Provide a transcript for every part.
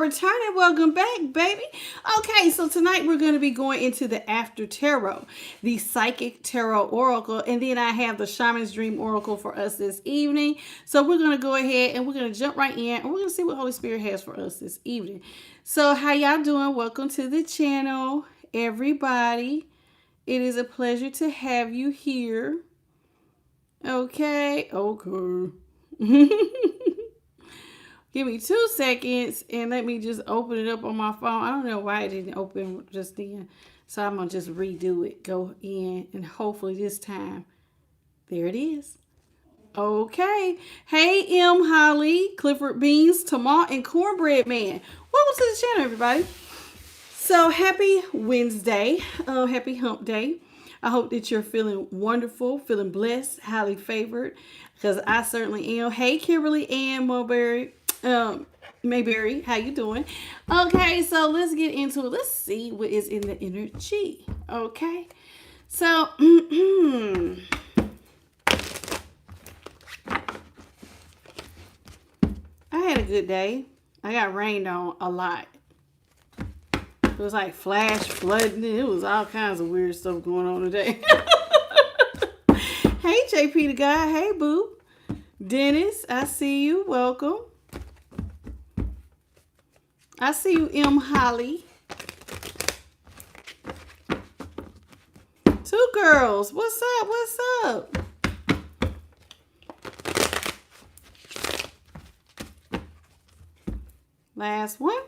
returning. Welcome back, baby. Okay, so tonight we're going to be going into the After Tarot, the Psychic Tarot Oracle, and then I have the Shaman's Dream Oracle for us this evening. So we're going to go ahead and we're going to jump right in and we're going to see what Holy Spirit has for us this evening. So how y'all doing? Welcome to the channel, everybody. It is a pleasure to have you here. Okay. Give me 2 seconds and let me just open it up on my phone. I don't know why it didn't open just then. So I'm going to just redo it. Go in and hopefully this time, there it is. Okay. Hey, M. Holly, Clifford Beans, Tamal, and Cornbread Man. Welcome to the channel, everybody. So happy Wednesday. Happy hump day. I hope that you're feeling wonderful, feeling blessed, highly favored, because I certainly am. Hey, Kimberly Ann Mayberry, how you doing? Okay, so let's get into it. Let's see what is in the energy. Okay, so I had a good day. I got rained on a lot. It was like flash flooding. It was all kinds of weird stuff going on today. Hey, JP the guy. Hey, boo. Dennis, I see you. Welcome. I see you, M. Holly. 2 girls. What's up? What's up? Last one.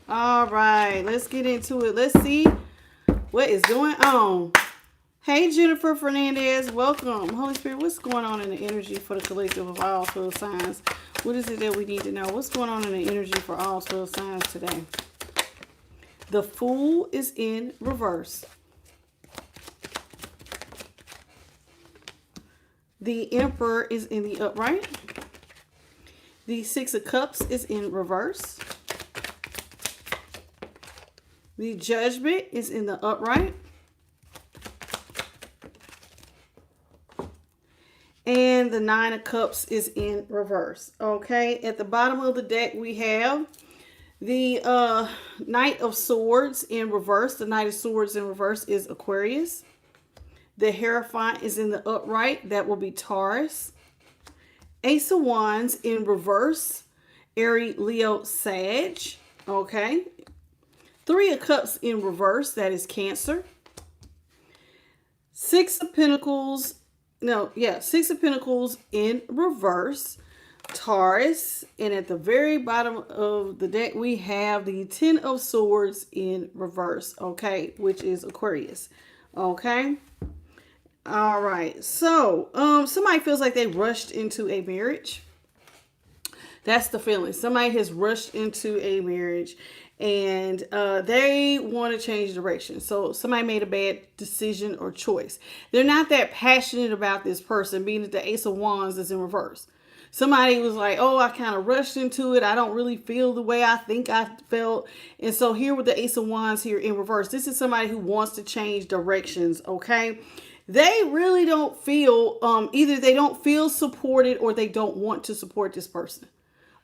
All right, let's get into it. Let's see what is going on. Hey, Jennifer Fernandez, welcome. Holy Spirit, what's going on in the energy for the collective of all 12 signs? What is it that we need to know? What's going on in the energy for all 12 signs today? The Fool is in reverse. The Emperor is in the upright. The 6 of Cups is in reverse. The Judgment is in the upright. And the 9 of Cups is in reverse. Okay, at the bottom of the deck we have the Knight of Swords in reverse. The Knight of Swords in reverse is Aquarius. The Hierophant is in the upright. That will be Taurus. Ace of Wands in reverse. Aries, Leo, Sag. Okay. 3 of Cups in reverse. That is Cancer. 6 of Pentacles. 6 of Pentacles in reverse, Taurus. And at the very bottom of the deck, we have the 10 of Swords in reverse, okay, which is Aquarius, okay? All right, so somebody feels like they rushed into a marriage. That's the feeling. Somebody has rushed into a marriage and they want to change direction. So somebody made a bad decision or choice. They're not that passionate about this person, being that the Ace of Wands is in reverse. Somebody was like, oh, I kind of rushed into it. I don't really feel the way I think I felt. And so here with the Ace of Wands here in reverse, this is somebody who wants to change directions, okay? They really don't feel, either they don't feel supported or they don't want to support this person.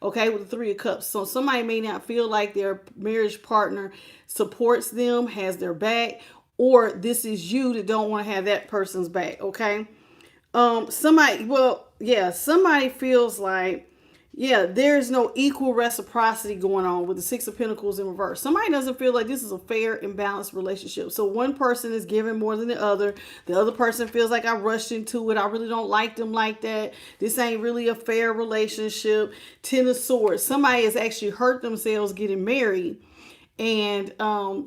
Okay, with the 3 of Cups. So somebody may not feel like their marriage partner supports them, has their back, or this is you that don't want to have that person's back, okay? Somebody feels like, there's no equal reciprocity going on with the 6 of Pentacles in reverse. Somebody doesn't feel like this is a fair and balanced relationship. So one person is giving more than the other. The other person feels like I rushed into it. I really don't like them like that. This ain't really a fair relationship. 10 of Swords. Somebody has actually hurt themselves getting married. And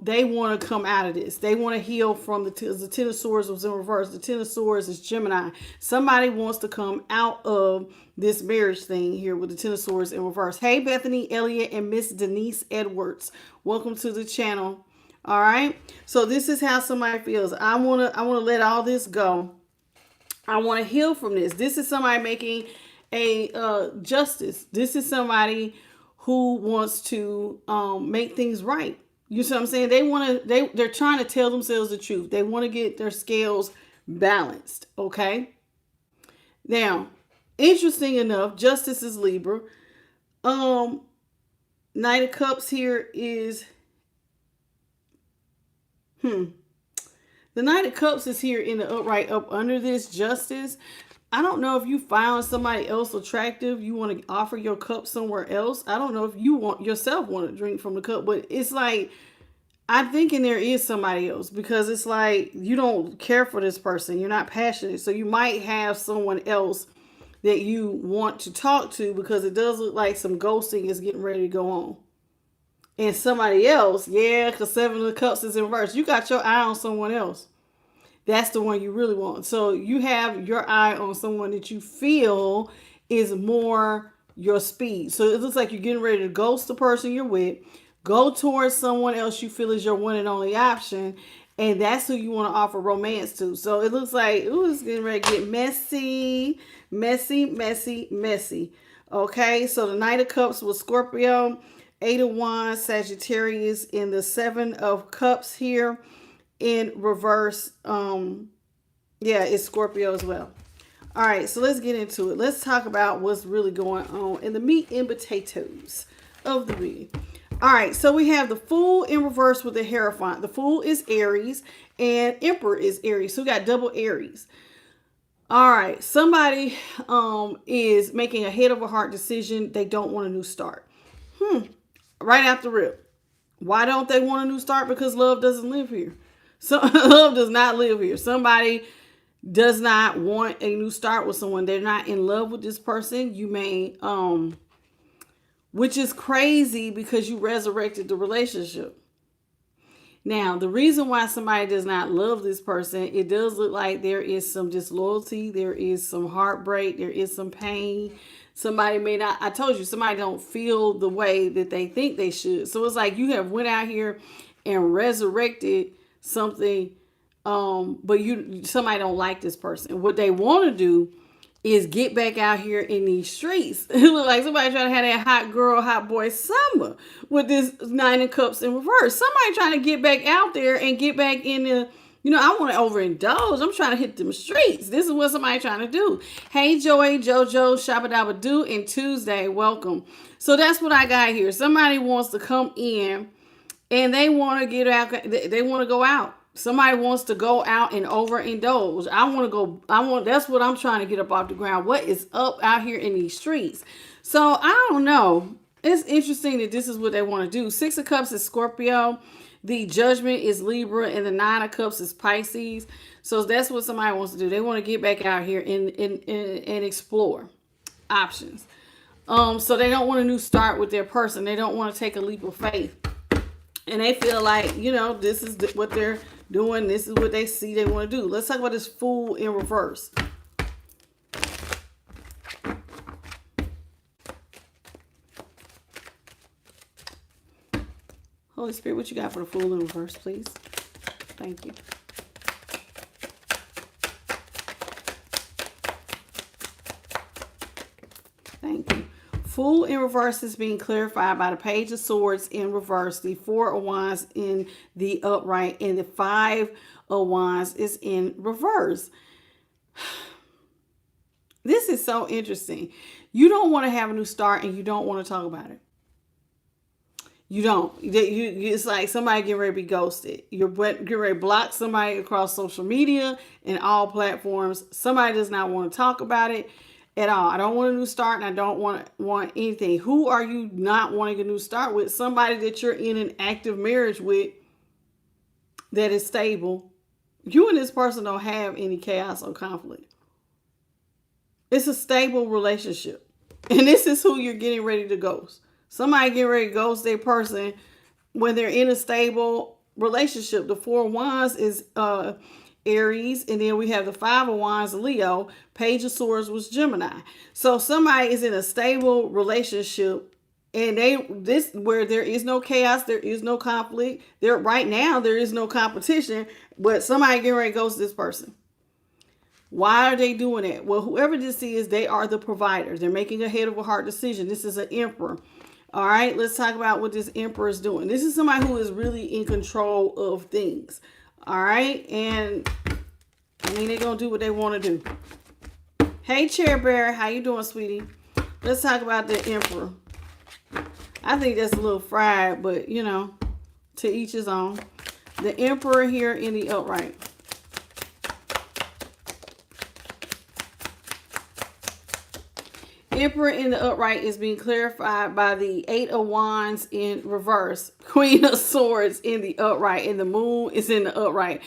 they want to come out of this. They want to heal from the 10 of Swords was in reverse. The 10 of Swords is Gemini. Somebody wants to come out of this marriage thing here with the 10 of Swords in reverse. Hey, Bethany Elliott and Miss Denise Edwards. Welcome to the channel. All right. So this is how somebody feels. I want to let all this go. I want to heal from this. This is somebody making a justice. This is somebody who wants to make things right. You see what I'm saying? They're trying to tell themselves the truth. They want to get their scales balanced, okay? Now, interesting enough, Justice is Libra. Knight of Cups here is, the Knight of Cups is here in the upright up under this Justice. I don't know if you found somebody else attractive. You want to offer your cup somewhere else. I don't know if you want to drink from the cup, but it's like, I'm thinking there is somebody else, because it's like you don't care for this person. You're not passionate. So you might have someone else that you want to talk to, because it does look like some ghosting is getting ready to go on. And somebody else, yeah, because 7 of the Cups is in reverse. You got your eye on someone else. That's the one you really want. So you have your eye on someone that you feel is more your speed. So it looks like you're getting ready to ghost the person you're with, go towards someone else you feel is your one and only option, and that's who you want to offer romance to. So it looks like, ooh, it's getting ready to get messy, messy, messy, messy. Okay, so the Knight of Cups was Scorpio, 8 of Wands, Sagittarius, and the 7 of Cups here in reverse. It's Scorpio as well. All right, so let's get into it. Let's talk about what's really going on in the meat and potatoes of the reading. All right, so we have the Fool in reverse with the Hierophant. The Fool is Aries and Emperor is Aries. So we got double Aries. All right, somebody is making a head over heart decision. They don't want a new start. Right after rip. Why don't they want a new start? Because love doesn't live here. So love does not live here. Somebody does not want a new start with someone. They're not in love with this person. You may, which is crazy because you resurrected the relationship. Now, the reason why somebody does not love this person, it does look like there is some disloyalty. There is some heartbreak. There is some pain. Somebody may not, I told you, somebody don't feel the way that they think they should. So it's like you have went out here and resurrected something, but somebody don't like this person. What they want to do is get back out here in these streets. It look like somebody trying to have that hot girl, hot boy summer with this 9 of Cups in reverse. Somebody trying to get back out there and get back in the, I want to overindulge. I'm trying to hit them streets. This is what somebody trying to do. Hey, Joey, Jojo, Shabba Doo, and Tuesday, welcome. So that's what I got here. Somebody wants to come in and they want to get out. They want to go out. Somebody wants to go out and overindulge. That's what I'm trying to get up off the ground. What is up out here in these streets? So I don't know. It's interesting that this is what they want to do. 6 of Cups is Scorpio. The Judgment is Libra, and the 9 of Cups is Pisces. So that's what somebody wants to do. They want to get back out here and explore options. So they don't want a new start with their person. They don't want to take a leap of faith. And they feel like, this is what they're doing. This is what they see they want to do. Let's talk about this Fool in reverse. Holy Spirit, what you got for the Fool in reverse, please? Thank you. Thank you. Fool in reverse is being clarified by the Page of Swords in reverse, the 4 of Wands in the upright, and the 5 of Wands is in reverse. This is so interesting. You don't want to have a new start and you don't want to talk about it. You don't. It's like somebody getting ready to be ghosted. You're getting ready to block somebody across social media and all platforms. Somebody does not want to talk about it at all. I don't want a new start and I don't want anything. Who are you not wanting a new start with? Somebody that you're in an active marriage with that is stable. You and this person don't have any chaos or conflict. It's a stable relationship. And this is who you're getting ready to ghost. Somebody getting ready to ghost their person when they're in a stable relationship. The 4 of Wands is Aries, and then we have the 5 of Wands, Leo. Page of Swords was Gemini. So somebody is in a stable relationship, and where there is no chaos, there is no conflict. Right now there is no competition, but somebody getting ready to ghost this person. Why are they doing that? Well, whoever this is, they are the provider. They're making a head over heart decision. This is an Emperor. All right, let's talk about what this Emperor is doing. This is somebody who is really in control of things. All right, and they're going to do what they want to do. Hey, Chair Bear, how you doing, sweetie? Let's talk about the Emperor. I think that's a little fried, but you know, to each his own. The Emperor here in the upright. Emperor in the upright is being clarified by the Eight of Wands in reverse. Queen of Swords in the upright. And the Moon is in the upright.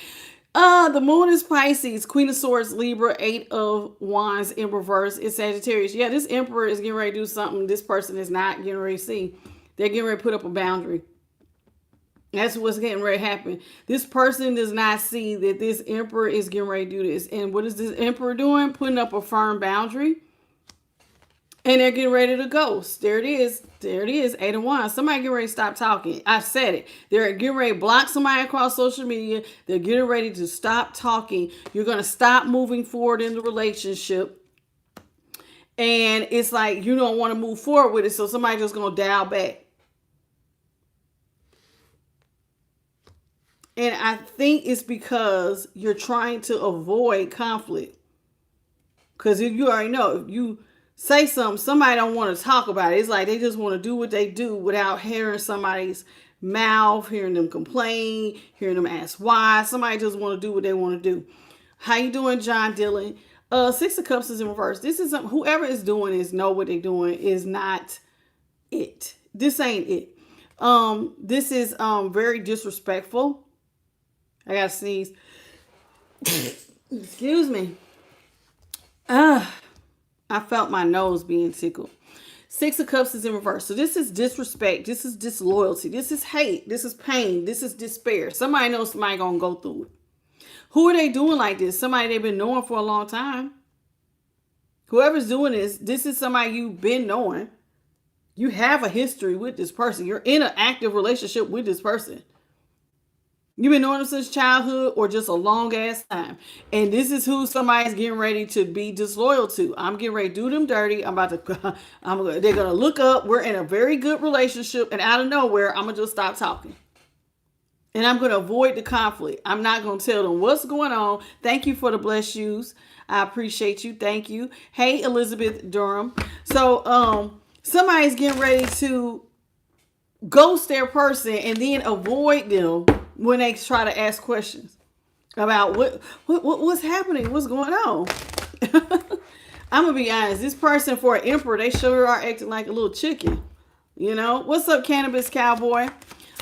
The Moon is Pisces. Queen of Swords, Libra. Eight of Wands in reverse is Sagittarius. Yeah, this Emperor is getting ready to do something this person is not getting ready to see. They're getting ready to put up a boundary. That's what's getting ready to happen. This person does not see that this Emperor is getting ready to do this. And what is this Emperor doing? Putting up a firm boundary. And they're getting ready to ghost. There it is. There it is. Eight of Wands. Somebody getting ready to stop talking. I said it. They're getting ready to block somebody across social media. They're getting ready to stop talking. You're going to stop moving forward in the relationship. And it's like you don't want to move forward with it. So somebody's just going to dial back. And I think it's because you're trying to avoid conflict. Because if you already know, if you say something, somebody don't want to talk about it. It's like they just want to do what they do without hearing somebody's mouth, hearing them complain, hearing them ask why. Somebody just want to do what they want to do. How you doing, John Dillon? Six of Cups is in reverse. This is something, whoever is doing is know what they're doing is not it. This ain't it. This is very disrespectful. I gotta sneeze. Excuse me. I felt my nose being tickled. Six of Cups is in reverse. So this is disrespect. This is disloyalty. This is hate. This is pain. This is despair. Somebody knows somebody gonna go through it. Who are they doing like this? Somebody they've been knowing for a long time. Whoever's doing this is somebody you've been knowing. You have a history with this person. You're in an active relationship with this person. You've been knowing them since childhood or just a long ass time. And this is who somebody's getting ready to be disloyal to. I'm getting ready to do them dirty. They're going to look up. We're in a very good relationship. And out of nowhere, I'm going to just stop talking. And I'm going to avoid the conflict. I'm not going to tell them what's going on. Thank you for the bless yous. I appreciate you. Thank you. Hey, Elizabeth Durham. So somebody's getting ready to ghost their person and then avoid them when they try to ask questions about what's happening, what's going on. I'm gonna be honest, this person for an Emperor, they sure are acting like a little chicken. You know, what's up, Cannabis Cowboy?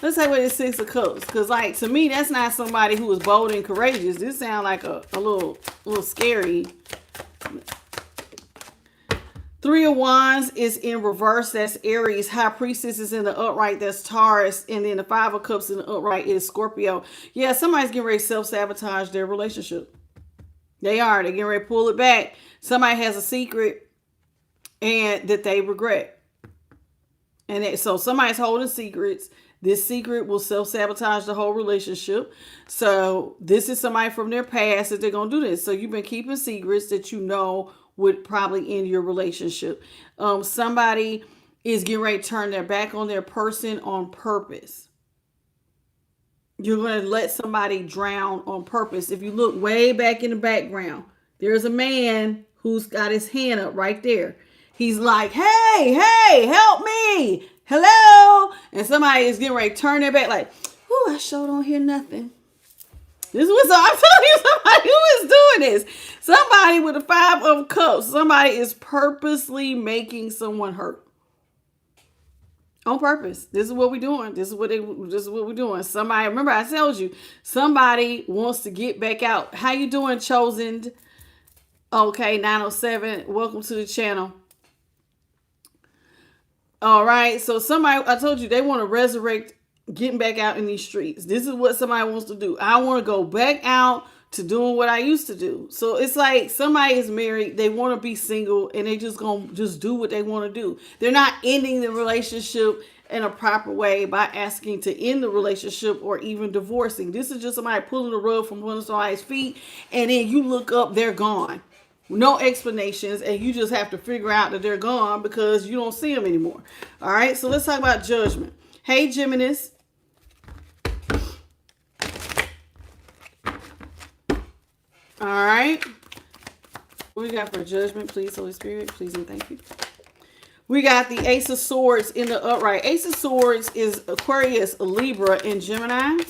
Let's say what is Six of Cups, because like to me, that's not somebody who is bold and courageous. This sounds like a little scary. Three of Wands is in reverse. That's Aries. High Priestess is in the upright. That's Taurus. And then the Five of Cups in the upright is Scorpio. Yeah, somebody's getting ready to self-sabotage their relationship. They are. They're getting ready to pull it back. Somebody has a secret and that they regret. And so somebody's holding secrets. This secret will self-sabotage the whole relationship. So this is somebody from their past that they're going to do this. So you've been keeping secrets that you know would probably end your relationship. Somebody is getting ready to turn their back on their person on purpose. You're going to let somebody drown on purpose. If you look way back in the background, there's a man who's got his hand up right there. He's like, hey, help me. Hello. And somebody is getting ready to turn their back like, oh, I sure don't hear nothing. This was, I'm telling you, somebody who is doing this. Somebody with a Five of Cups. Somebody is purposely making someone hurt. On purpose. This is what we're doing. This is what we're doing. Somebody, remember I told you, somebody wants to get back out. How you doing, Chosen? Okay, 907. Welcome to the channel. All right. So somebody, I told you, they want to resurrect getting back out in these streets. This is what somebody wants to do. I want to go back out to doing what I used to do. So it's like somebody is married, they want to be single, and they just gonna do what they want to do. They're not ending the relationship in a proper way by asking to end the relationship or even divorcing. This is just somebody pulling the rug from one of somebody's feet, and then you look up, they're gone. No explanations, and you just have to figure out that they're gone because you don't see them anymore. All right, so let's talk about judgment. Hey, Geminis. All right. What we got for judgment? Please, Holy Spirit. Please and thank you. We got the Ace of Swords in the upright. Ace of Swords is Aquarius, Libra, and Gemini.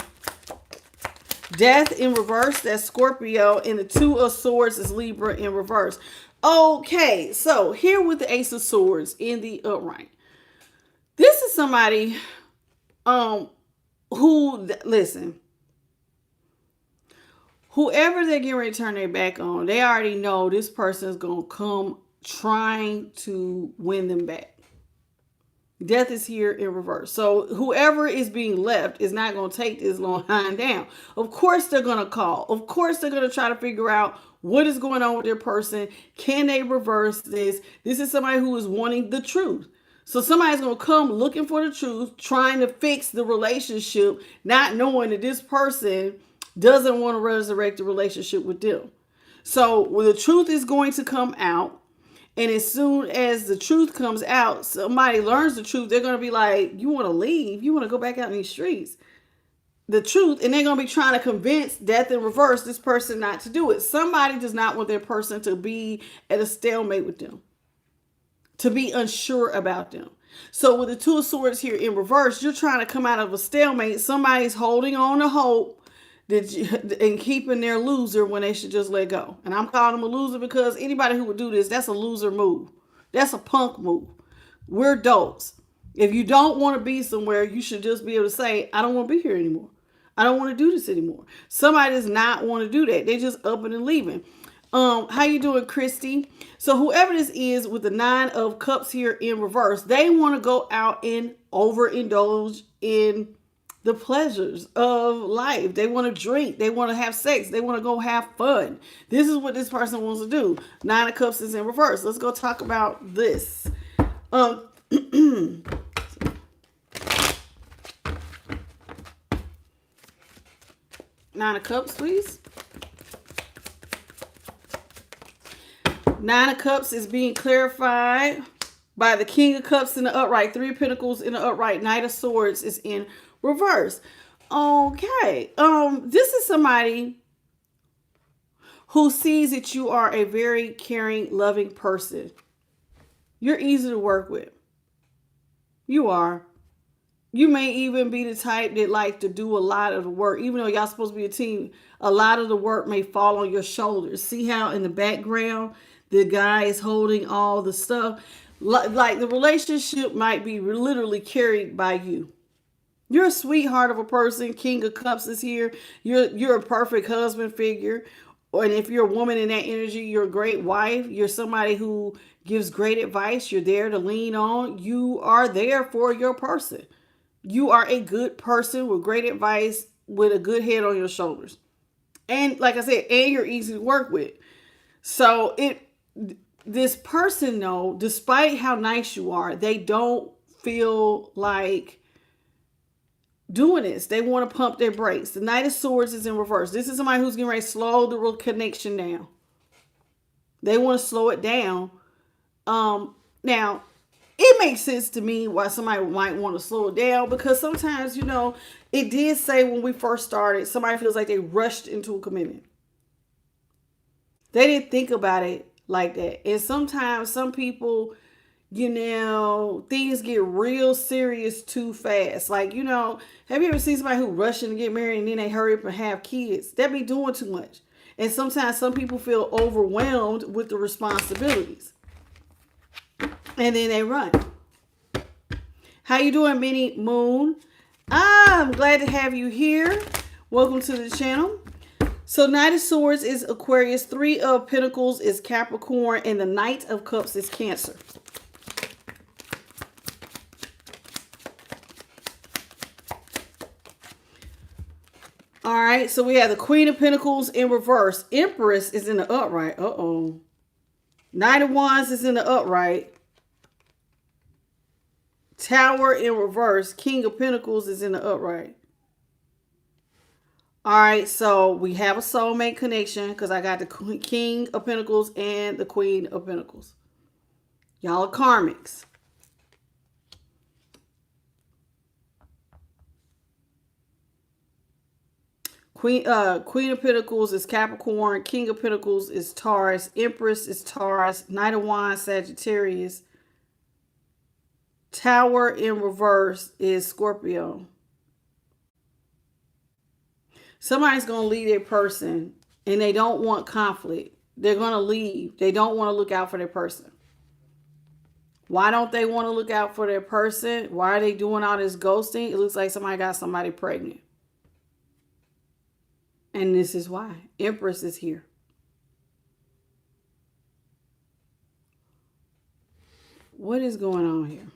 Death in reverse, that's Scorpio. And the Two of Swords is Libra in reverse. Okay, so here with the Ace of Swords in the upright. This is somebody who, listen, whoever they're getting ready to turn their back on, they already know this person is going to come trying to win them back. Death is here in reverse. So whoever is being left is not going to take this lying down. Of course they're going to call. Of course they're going to try to figure out what is going on with their person. Can they reverse this? This is somebody who is wanting the truth. So somebody's going to come looking for the truth, trying to fix the relationship, not knowing that this person doesn't want to resurrect the relationship with them. So when the truth is going to come out, and as soon as the truth comes out, somebody learns the truth, they're going to be like, you want to leave? You want to go back out in these streets? The truth, and they're going to be trying to convince Death in reverse this person not to do it. Somebody does not want their person to be at a stalemate with them, to be unsure about them. So with the Two of Swords here in reverse, you're trying to come out of a stalemate. Somebody's holding on to hope and keeping their loser when they should just let go. And I'm calling them a loser because anybody who would do this, that's a loser move. That's a punk move. We're adults. If you don't want to be somewhere, you should just be able to say, I don't want to be here anymore. I don't want to do this anymore. Somebody does not want to do that. They just up and leaving. How you doing, Christy? So whoever this is with the Nine of Cups here in reverse, they want to go out and overindulge in the pleasures of life. They want to drink. They want to have sex. They want to go have fun. This is what this person wants to do. Nine of Cups is in reverse. Let's go talk about this. Nine of Cups, please. Nine of Cups is being clarified by the King of Cups in the upright. Three of Pentacles in the upright. Knight of Swords is in reverse. Okay. This is somebody who sees that you are a very caring, loving person. You're easy to work with. You are. You may even be the type that like to do a lot of the work. Even though y'all supposed to be a team, a lot of the work may fall on your shoulders. See how in the background, the guy is holding all the stuff. Like the relationship might be literally carried by you. You're a sweetheart of a person. King of Cups is here. You're a perfect husband figure. And if you're a woman in that energy, you're a great wife. You're somebody who gives great advice. You're there to lean on. You are there for your person. You are a good person with great advice, with a good head on your shoulders. And like I said, and you're easy to work with. So this person, though, despite how nice you are, they don't feel like doing this. They want to pump their brakes. The Knight of Swords is in reverse. This is somebody who's getting ready to slow the connection down. They want to slow it down. Now, it makes sense to me why somebody might want to slow it down, because sometimes, it did say when we first started, somebody feels like they rushed into a commitment. They didn't think about it like that. And sometimes some people, things get real serious too fast. Like, have you ever seen somebody who rushing to get married and then they hurry up and have kids? That be doing too much. And sometimes some people feel overwhelmed with the responsibilities. And then they run. How you doing, Minnie Moon? I'm glad to have you here. Welcome to the channel. So Knight of Swords is Aquarius. Three of Pentacles is Capricorn. And the Knight of Cups is Cancer. All right, so we have the Queen of Pentacles in reverse. Empress is in the upright. Uh-oh. Knight of Wands is in the upright. Tower in reverse. King of Pentacles is in the upright. All right, so we have a soulmate connection because I got the King of Pentacles and the Queen of Pentacles. Y'all are karmics. Queen of Pentacles is Capricorn. King of Pentacles is Taurus. Empress is Taurus. Knight of Wands, Sagittarius. Tower in reverse is Scorpio. Somebody's going to leave their person and they don't want conflict. They're going to leave. They don't want to look out for their person. Why don't they want to look out for their person? Why are they doing all this ghosting? It looks like somebody got somebody pregnant. And this is why. Empress is here. What is going on here?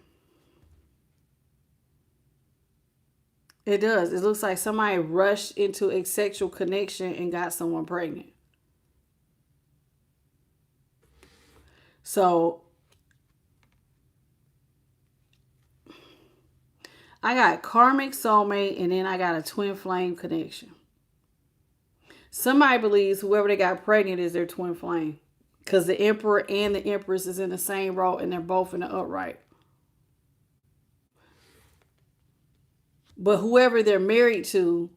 It does. It looks like somebody rushed into a sexual connection and got someone pregnant. So I got karmic soulmate and then I got a twin flame connection. Somebody believes whoever they got pregnant is their twin flame. Because the emperor and the empress is in the same role and they're both in the upright. But whoever they're married to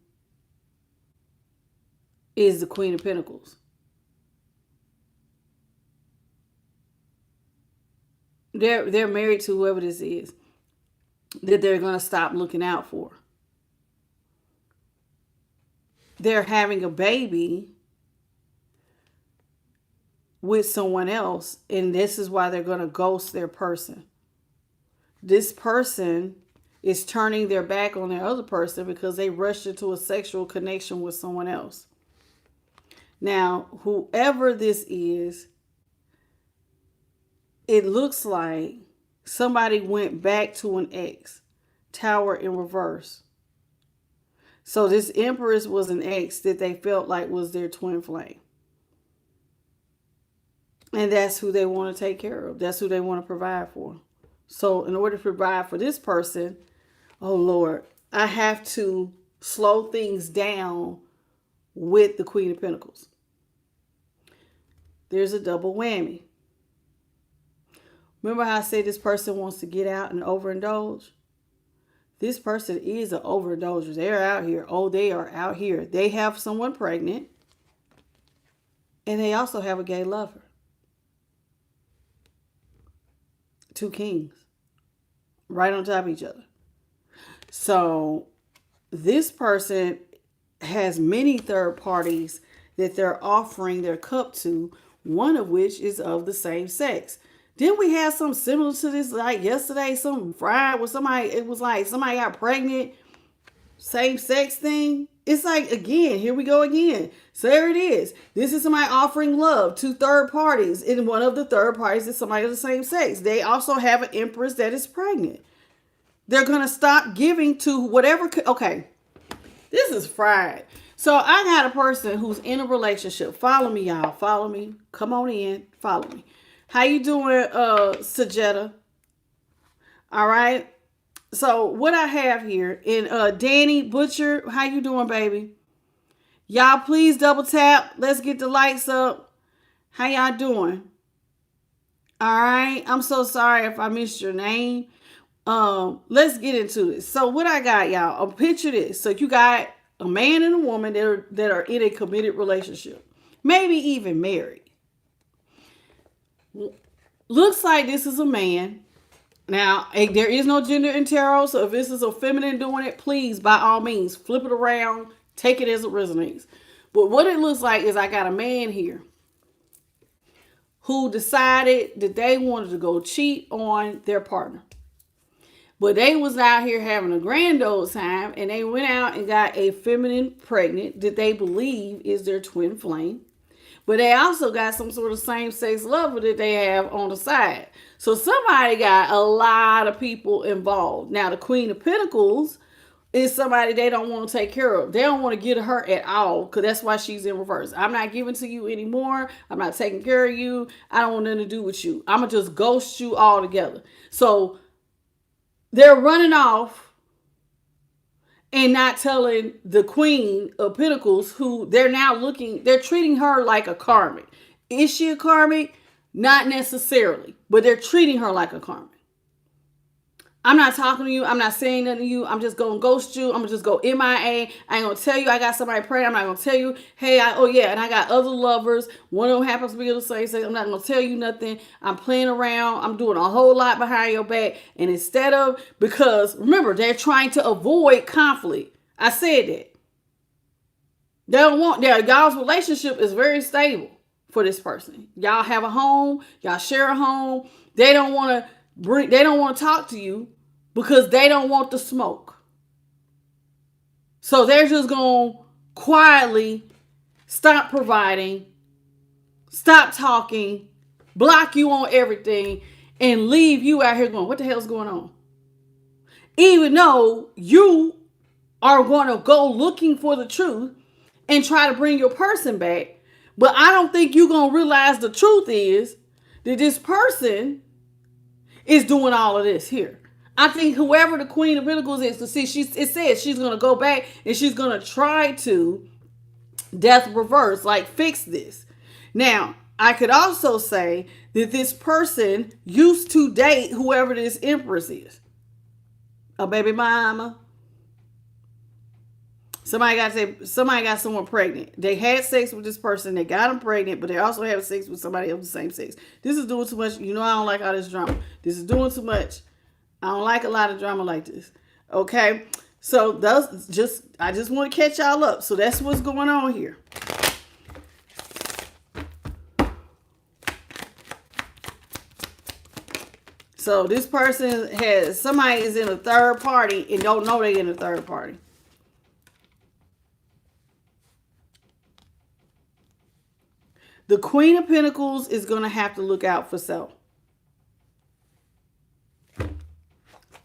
is the Queen of Pentacles. They're married to whoever this is that they're going to stop looking out for. They're having a baby with someone else, and this is why they're going to ghost their person. This person is turning their back on their other person because they rushed into a sexual connection with someone else. Now, whoever this is, it looks like somebody went back to an ex. Tower in reverse. So this Empress was an ex that they felt like was their twin flame. And that's who they want to take care of. That's who they want to provide for. So in order to provide for this person, oh Lord, I have to slow things down with the Queen of Pentacles. There's a double whammy. Remember how I said this person wants to get out and overindulge? This person is an overindulger. They're out here. Oh, they are out here. They have someone pregnant. And they also have a gay lover. Two kings. Right on top of each other. So this person has many third parties that they're offering their cup to, one of which is of the same sex. Didn't we have something similar to this like yesterday? Some Friday where somebody, it was like somebody got pregnant, same sex thing. It's like, again, here we go again. So there it is. This is somebody offering love to third parties. And one of the third parties is somebody of the same sex. They also have an empress that is pregnant. They're going to stop giving to whatever. Okay, this is fried. So I got a person who's in a relationship. Follow me, y'all. Follow me. Come on in. Follow me. How you doing, Sajetta? All right. So what I have here, and Danny Butcher, how you doing, baby? Y'all please double tap. Let's get the lights up. How y'all doing? All right. I'm so sorry if I missed your name. Let's get into this. So what I got, y'all, picture this. So you got a man and a woman that are in a committed relationship, maybe even married. Looks like this is a man. Now, there is no gender in tarot, so if this is a feminine doing it, please, by all means, flip it around, take it as it resonates. But what it looks like is I got a man here who decided that they wanted to go cheat on their partner. But they was out here having a grand old time, and they went out and got a feminine pregnant that they believe is their twin flame. But they also got some sort of same-sex lover that they have on the side. So somebody got a lot of people involved. Now, the Queen of Pentacles is somebody they don't want to take care of. They don't want to get her at all because that's why she's in reverse. I'm not giving to you anymore. I'm not taking care of you. I don't want nothing to do with you. I'm going to just ghost you altogether. So they're running off and not telling the Queen of Pentacles, who they're treating her like a karmic. Is she a karmic? Not necessarily, but they're treating her like a karmic. I'm not talking to you. I'm not saying nothing to you. I'm just going to ghost you. I'm going to just go MIA. I ain't going to tell you I got somebody pregnant. I'm not going to tell you, hey, oh yeah, and I got other lovers. One of them happens to be the same sex. I'm not going to tell you nothing. I'm playing around. I'm doing a whole lot behind your back. And instead of, because remember, they're trying to avoid conflict. I said that. They don't want, y'all's relationship is very stable for this person. Y'all have a home. Y'all share a home. They don't want to talk to you because they don't want the smoke. So they're just going to quietly stop providing, stop talking, block you on everything, and leave you out here going, what the hell's going on? Even though you are going to go looking for the truth and try to bring your person back. But I don't think you're going to realize the truth is that this person is doing all of this here. I think whoever the Queen of Pentacles is, to see, it says she's going to go back and she's going to try to death reverse, like fix this. Now, I could also say that this person used to date whoever this Empress is. A baby mama. Somebody got someone pregnant. They had sex with this person. They got them pregnant, but they also have sex with somebody else of the same sex. This is doing too much. You know I don't like all this drama. This is doing too much. I don't like a lot of drama like this. Okay? So I just want to catch y'all up. So that's what's going on here. So this person somebody is in a third party and don't know they're in a third party. The Queen of Pentacles is going to have to look out for self.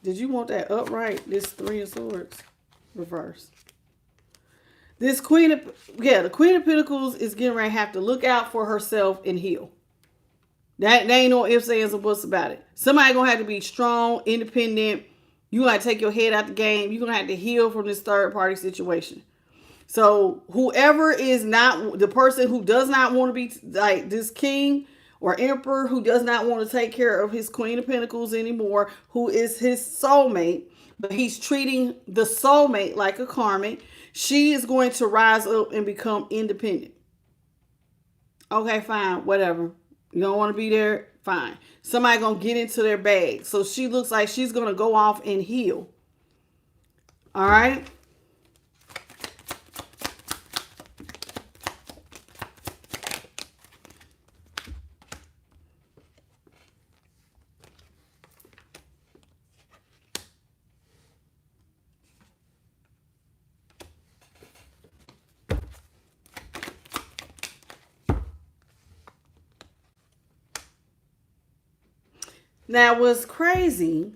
Did you want that upright? This Three of Swords reverse. The Queen of Pentacles is getting ready to have to look out for herself and heal. That ain't no ifs, ands, or buts about it. Somebody going to have to be strong, independent. You got to take your head out the game. You're going to have to heal from this third party situation. So whoever is not the person who does not want to be like this king or emperor, who does not want to take care of his Queen of Pentacles anymore, who is his soulmate, but he's treating the soulmate like a karmic, she is going to rise up and become independent. Okay, fine, whatever. You don't want to be there? Fine. Somebody going to get into their bag. So she looks like she's going to go off and heal. All right. Now, what's crazy...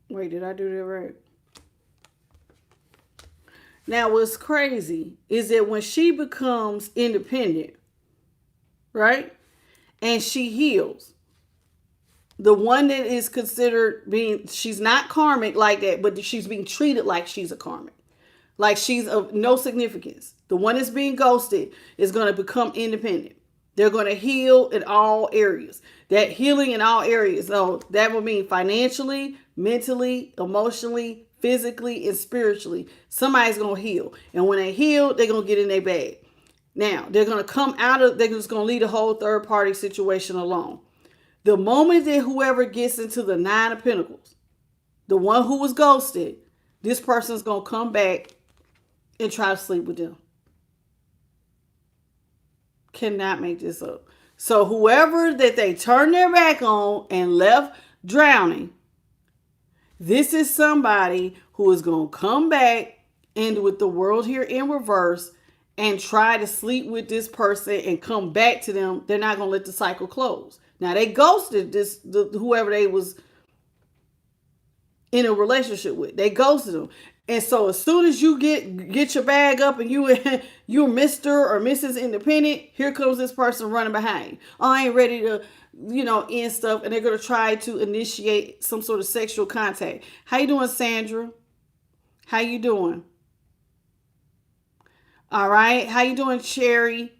Wait, did I do that right? Now, what's crazy is that when she becomes independent, right, and she heals, the one that is considered she's not karmic like that, but she's being treated like she's a karmic. Like she's of no significance. The one that's being ghosted is going to become independent. They're going to heal in all areas. That healing in all areas. So that would mean financially, mentally, emotionally, physically, and spiritually. Somebody's going to heal. And when they heal, they're going to get in their bag. Now, they're going to come out of, they're just going to leave the whole third party situation alone. The moment that whoever gets into the Nine of Pentacles, the one who was ghosted, this person's going to come back and try to sleep with them. Cannot make this up. So whoever that they turned their back on and left drowning, this is somebody who is going to come back and with the world here in reverse and try to sleep with this person and come back to them. They're not going to let the cycle close. Now they ghosted whoever they was in a relationship with. They ghosted them. And so as soon as you get your bag up and you're Mr. or Mrs. Independent, here comes this person running behind. Oh, I ain't ready to, end stuff. And they're going to try to initiate some sort of sexual contact. How you doing, Sandra? How you doing? All right. How you doing, Cherry?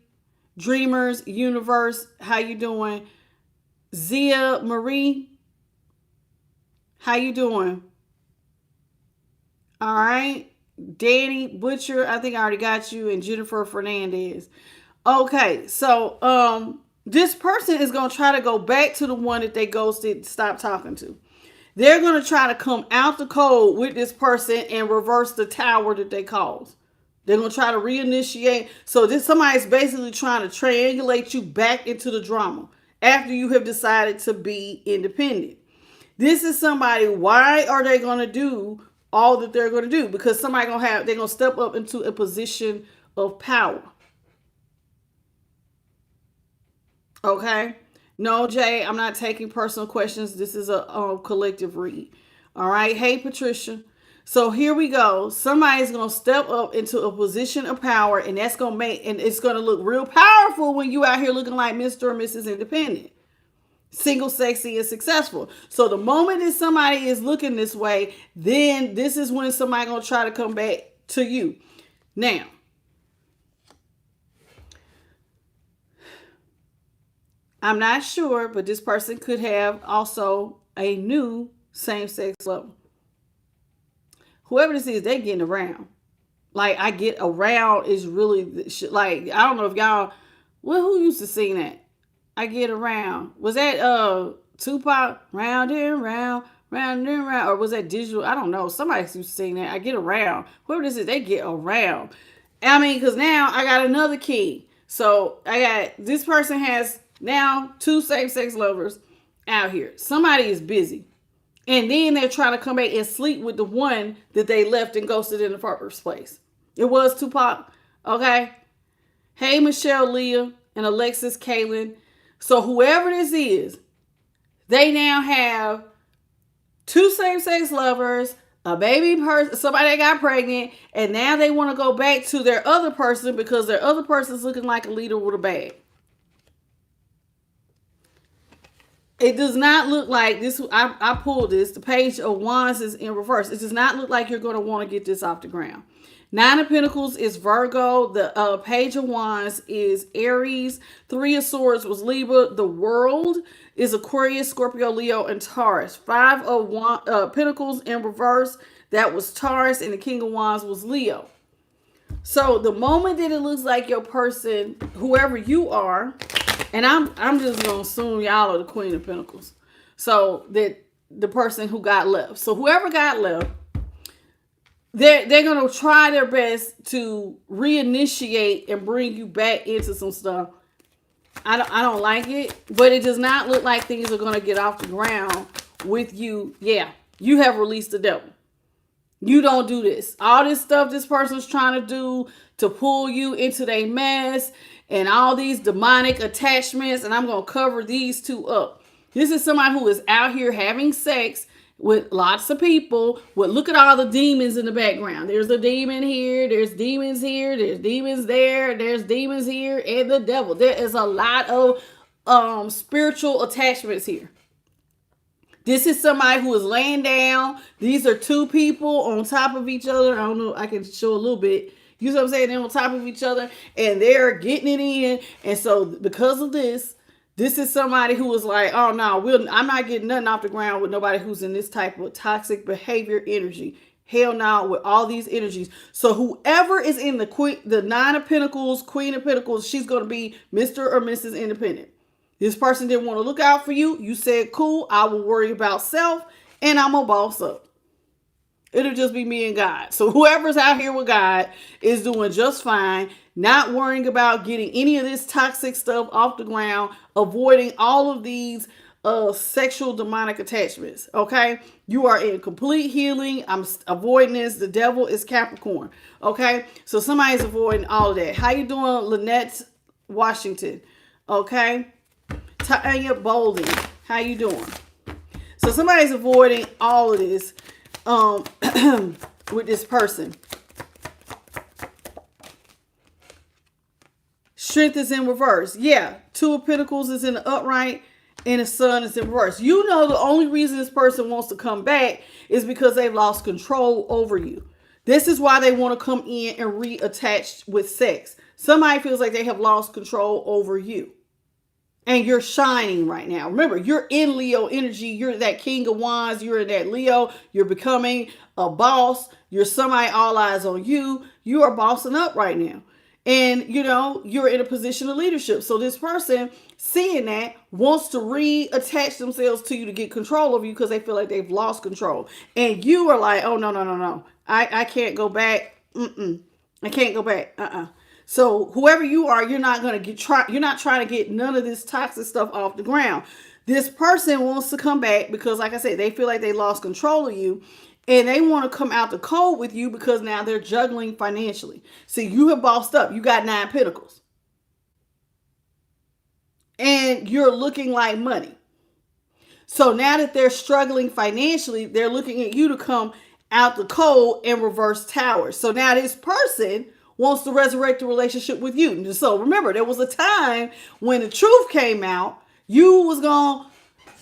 Dreamers, Universe, how you doing? Zia Marie, how you doing? All right. Danny Butcher, I think I already got you, and Jennifer Fernandez. Okay, so this person is gonna try to go back to the one that they ghosted, stop talking to. They're gonna try to come out the cold with this person and reverse the tower that they caused. They're gonna try to reinitiate. So this somebody's basically trying to triangulate you back into the drama after you have decided to be independent. This is somebody. Why are they gonna do all that they're gonna do? Because they're gonna step up into a position of power. Okay. No, Jay, I'm not taking personal questions. This is a collective read. All right. Hey, Patricia. So here we go. Somebody's going to step up into a position of power, and it's going to look real powerful when you out here looking like Mr. or Mrs. Independent. Single, sexy, and successful. So the moment that somebody is looking this way, then this is when somebody going to try to come back to you. Now, I'm not sure, but this person could have also a new same-sex lover. Whoever this is, they getting around. Like, I get around is really, like, I don't know if y'all, well, who used to sing that? I get around. Was that Tupac? Round and round, round and round. Or was that digital? I don't know. Somebody used to sing that. I get around. Whoever this is, they get around. I mean, because now I got another key. So this person has now two same-sex lovers out here. Somebody is busy. And then they're trying to come back and sleep with the one that they left and ghosted in the first place. It was Tupac. Okay. Hey, Michelle Leah and Alexis Kaylin. So whoever this is, they now have two same-sex lovers, a baby person, somebody that got pregnant, and now they want to go back to their other person because their other person's looking like a leader with a bag. It does not look like this. I pulled this. The Page of Wands is in reverse. It does not look like you're going to want to get this off the ground. Nine of Pentacles is Virgo. The Page of Wands is Aries. Three of Swords was Libra. The World is Aquarius, Scorpio, Leo, and Taurus. Five of Pentacles in reverse. That was Taurus. And the King of Wands was Leo. So the moment that it looks like your person, whoever you are, and I'm just going to assume y'all are the Queen of Pentacles. So that the person who got left. So whoever got left, they're going to try their best to reinitiate and bring you back into some stuff. I don't like it, but it does not look like things are going to get off the ground with you. Yeah, you have released the devil. You don't do this. All this stuff this person's trying to do to pull you into their mess and all these demonic attachments, and I'm going to cover these two up. This is somebody who is out here having sex with lots of people. Well, look at all the demons in the background. There's a demon here. There's demons here. There's demons there. There's demons here. And the devil. There is a lot of spiritual attachments here. This is somebody who is laying down. These are two people on top of each other. I don't know. I can show a little bit. You know what I'm saying? They're on top of each other and they're getting it in. And so because of this is somebody who was like, oh no, I'm not getting nothing off the ground with nobody who's in this type of toxic behavior energy. Hell no, with all these energies. So whoever is in the Nine of Pentacles, Queen of Pentacles, she's going to be Mr. or Mrs. Independent. This person didn't want to look out for you. You said, cool, I will worry about self and I'm a boss up. It'll just be me and God. So whoever's out here with God is doing just fine, not worrying about getting any of this toxic stuff off the ground, avoiding all of these sexual demonic attachments. Okay. You are in complete healing. I'm avoiding this. The devil is Capricorn. Okay. So somebody's avoiding all of that. How you doing, Lynette Washington? Okay. Tanya Bolden. How you doing? So somebody's avoiding all of this with this person. Strength is in reverse. Yeah. Two of Pentacles is in the upright and the Sun is in reverse. You know the only reason this person wants to come back is because they've lost control over you. This is why they want to come in and reattach with sex. Somebody feels like they have lost control over you. and you're shining right now. Remember, you're in Leo energy. You're that King of Wands. You're in that Leo. You're becoming a boss. You're somebody all eyes on you. You are bossing up right now. And, you're in a position of leadership. So this person, seeing that, wants to reattach themselves to you to get control of you because they feel like they've lost control. And you are like, oh, no, no, no, no. I can't go back. I can't go back. So whoever you are, you're not going to you're not trying to get none of this toxic stuff off the ground. This person wants to come back because, like I said, they feel like they lost control of you. And they want to come out the cold with you because now they're juggling financially. See, you have bossed up. You got 9 pentacles. And you're looking like money. So now that they're struggling financially, they're looking at you to come out the cold and reverse towers. So now this person wants to resurrect the relationship with you. So remember, there was a time when the truth came out. You was going to,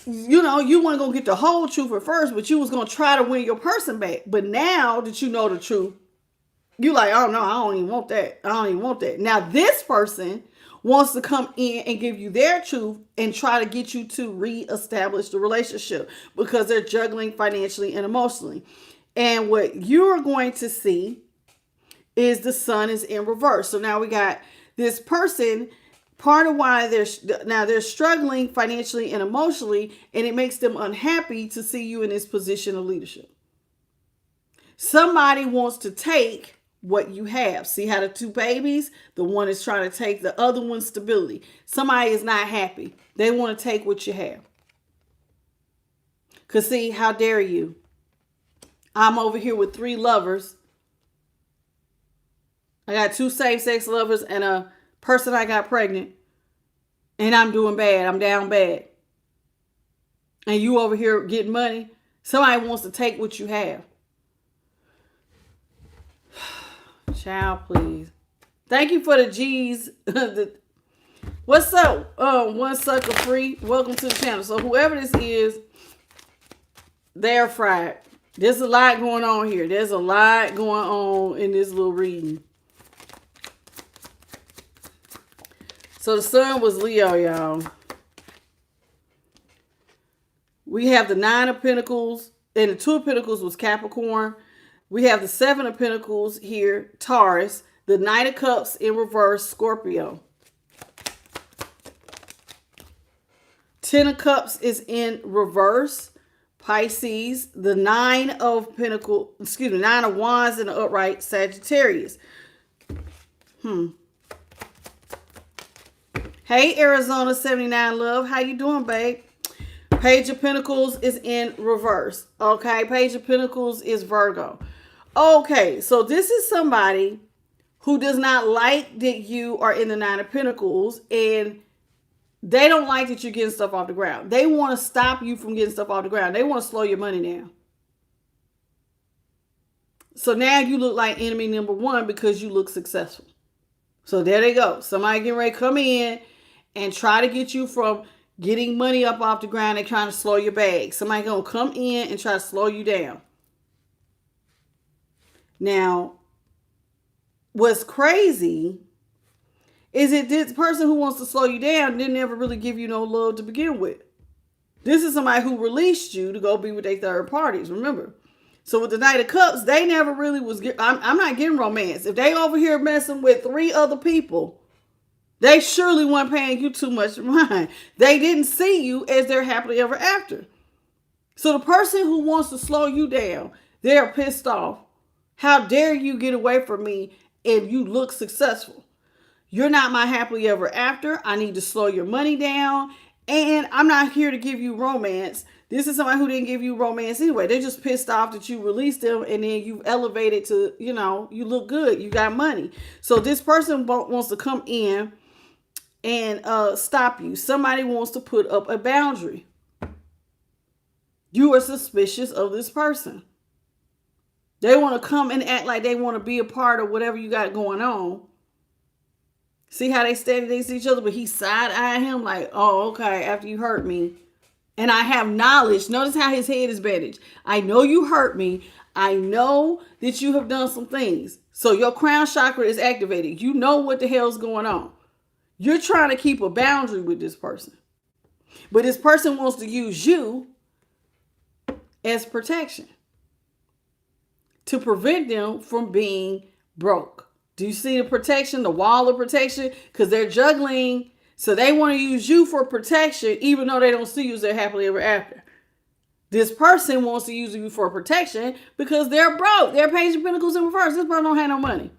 you weren't going to get the whole truth at first, but you was going to try to win your person back. But now that you know the truth, you like, oh no, I don't even want that. I don't even want that. Now this person wants to come in and give you their truth and try to get you to reestablish the relationship because they're juggling financially and emotionally. And what you're going to see is the sun is in reverse. So now we got this person, part of why they're struggling financially and emotionally, and it makes them unhappy to see you in this position of leadership. Somebody wants to take what you have. See how the 2 babies, the one is trying to take the other one's stability. Somebody is not happy. They want to take what you have. Because see, how dare you? I'm over here with 3 lovers. I got 2 same-sex lovers and a person I got pregnant. And I'm doing bad. I'm down bad. And you over here getting money. Somebody wants to take what you have. Child, please. Thank you for the G's. What's up? One sucker free. Welcome to the channel. So whoever this is, they're fried. There's a lot going on here. There's a lot going on in this little reading. So the sun was Leo, y'all. We have the 9 of Pentacles, and the 2 of Pentacles was Capricorn. We have the 7 of Pentacles here, Taurus. The Knight of Cups in reverse, Scorpio. 10 of Cups is in reverse, Pisces. The 9 of Wands in the upright, Sagittarius. Hey, Arizona 79 love. How you doing, babe? Page of Pentacles is in reverse. Okay, Page of Pentacles is Virgo. Okay, so this is somebody who does not like that you are in the 9 of Pentacles, and they don't like that you're getting stuff off the ground. They want to stop you from getting stuff off the ground. They want to slow your money down. So now you look like enemy number 1 because you look successful. So there they go. Somebody getting ready to come in and try to get you from getting money up off the ground and trying to slow your bag. Somebody going to come in and try to slow you down. Now, what's crazy is that this person who wants to slow you down didn't ever really give you no love to begin with. This is somebody who released you to go be with their third parties, remember? So with the Knight of Cups, they never really was, I'm not getting romance. If they over here messing with 3 other people, they surely weren't paying you too much mind. They didn't see you as their happily ever after. So the person who wants to slow you down, they're pissed off. How dare you get away from me and you look successful? You're not my happily ever after. I need to slow your money down. And I'm not here to give you romance. This is somebody who didn't give you romance anyway. They're just pissed off that you released them and then you've elevated to, you look good. You got money. So this person wants to come in and stop you. Somebody wants to put up a boundary. You are suspicious of this person. They want to come and act like they want to be a part of whatever you got going on. See how they stand against each other, but he's side-eyeing him like, oh, okay, after you hurt me. And I have knowledge. Notice how his head is bandaged. I know you hurt me. I know that you have done some things. So your crown chakra is activated. You know what the hell's going on. You're trying to keep a boundary with this person. But this person wants to use you as protection to prevent them from being broke. Do you see the protection, the wall of protection? Because they're juggling. So they want to use you for protection, even though they don't see you as their happily ever after. This person wants to use you for protection because they're broke. They're Page of Pentacles in reverse. This person don't have no money.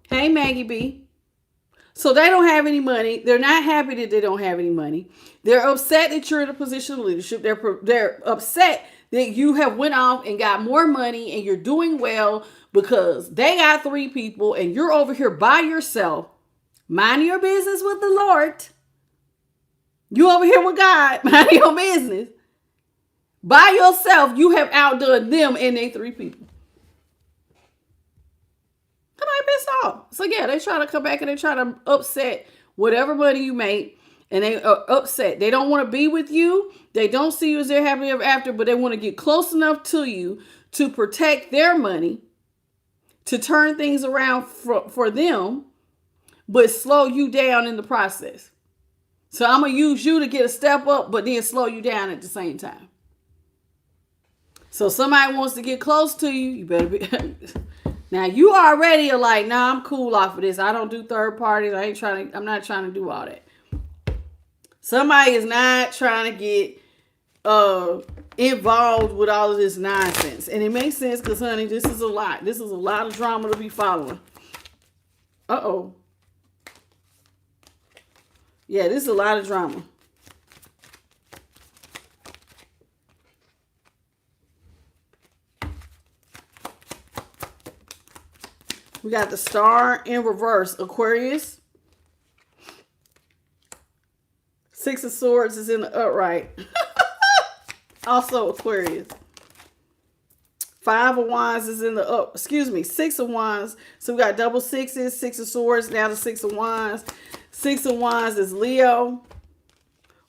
Hey, Maggie B. So they don't have any money. They're not happy that they don't have any money. They're upset that you're in a position of leadership. They're upset that you have went off and got more money and you're doing well because they got 3 people and you're over here by yourself. Mind your business with the Lord. You over here with God. Mind your business. By yourself, you have outdone them and they 3 people. Somebody pissed off. So yeah, they try to come back and they try to upset whatever money you make. And they are upset. They don't want to be with you. They don't see you as their happily ever after, but they want to get close enough to you to protect their money, to turn things around for them, but slow you down in the process. So I'm going to use you to get a step up, but then slow you down at the same time. So somebody wants to get close to you, you better be... Now you already are like, nah, I'm cool off of this. I don't do third parties. I'm not trying to do all that. Somebody is not trying to get involved with all of this nonsense. And it makes sense because, honey, this is a lot. This is a lot of drama to be following. Uh-oh. Yeah, this is a lot of drama. We got the Star in reverse, Aquarius. 6 of Swords is in the upright. Also Aquarius. 5 of Wands is in the 6 of Wands. So we got double sixes, 6 of Swords, now the 6 of Wands. 6 of Wands is Leo.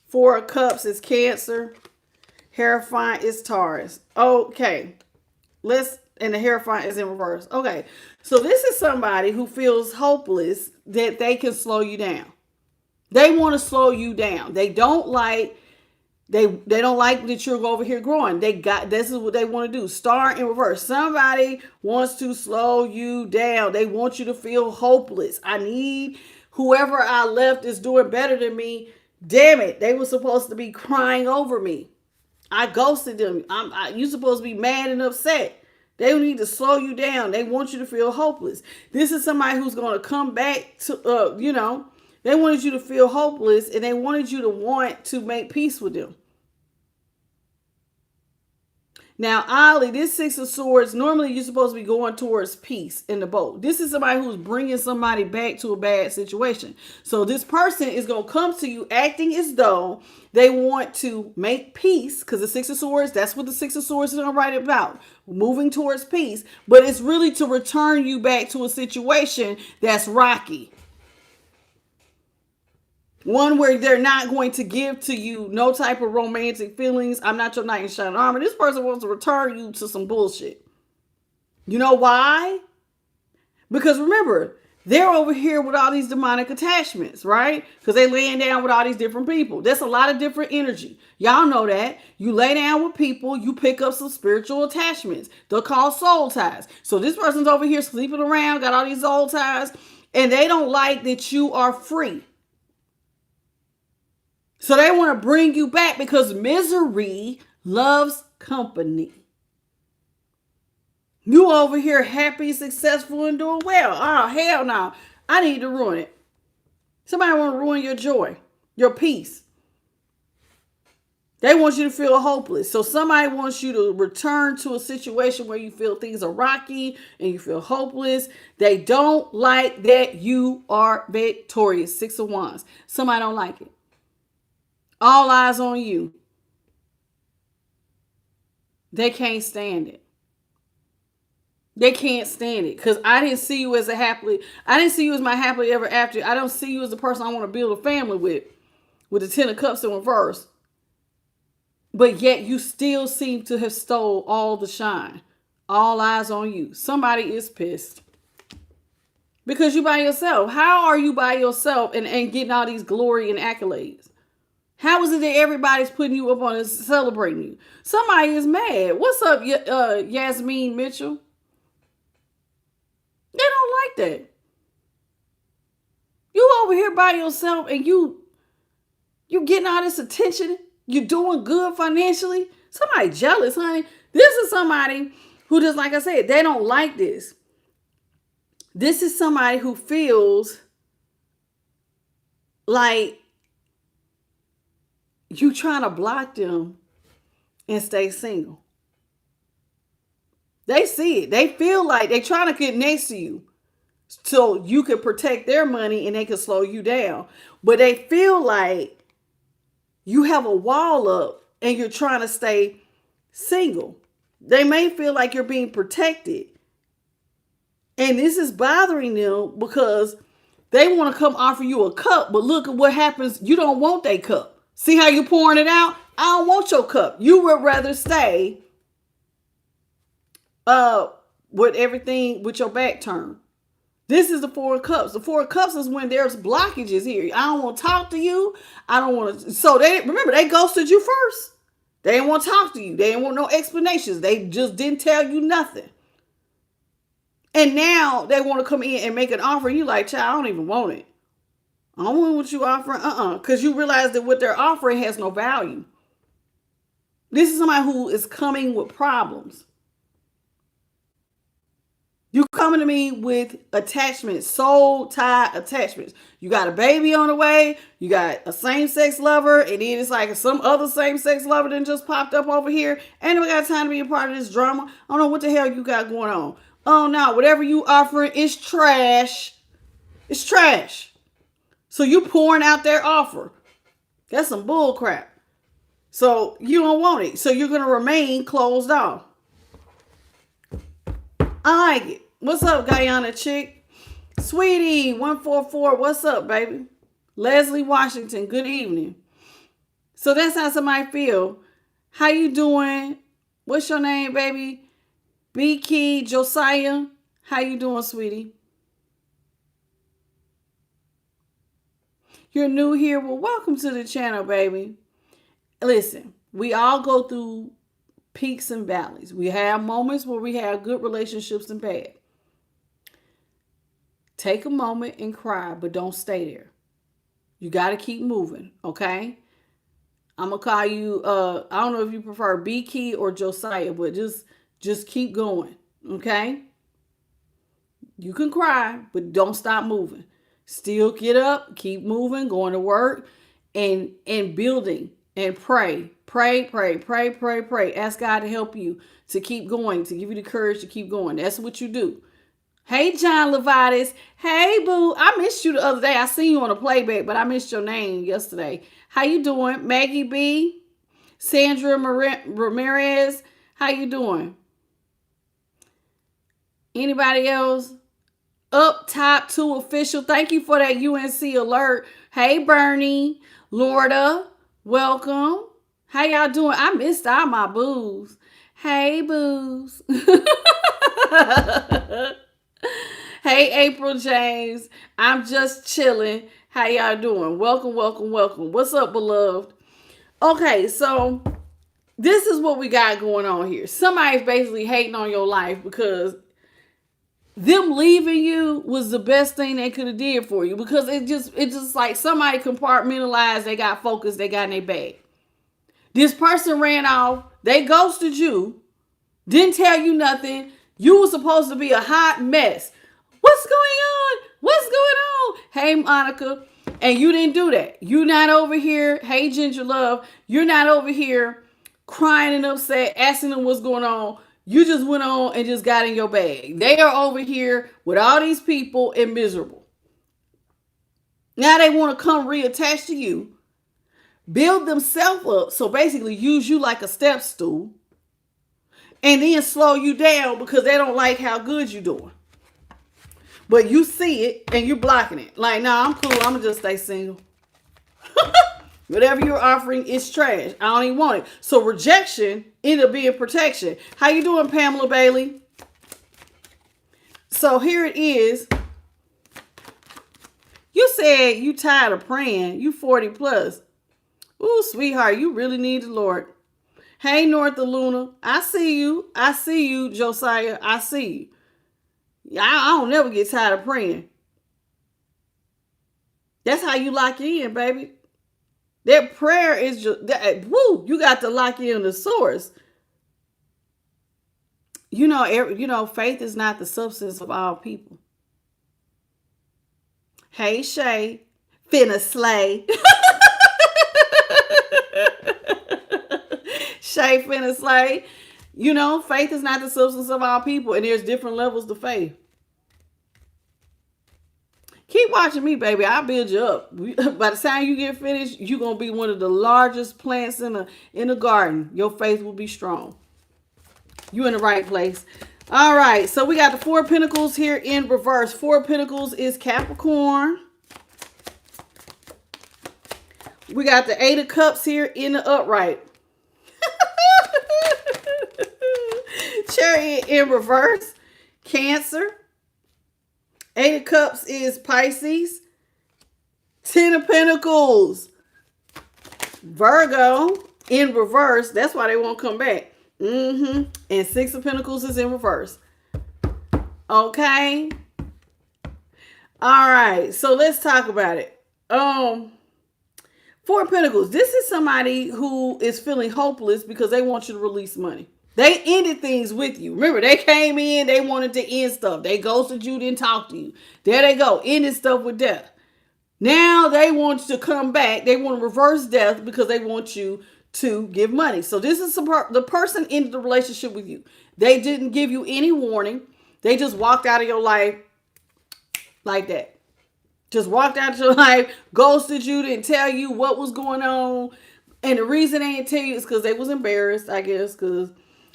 4 of Cups is Cancer. Hierophant is Taurus. Okay. And the Hierophant is in reverse. Okay. So this is somebody who feels hopeless that they can slow you down. They want to slow you down. They don't like that you're over here growing. This is what they want to do. Star in reverse. Somebody wants to slow you down. They want you to feel hopeless. I need whoever I left is doing better than me. Damn it. They were supposed to be crying over me. I ghosted them. You're supposed to be mad and upset. They need to slow you down. They want you to feel hopeless. This is somebody who's going to come back to, they wanted you to feel hopeless and they wanted you to want to make peace with them. Now, Ollie, this 6 of Swords, normally you're supposed to be going towards peace in the boat. This is somebody who's bringing somebody back to a bad situation. So this person is going to come to you acting as though they want to make peace, because the 6 of Swords, that's what the 6 of Swords is going to write about, moving towards peace. But it's really to return you back to a situation that's rocky. One where they're not going to give to you no type of romantic feelings. I'm not your knight in shining armor. This person wants to return you to some bullshit. You know why? Because remember, they're over here with all these demonic attachments, right? Because they laying down with all these different people. That's a lot of different energy. Y'all know that. You lay down with people, you pick up some spiritual attachments. They're called soul ties. So this person's over here sleeping around, got all these soul ties, and they don't like that you are free. So they want to bring you back because misery loves company. You over here happy, successful, and doing well. Oh, hell no. I need to ruin it. Somebody want to ruin your joy, your peace. They want you to feel hopeless. So somebody wants you to return to a situation where you feel things are rocky and you feel hopeless. They don't like that you are victorious. 6 of Wands. Somebody don't like it. All eyes on you. They can't stand it. They can't stand it because I didn't see you as my happily ever after. I don't see you as the person I want to build a family with the 10 of Cups in reverse. But yet you still seem to have stole all the shine. All eyes on you. Somebody is pissed. Because you by yourself. How are you by yourself and getting all these glory and accolades? How is it that everybody's putting you up on and celebrating you? Somebody is mad. What's up, Yasmin Mitchell? They don't like that. You over here by yourself and you getting all this attention. You're doing good financially. Somebody jealous, honey. This is somebody who just, like I said, they don't like this. This is somebody who feels like you trying to block them and stay single. They see it. They feel like they trying to get next to you so you can protect their money and they can slow you down. But they feel like you have a wall up and you're trying to stay single. They may feel like you're being protected. And this is bothering them because they want to come offer you a cup, but look at what happens. You don't want that cup. See how you're pouring it out? I don't want your cup. You would rather stay with everything with your back turned. This is the Four of Cups. The Four of Cups is when there's blockages here. I don't want to talk to you. I don't want to. So they ghosted you first. They didn't want to talk to you. They didn't want no explanations. They just didn't tell you nothing. And now they want to come in and make an offer. You like, child, I don't even want it. I don't want what you offering. Because you realize that what they're offering has no value. This is somebody who is coming with problems. You coming to me with attachments, soul tie attachments. You got a baby on the way. You got a same-sex lover. And then it's like some other same-sex lover that just popped up over here. Ain't nobody got time to be a part of this drama. I don't know what the hell you got going on. Oh, no, whatever you offering is trash. It's trash. So you pouring out their offer. That's some bull crap. So you don't want it. So you're going to remain closed off. I like it. What's up, Guyana chick? Sweetie, 144, what's up, baby? Leslie Washington, good evening. So that's how somebody feel. How you doing? What's your name, baby? B Key Josiah. How you doing, sweetie? You're new here? Well, welcome to the channel, baby. Listen, we all go through peaks and valleys. We have moments where we have good relationships and bad. Take a moment and cry, but don't stay there. You got to keep moving, okay? I'm going to call you, I don't know if you prefer B Key or Josiah, but just keep going, okay? You can cry, but don't stop moving. Still get up, keep moving, going to work, and building, and pray. Pray. Ask God to help you to keep going, to give you the courage to keep going. That's what you do. Hey, John Levitas. Hey, boo. I missed you the other day. I seen you on a playback, but I missed your name yesterday. How you doing? Maggie B. Sandra Ramirez. How you doing? Anybody else? Up top 2 official. Thank you for that UNC alert. Hey, Bernie. Lorda. Welcome. How y'all doing? I missed all my boos. Hey, boos. Hey, April James. I'm just chilling. How y'all doing? Welcome. What's up, beloved? Okay, so this is what we got going on here. Somebody's basically hating on your life because them leaving you was the best thing they could have did for you, because it just like somebody compartmentalized, they got focused, they got in their bag. This person ran off, they ghosted you, didn't tell you nothing. You were supposed to be a hot mess. What's going on? What's going on? Hey, Monica. And you didn't do that. You're not over here. Hey, Ginger Love. You're not over here crying and upset, asking them what's going on. You just went on and just got in your bag. They are over here with all these people and miserable. Now they want to come reattach to you, build themselves up. So basically use you like a step stool and then slow you down because they don't like how good you're doing. But you see it and you're blocking it. Like, nah, I'm cool. I'm going to just stay single. Whatever you're offering is trash. I don't even want it. So rejection ended up being protection. How you doing, Pamela Bailey? So here it is. You said you tired of praying. You 40 plus. Ooh, sweetheart, you really need the Lord. Hey, North of Luna. I see you. I see you, Josiah. I see you. I don't never get tired of praying. That's how you lock it in, baby. That prayer is just, woo, you got to lock in the source. Faith is not the substance of all people. Hey, Shay, finna slay. Shay finna slay. Faith is not the substance of all people, and there's different levels to faith. Keep watching me, baby. I'll build you up. By the time you get finished, you're going to be one of the largest plants in the garden. Your faith will be strong. You in the right place. All right. So we got the 4 of Pentacles here in reverse. 4 of Pentacles is Capricorn. We got the 8 of Cups here in the upright. Chariot in reverse. Cancer. 8 of Cups is Pisces. 10 of Pentacles. Virgo in reverse. That's why they won't come back. And 6 of Pentacles is in reverse. Okay. All right. So let's talk about it. 4 of Pentacles. This is somebody who is feeling hopeless because they want you to release money. They ended things with you. Remember, they came in, they wanted to end stuff. They ghosted you, didn't talk to you. There they go, ended stuff with death. Now they want you to come back. They want to reverse death because they want you to give money. So this is the person ended the relationship with you. They didn't give you any warning. They just walked out of your life like that. Just walked out of your life, ghosted you, didn't tell you what was going on. And the reason they didn't tell you is because they was embarrassed, I guess, because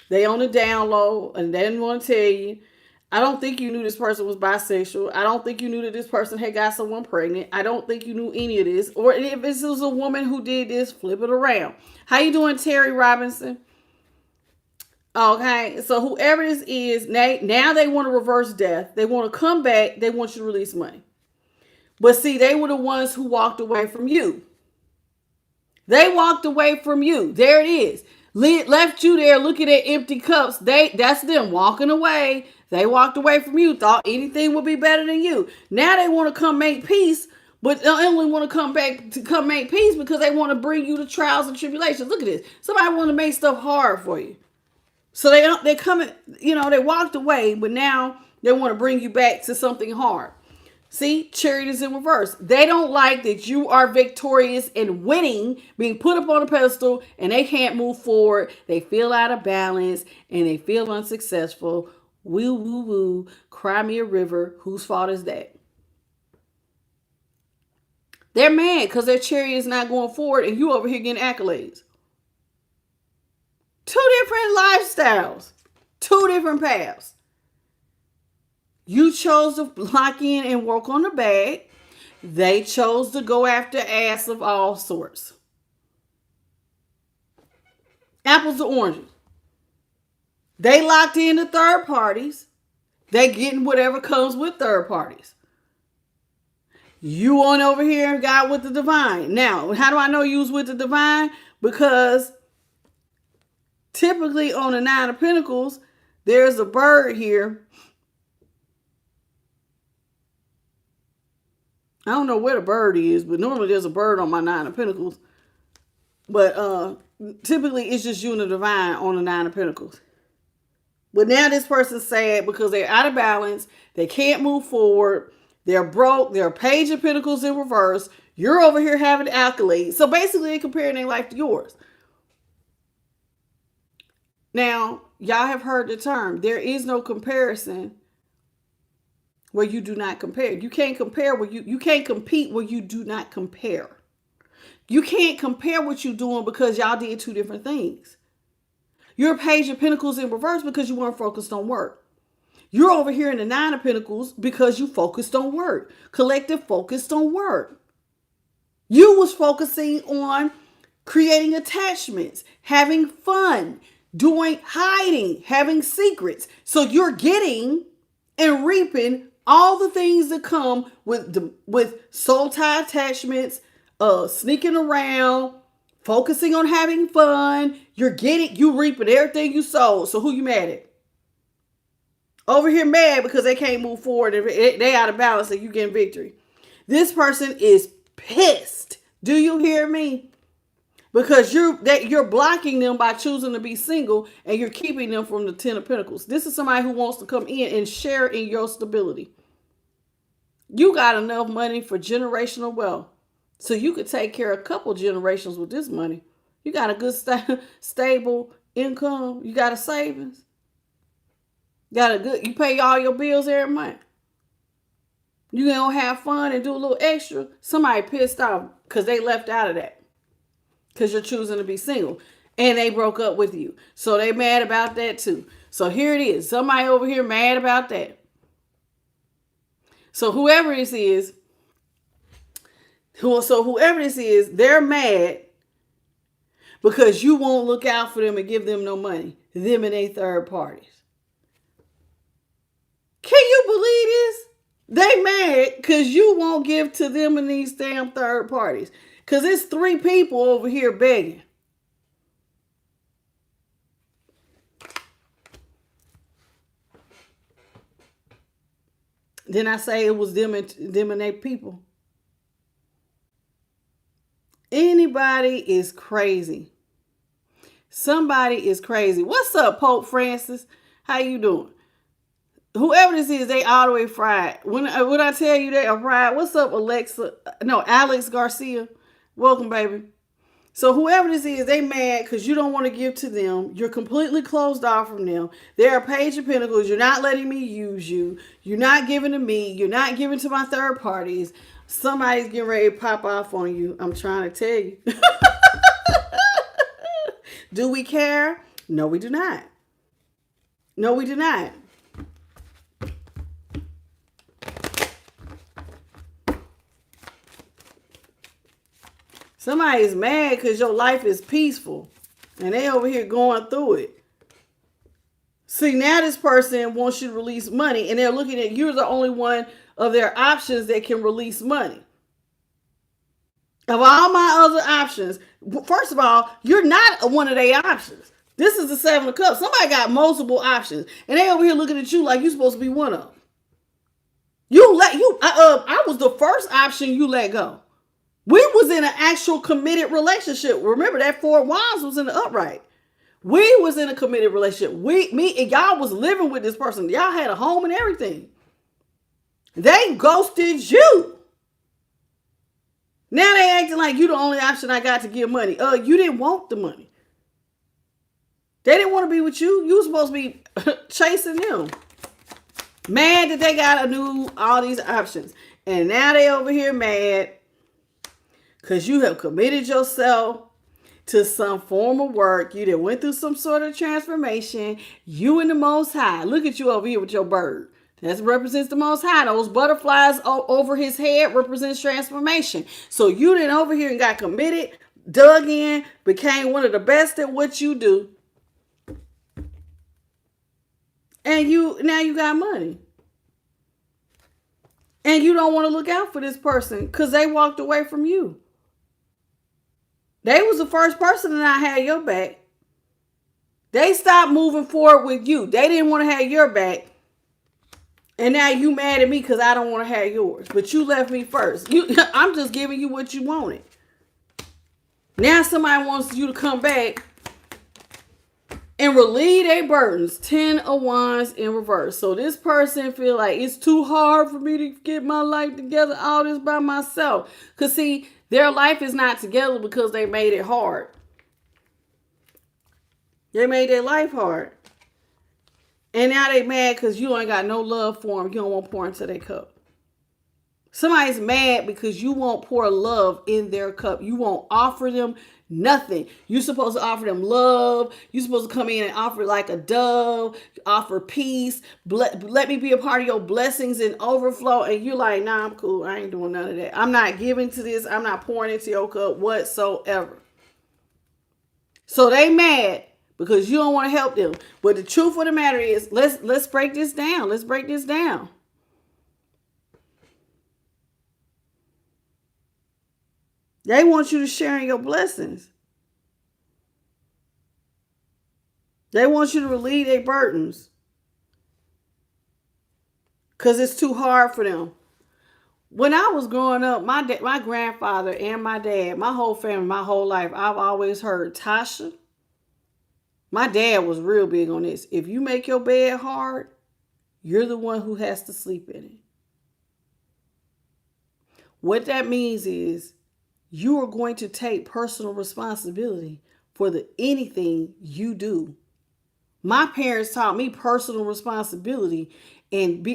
they on the down low and they didn't want to tell you. I don't think you knew this person was bisexual. I don't think you knew that this person had got someone pregnant. I don't think you knew any of this. Or if this was a woman who did this, flip it around. How you doing, Terry Robinson? Okay, so whoever this is, now they want to reverse death. They want to come back. They want you to release money. But see, they were the ones who walked away from you. They walked away from you. There it is. Left you there looking at empty cups. That's them walking away. They walked away from you, thought anything would be better than you. Now they want to come make peace, but they only want to come back to come make peace because they want to bring you to trials and tribulations. Look at this. Somebody want to make stuff hard for you. So they coming, they walked away, but now they want to bring you back to something hard. See, Chariot is in reverse. They don't like that you are victorious and winning, being put up on a pedestal, and they can't move forward. They feel out of balance and they feel unsuccessful. Woo, woo, woo. Cry me a river. Whose fault is that? They're mad because their chariot is not going forward and you over here getting accolades. 2 different lifestyles. 2 different paths. You chose to lock in and work on the bag. They chose to go after ass of all sorts. Apples to oranges. They locked in the third parties. They getting whatever comes with third parties. You on over here and got with the divine. Now, how do I know you was with the divine? Because typically on the 9 of Pentacles, there's a bird here. I don't know where the bird is, but normally there's a bird on my 9 of Pentacles. But typically it's just you and the divine on the 9 of Pentacles. But now this person's sad because they're out of balance. They can't move forward. They're broke. They're Page of Pentacles in reverse. You're over here having accolades. So basically they're comparing their life to yours. Now, y'all have heard the term, there is no comparison where you do not compare. You can't compare where you can't compete where you do not compare. You can't compare what you're doing because y'all did 2 different things. You're a Page of Pentacles in reverse because you weren't focused on work. You're over here in the 9 of Pentacles because you focused on work. Collective focused on work. You was focusing on creating attachments, having fun, hiding, having secrets. So you're getting and reaping All the things that come with soul tie attachments, sneaking around, focusing on having fun. You reaping everything you sowed. So who you mad at? Over here mad because they can't move forward and they out of balance and you getting victory. This person is pissed. Do you hear me? Because you're blocking them by choosing to be single, and you're keeping them from the Ten of Pentacles. This is somebody who wants to come in and share in your stability. You got enough money for generational wealth, so you could take care of a couple generations with this money. You got a good stable income. You got a savings. You pay all your bills every month. You gonna have fun and do a little extra. Somebody pissed off because they left out of that. Because you're choosing to be single. And they broke up with you. So they mad about that too. So here it is. Somebody over here mad about that. So whoever this is, they're mad because you won't look out for them and give them no money. Them and they third parties. Can you believe this? They mad because you won't give to them and these damn third parties. Because it's 3 people over here begging. Then I say it was them and their people. Anybody is crazy. Somebody is crazy. What's up, Pope Francis? How you doing? Whoever this is, they all the way fried. When I tell you they are fried, what's up, Alex Garcia? Welcome, baby. So whoever this is, they mad because you don't want to give to them. You're completely closed off from them. They're a Page of Pentacles. You're not letting me use you. You're not giving to me. You're not giving to my third parties. Somebody's getting ready to pop off on you. I'm trying to tell you. Do we care? No, we do not. No, we do not. Somebody is mad because your life is peaceful and they over here going through it. See, now this person wants you to release money and they're looking at you're the only one of their options that can release money. Of all my other options, first of all, you're not one of their options. This is the 7 of Cups. Somebody got multiple options and they over here looking at you like you're supposed to be one of them. I was the first option you let go. We was in an actual committed relationship. Remember that 4 of Wands was in the upright. We was in a committed relationship. Me and y'all was living with this person. Y'all had a home and everything. They ghosted you. Now they acting like you the only option I got to give money. You didn't want the money. They didn't want to be with you. You were supposed to be chasing them. Mad that they got all these options. And now they over here mad. Because you have committed yourself to some form of work. You done went through some sort of transformation. You and the Most High. Look at you over here with your bird. That represents the Most High. Those butterflies over his head represents transformation. So you done over here and got committed, dug in, became one of the best at what you do. And now you got money. And you don't want to look out for this person because they walked away from you. They was the first person that I had your back. They stopped moving forward with you. They didn't want to have your back. And now you mad at me because I don't want to have yours. But you left me first. I'm just giving you what you wanted. Now somebody wants you to come back and relieve their burdens. 10 of Wands in reverse. So this person feel like it's too hard for me to get my life together, all this by myself. Because see, their life is not together because they made it hard. They made their life hard. And now they mad because you ain't got no love for them. You don't want to pour into their cup. Somebody's mad because you won't pour love in their cup. You won't offer them nothing. You're supposed to offer them love. You're supposed to come in and offer like a dove, offer peace. Let me be a part of your blessings and overflow. And you're like, nah, I'm cool. I ain't doing none of that. I'm not giving to this. I'm not pouring into your cup whatsoever. So they mad because you don't want to help them. But the truth of the matter is, let's break this down. Let's break this down. They want you to share in your blessings. They want you to relieve their burdens because it's too hard for them. When I was growing up, my grandfather and my dad, my whole family, my whole life, I've always heard, Tasha, my dad was real big on this. If you make your bed hard, you're the one who has to sleep in it. What that means is you are going to take personal responsibility for anything you do. My parents taught me personal responsibility and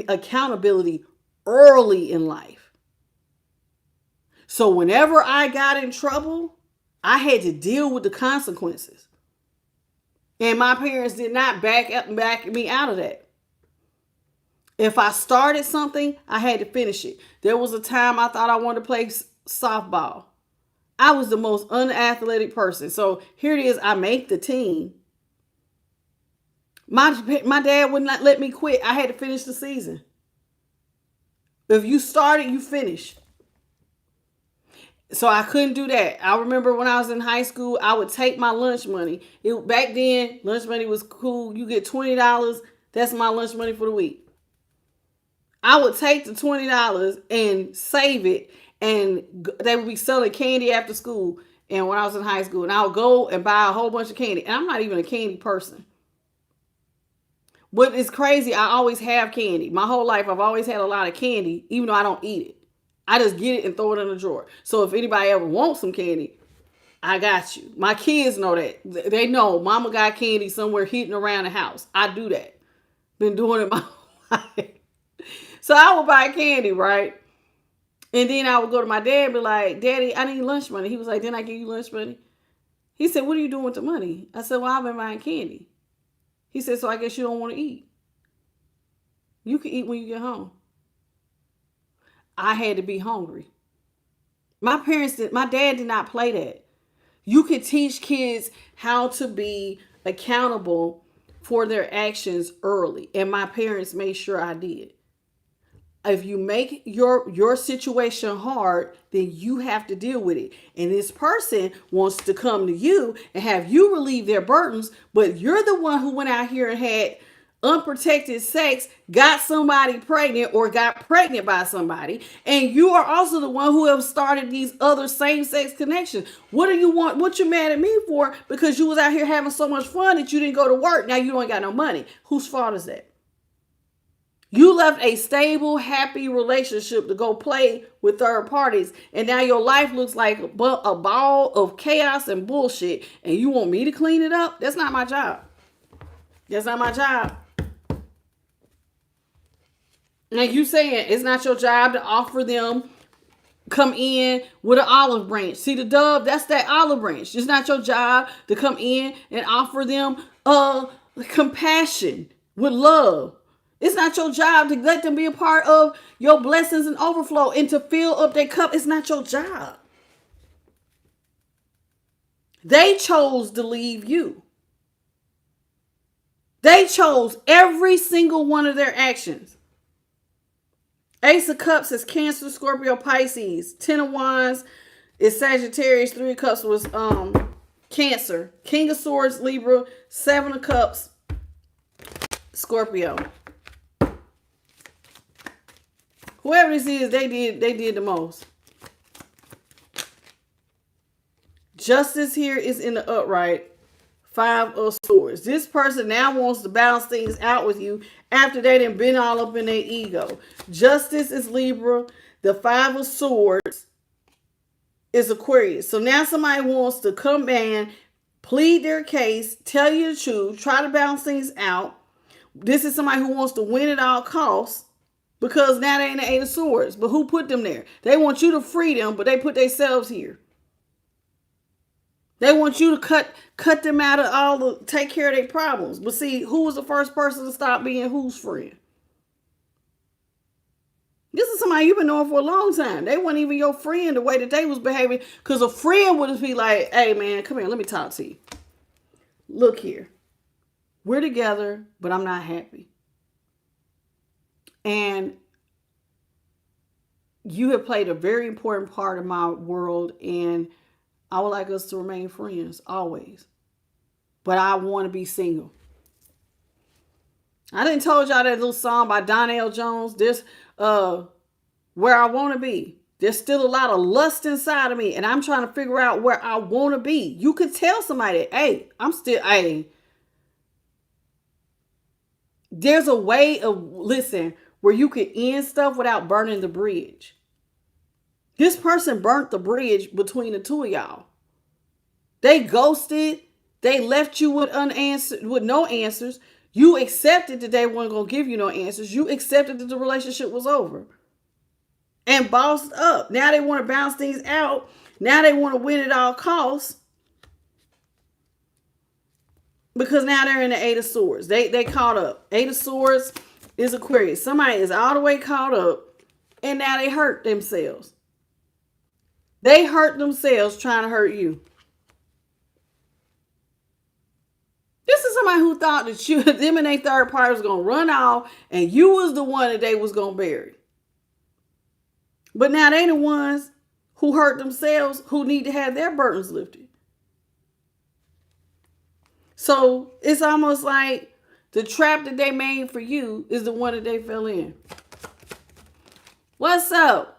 accountability early in life. So whenever I got in trouble, I had to deal with the consequences. And my parents did not back me out of that. If I started something, I had to finish it. There was a time I thought I wanted to play softball. I was the most unathletic person. So here it is, I make the team. My dad would not let me quit. I had to finish the season. If you started, you finished. So I couldn't do that. I remember when I was in high school, I would take my lunch money. Back then, lunch money was cool. You get $20. That's my lunch money for the week. I would take the $20 and save it, and they would be selling candy after school. And when I was in high school, and I would go and buy a whole bunch of candy. And I'm not even a candy person. What is crazy, I always have candy. My whole life, I've always had a lot of candy, even though I don't eat it. I just get it and throw it in the drawer. So if anybody ever wants some candy, I got you. My kids know that. They know mama got candy somewhere hidden around the house. I do that. Been doing it my whole life. So I would buy candy, right? And then I would go to my dad and be like, Daddy, I need lunch money. He was like, didn't I give you lunch money? He said, what are you doing with the money? I said, well, I've been buying candy. He said, so I guess you don't want to eat. You can eat when you get home. I had to be hungry. My dad did not play that. You could teach kids how to be accountable for their actions early. And my parents made sure I did. If you make your situation hard, then you have to deal with it. And this person wants to come to you and have you relieve their burdens, but you're the one who went out here and had unprotected sex, got somebody pregnant or got pregnant by somebody, and you are also the one who have started these other same-sex connections. What do you want? What you mad at me for? Because you was out here having so much fun that you didn't go to work. Now you don't got no money. Whose fault is that? You left a stable, happy relationship to go play with third parties, and now your life looks like a ball of chaos and bullshit, and you want me to clean it up? That's not my job. That's not my job. Now you saying it's not your job to offer them, come in with an olive branch. See the dove? That's that olive branch. It's not your job to come in and offer them compassion with love. It's not your job to let them be a part of your blessings and overflow and to fill up their cup. It's not your job. They chose to leave you. They chose every single one of their actions. Ace of Cups is Cancer, Scorpio, Pisces. Ten of Wands is Sagittarius. Three of Cups was Cancer. King of Swords, Libra. Seven of Cups, Scorpio. Whoever this is, they did the most. Justice here is in the upright. Five of Swords. This person now wants to balance things out with you after they done been all up in their ego. Justice is Libra. The Five of Swords is Aquarius. So now somebody wants to come in, plead their case, tell you the truth, try to balance things out. This is somebody who wants to win at all costs. Because now they in the Eight of Swords. But who put them there? They want you to free them, but they put themselves here. They want you to cut them out of take care of their problems. But see, who was the first person to stop being whose friend? This is somebody you've been knowing for a long time. They weren't even your friend the way that they was behaving. Because a friend would just be like, hey man, come here, let me talk to you. Look here. We're together, but I'm not happy. And you have played a very important part in my world, and I would like us to remain friends always. But I want to be single. I didn't told y'all that little song by Donnell Jones. This where I want to be. There's still a lot of lust inside of me, and I'm trying to figure out where I want to be. You could tell somebody, hey, there's a way of, listen, where you could end stuff without burning the bridge. This person burnt the bridge between the two of y'all. They ghosted. They left you with no answers. You accepted that they weren't going to give you no answers. You accepted that the relationship was over. And bossed up. Now they want to bounce things out. Now they want to win at all costs. Because now they're in the Eight of Swords. They caught up. Eight of Swords is Aquarius. Somebody is all the way caught up. And now they hurt themselves. They hurt themselves trying to hurt you. This is somebody who thought that them and their third party was going to run off and you was the one that they was going to bury. But now they the ones who hurt themselves, who need to have their burdens lifted. So it's almost like the trap that they made for you is the one that they fell in. What's up?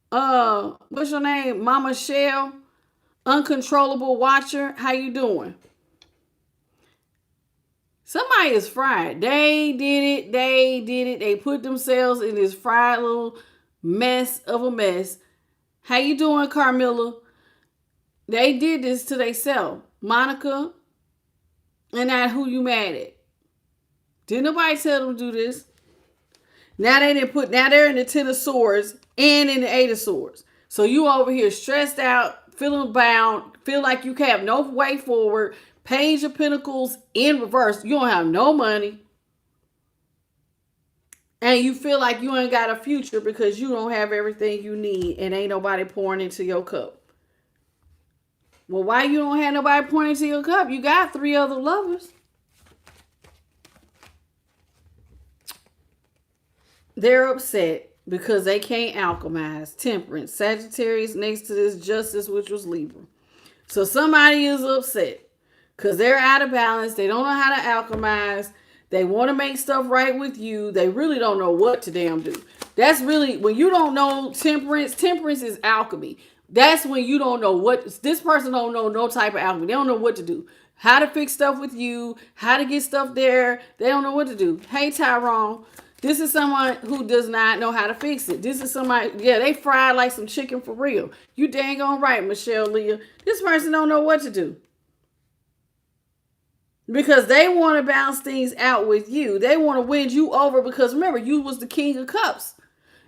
What's your name? Mama Shell, Uncontrollable Watcher. How you doing? Somebody is fried. They did it. They put themselves in this fried little mess of a mess. How you doing, Carmilla? They did this to themselves. Monica, and that who you mad at? Didn't nobody tell them to do this? Now they're in the Ten of Swords and in the Eight of Swords. So you over here stressed out, feeling bound, feel like you have no way forward. Page of Pentacles in reverse. You don't have no money. And you feel like you ain't got a future because you don't have everything you need and ain't nobody pouring into your cup. Well, why you don't have nobody pouring into your cup? You got 3 other lovers. They're upset because they can't alchemize. Temperance. Sagittarius next to this Justice, which was Libra. So somebody is upset because they're out of balance. They don't know how to alchemize. They want to make stuff right with you. They really don't know what to damn do. That's really, when you don't know temperance, temperance is alchemy. That's when you don't know what, this person don't know no type of alchemy. They don't know what to do. How to fix stuff with you, how to get stuff there. They don't know what to do. Hey, Tyrone. This is someone who does not know how to fix it. This is somebody, yeah, they fried like some chicken for real. You dang on right, Michelle Leah. This person don't know what to do. Because they want to bounce things out with you. They want to win you over because remember, you was the King of Cups.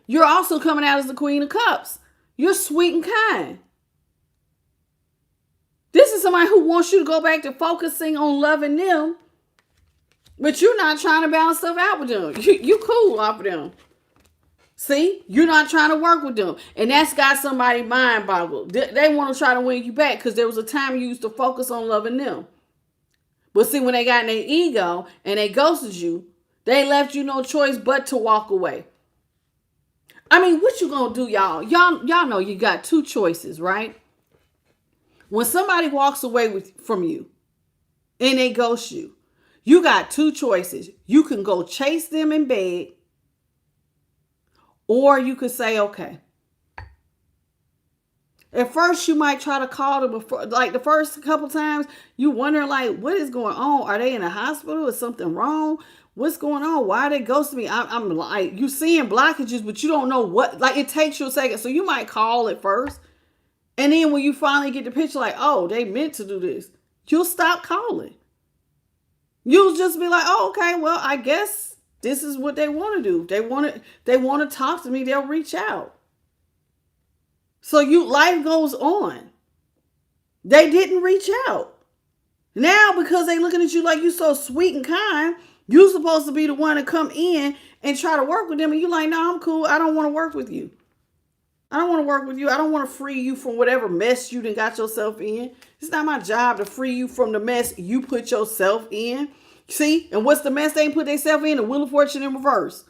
You're also coming out as the Queen of Cups. You're sweet and kind. This is somebody who wants you to go back to focusing on loving them. But you're not trying to balance stuff out with them. You cool off of them. See? You're not trying to work with them. And that's got somebody mind boggled. They want to try to win you back because there was a time you used to focus on loving them. But see, when they got in their ego and they ghosted you, they left you no choice but to walk away. I mean, what you gonna do, y'all? Y'all know you got 2 choices, right? When somebody walks away from you and they ghost you, you got 2 choices. You can go chase them in bed, or you could say, okay. At first, you might try to call them before, like the first couple times, you wonder, like, what is going on? Are they in a hospital? Is something wrong? What's going on? Why are they ghosting me? I'm like, you seeing blockages, but you don't know what, like, it takes you a second. So you might call at first. And then when you finally get the picture, like, oh, they meant to do this, you'll stop calling. You'll just be like, oh, okay, well, I guess this is what they want to do. If they want to talk to me, they'll reach out. So life goes on. They didn't reach out. Now, because they looking at you like you so sweet and kind, you're supposed to be the one to come in and try to work with them. And you're like, no, I'm cool. I don't want to work with you. I don't want to work with you. I don't want to free you from whatever mess you done got yourself in. It's not my job to free you from the mess you put yourself in. See? And what's the mess they put themselves in? The Wheel of Fortune in reverse.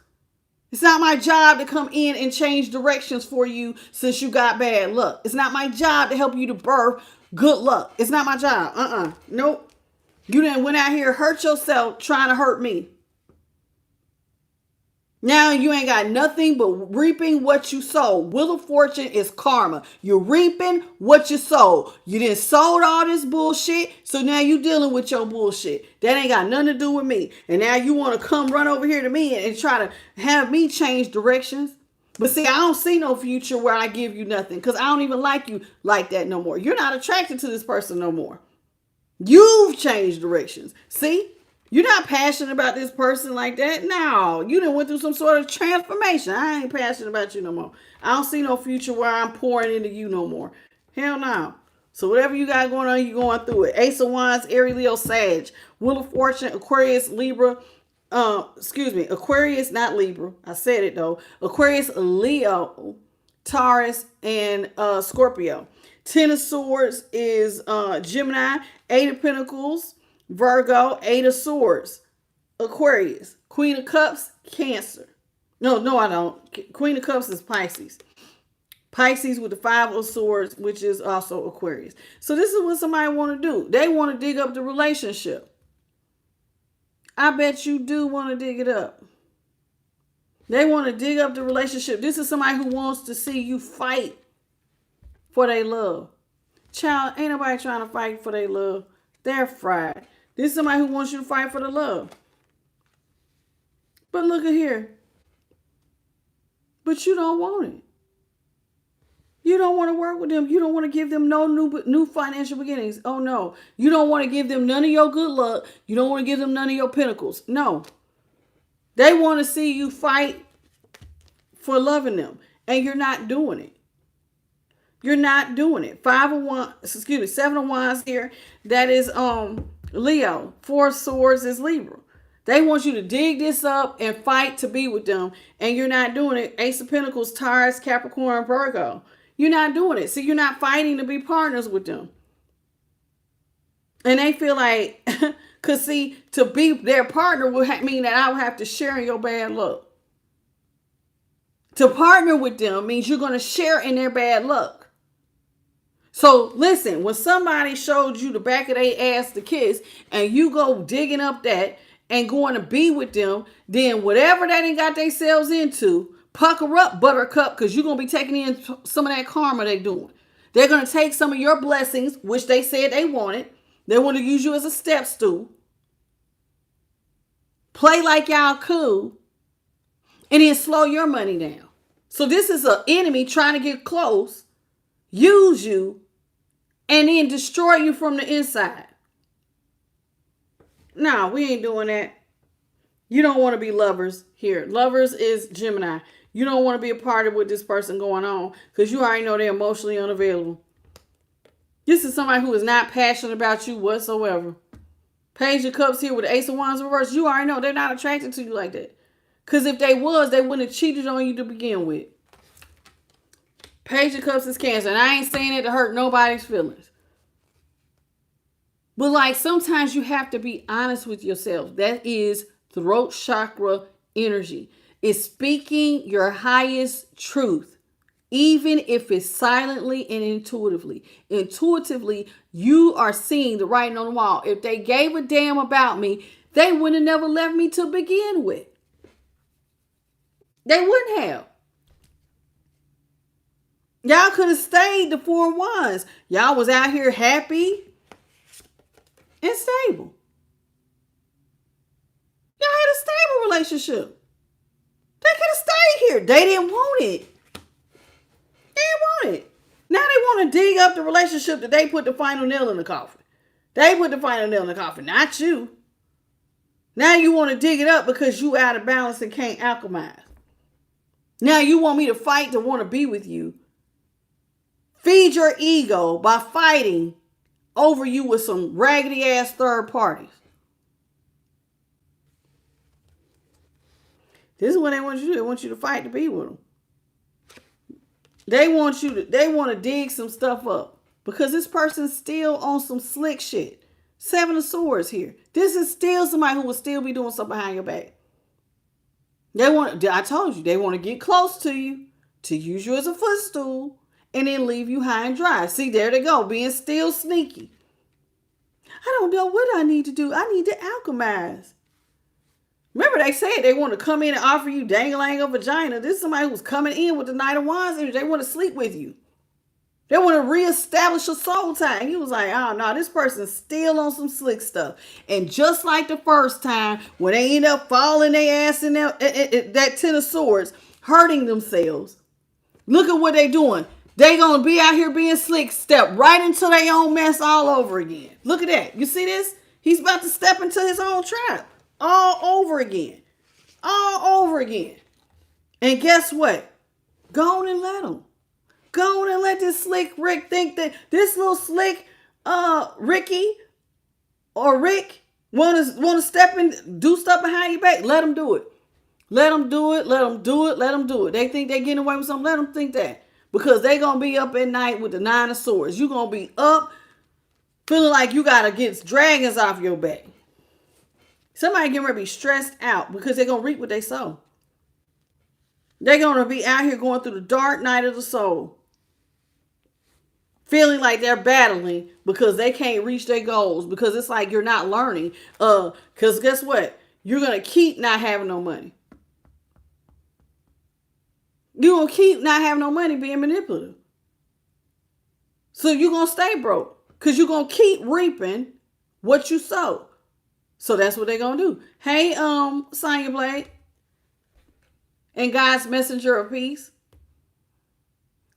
It's not my job to come in and change directions for you since you got bad luck. It's not my job to help you to birth good luck. It's not my job. Nope. You done went out here, hurt yourself trying to hurt me. Now you ain't got nothing but reaping what you sow. Wheel of Fortune is karma. You're reaping what you sow. You didn't sold all this bullshit, so now you dealing with your bullshit. That ain't got nothing to do with me. And now you want to come run over here to me and try to have me change directions. But see, I don't see no future where I give you nothing because I don't even like you like that no more. You're not attracted to this person no more. You've changed directions. See? You're not passionate about this person like that. No, you done went through some sort of transformation. I ain't passionate about you no more. I don't see no future where I'm pouring into you no more. Hell no. So whatever you got going on, you're going through it. Ace of Wands, Aries, Leo, Sag. Wheel of Fortune, Aquarius, Libra. Aquarius, not Libra. I said it though. Aquarius, Leo, Taurus, and Scorpio. Ten of Swords is Gemini. Eight of Pentacles, Virgo. Eight of Swords, Aquarius. Queen of Cups, Cancer. No, I don't. Queen of Cups is Pisces. Pisces with the Five of Swords, which is also Aquarius. So this is what somebody want to do. They want to dig up the relationship. I bet you do want to dig it up. They want to dig up the relationship. This is somebody who wants to see you fight for their love. Child, ain't nobody trying to fight for their love. They're fried. This is somebody who wants you to fight for the love. But look at here. But you don't want it. You don't want to work with them. You don't want to give them no new financial beginnings. Oh, no. You don't want to give them none of your good luck. You don't want to give them none of your pentacles. No. They want to see you fight for loving them. And you're not doing it. You're not doing it. Seven of Wands here. That is Leo. Four of Swords is Libra. They want you to dig this up and fight to be with them. And you're not doing it. Ace of Pentacles, Taurus, Capricorn, Virgo. You're not doing it. See, you're not fighting to be partners with them. And they feel like, because see, to be their partner would mean that I would have to share in your bad luck. To partner with them means you're going to share in their bad luck. So listen, when somebody showed you the back of their ass to kiss and you go digging up that and going to be with them, then whatever they done got themselves into, pucker up, buttercup, because you're going to be taking in some of that karma they're doing. They're going to take some of your blessings, which they said they wanted. They want to use you as a step stool. Play like y'all cool. And then slow your money down. So this is an enemy trying to get close, use you, and then destroy you from the inside. No, we ain't doing that. You don't want to be lovers here. Lovers is Gemini. You don't want to be a part of what this person going on because you already know they're emotionally unavailable. This is somebody who is not passionate about you whatsoever. Page of Cups here with the Ace of Wands reverse. You already know they're not attracted to you like that. Because if they was, they wouldn't have cheated on you to begin with. Page of Cups is Cancer. And I ain't saying it to hurt nobody's feelings. But like sometimes you have to be honest with yourself. That is throat chakra energy. It's speaking your highest truth. Even if it's silently and intuitively. Intuitively, you are seeing the writing on the wall. If they gave a damn about me, they wouldn't have never left me to begin with. They wouldn't have. Y'all could have stayed the Four of Wands. Y'all was out here happy and stable. Y'all had a stable relationship. They could have stayed here. They didn't want it. They didn't want it. Now they want to dig up the relationship that they put the final nail in the coffin. They put the final nail in the coffin, not you. Now you want to dig it up because you out of balance and can't alchemize. Now you want me to fight to want to be with you. Feed your ego by fighting over you with some raggedy ass third parties. This is what they want you to do. They want you to fight to be with them. They want to dig some stuff up because this person's still on some slick shit. Seven of Swords here. This is still somebody who will still be doing something behind your back. I told you, they want to get close to you, to use you as a footstool, and then leave you high and dry. See, there they go, being still sneaky. I don't know what I need to do. I need to alchemize. Remember, they said they want to come in and offer you dangling a vagina. This is somebody who's coming in with the Knight of Wands energy. They want to sleep with you. They want to reestablish a soul tie. And he was like, oh, no, this person's still on some slick stuff. And just like the first time, when they end up falling their ass in that Ten of Swords, hurting themselves, look at what they doing. They going to be out here being slick, step right into their own mess all over again. Look at that. You see this? He's about to step into his own trap all over again. All over again. And guess what? Go on and let him. Go on and let this slick Rick think that this little slick Ricky or Rick want to step and do stuff behind your back. Let him do it. Let them do it. Let them do it. Let them do it. They think they're getting away with something. Let them think that. Because they're going to be up at night with the Nine of Swords. You're going to be up feeling like you got to get dragons off your back. Somebody getting ready to be stressed out because they're going to reap what they sow. They're going to be out here going through the dark night of the soul. Feeling like they're battling because they can't reach their goals. Because it's like you're not learning. Because guess what? You're going to keep not having no money. You're going to keep not having no money being manipulative. So you're going to stay broke. Because you're going to keep reaping what you sow. So that's what they're going to do. Hey, Sonya Blade. And God's messenger of peace.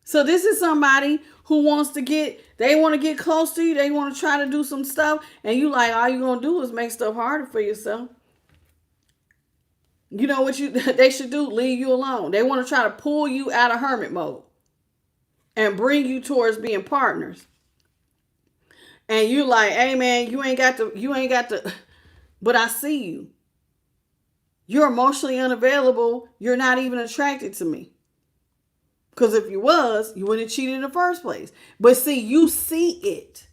So this is somebody who wants to they want to get close to you. They want to try to do some stuff. And you like, all you're going to do is make stuff harder for yourself. You know what they should do? Leave you alone. They want to try to pull you out of hermit mode and bring you towards being partners. And you like, hey man, you ain't got to, but I see you. You're emotionally unavailable. You're not even attracted to me. Because if you was, you wouldn't have cheated in the first place. But see, you see it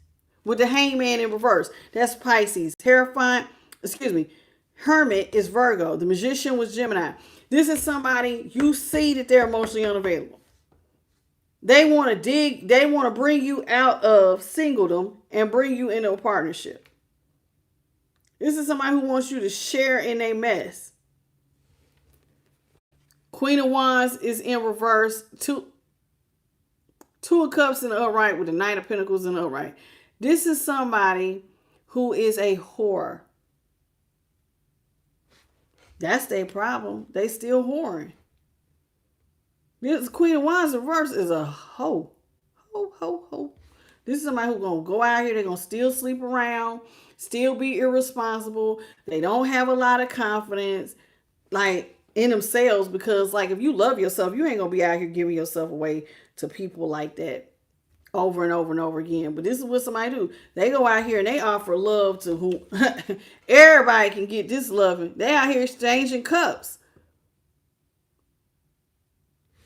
with the hangman in reverse. That's Pisces. Hermit is Virgo. The magician was Gemini. This is somebody you see that they're emotionally unavailable. They want to they want to bring you out of singledom and bring you into a partnership. This is somebody who wants you to share in their mess. Queen of Wands is in reverse. Two of Cups in the upright with the Knight of Pentacles in the upright. This is somebody who is a whore. That's their problem. They still whoring. This Queen of Wands in reverse is a hoe. Ho. This is somebody who's going to go out here. They're going to still sleep around. Still be irresponsible. They don't have a lot of confidence. Like, in themselves, because like if you love yourself, you ain't gonna be out here giving yourself away to people like that over and over and over again. But this is what somebody do. They go out here and they offer love to who everybody can get this loving. They out here exchanging cups.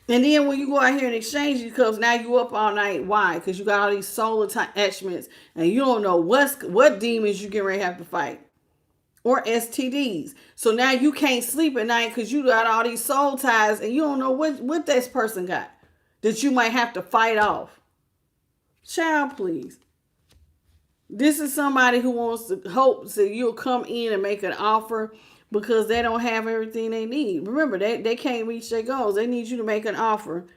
And then when you go out here and exchange these cups, now you up all night. Why? Because you got all these soul attachments and you don't know what demons you get ready to have to fight. Or STDs. So now you can't sleep at night because you got all these soul ties and you don't know what this person got that you might have to fight off. Child, please. This is somebody who wants to hope that you'll come in and make an offer because they don't have everything they need. Remember, they can't reach their goals. They need you to make an offer.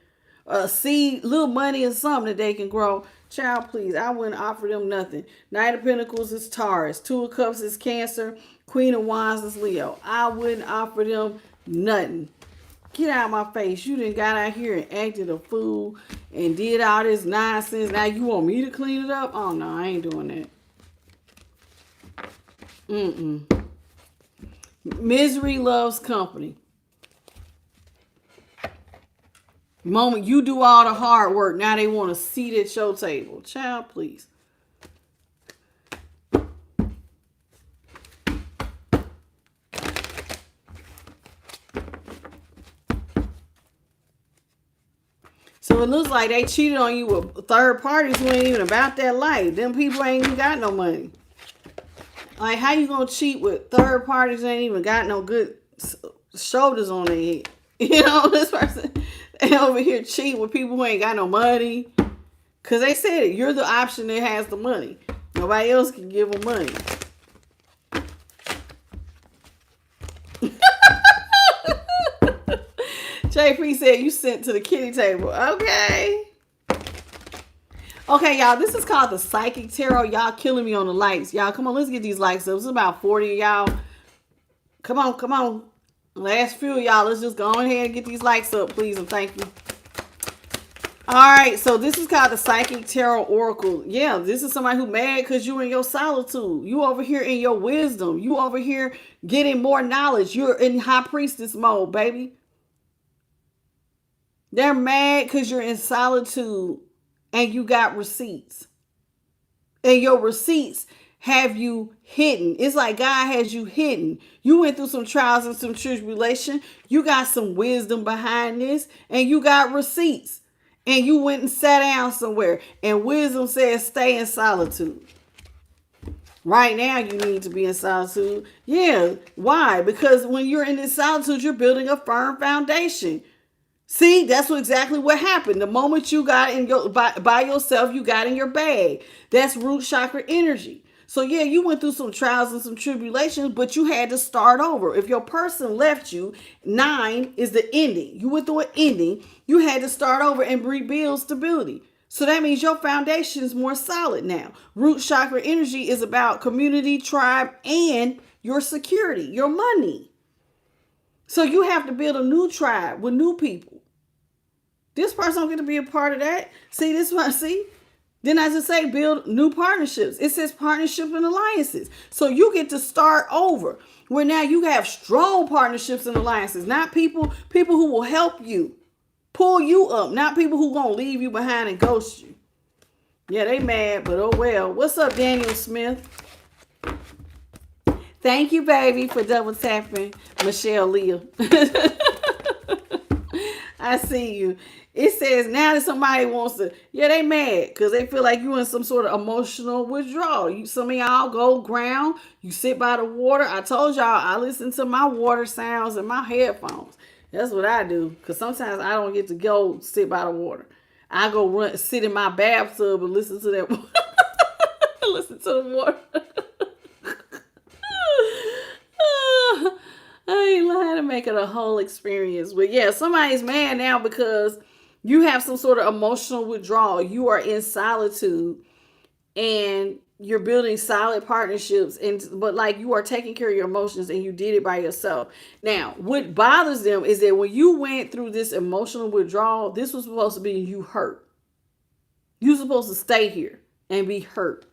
Seed, little money and something that they can grow. Child, please, I wouldn't offer them nothing. Knight of Pentacles is Taurus. Two of Cups is Cancer. Queen of Wands is Leo. I wouldn't offer them nothing. Get out of my face. You done got out here and acted a fool and did all this nonsense. Now you want me to clean it up? Oh, no, I ain't doing that. Misery loves company. The moment you do all the hard work, now they want a seat at your table. Child, please. So it looks like they cheated on you with third parties who ain't even about that life. Them people ain't even got no money. Like, how you gonna cheat with third parties who ain't even got no good shoulders on their head. You know, this person they over here cheat with people who ain't got no money. Because they said it. You're the option that has the money. Nobody else can give them money. JP said you sent to the kitty table. Okay. Okay, y'all. This is called the Psychic Tarot. Y'all killing me on the likes. Y'all, come on. Let's get these likes up. It's about 40 of y'all. Come on, come on. Last few of y'all. Let's just go ahead and get these likes up, please, and thank you. All right, so this is called the Psychic Tarot Oracle. Yeah, this is somebody who mad because you in your solitude. You over here in your wisdom. You over here getting more knowledge. You're in high priestess mode, baby. They're mad because you're in solitude and you got receipts. And your receipts have you hidden. It's like God has you hidden. You went through some trials and some tribulation. You got some wisdom behind this and you got receipts. And you went and sat down somewhere. And wisdom says stay in solitude. Right now you need to be in solitude. Yeah. Why? Because when you're in this solitude, you're building a firm foundation. See, that's exactly what happened. The moment you got in your by yourself, you got in your bag. That's root chakra energy. So yeah, you went through some trials and some tribulations, but you had to start over. If your person left you, 9 is the ending. You went through an ending. You had to start over and rebuild stability. So that means your foundation is more solid now. Root chakra energy is about community, tribe, and your security, your money. So you have to build a new tribe with new people. This person don't get to be a part of that. See, this one, see? Then I just say build new partnerships. It says partnership and alliances. So you get to start over where now you have strong partnerships and alliances, not people who will help you, pull you up, not people who gonna leave you behind and ghost you. Yeah, they mad, but oh well. What's up, Daniel Smith? Thank you, baby, for double tapping Michelle Leah. I see you. It says now that somebody wants to, yeah, they mad because they feel like you in some sort of emotional withdrawal. Some of y'all go ground. You sit by the water. I told y'all I listen to my water sounds in my headphones. That's what I do because sometimes I don't get to go sit by the water. I go sit in my bathtub and listen to that. Listen to the water. I ain't lying to make it a whole experience. But yeah, somebody's mad now because you have some sort of emotional withdrawal. You are in solitude and you're building solid partnerships. But like you are taking care of your emotions and you did it by yourself. Now, what bothers them is that when you went through this emotional withdrawal, this was supposed to be you hurt. You're supposed to stay here and be hurt.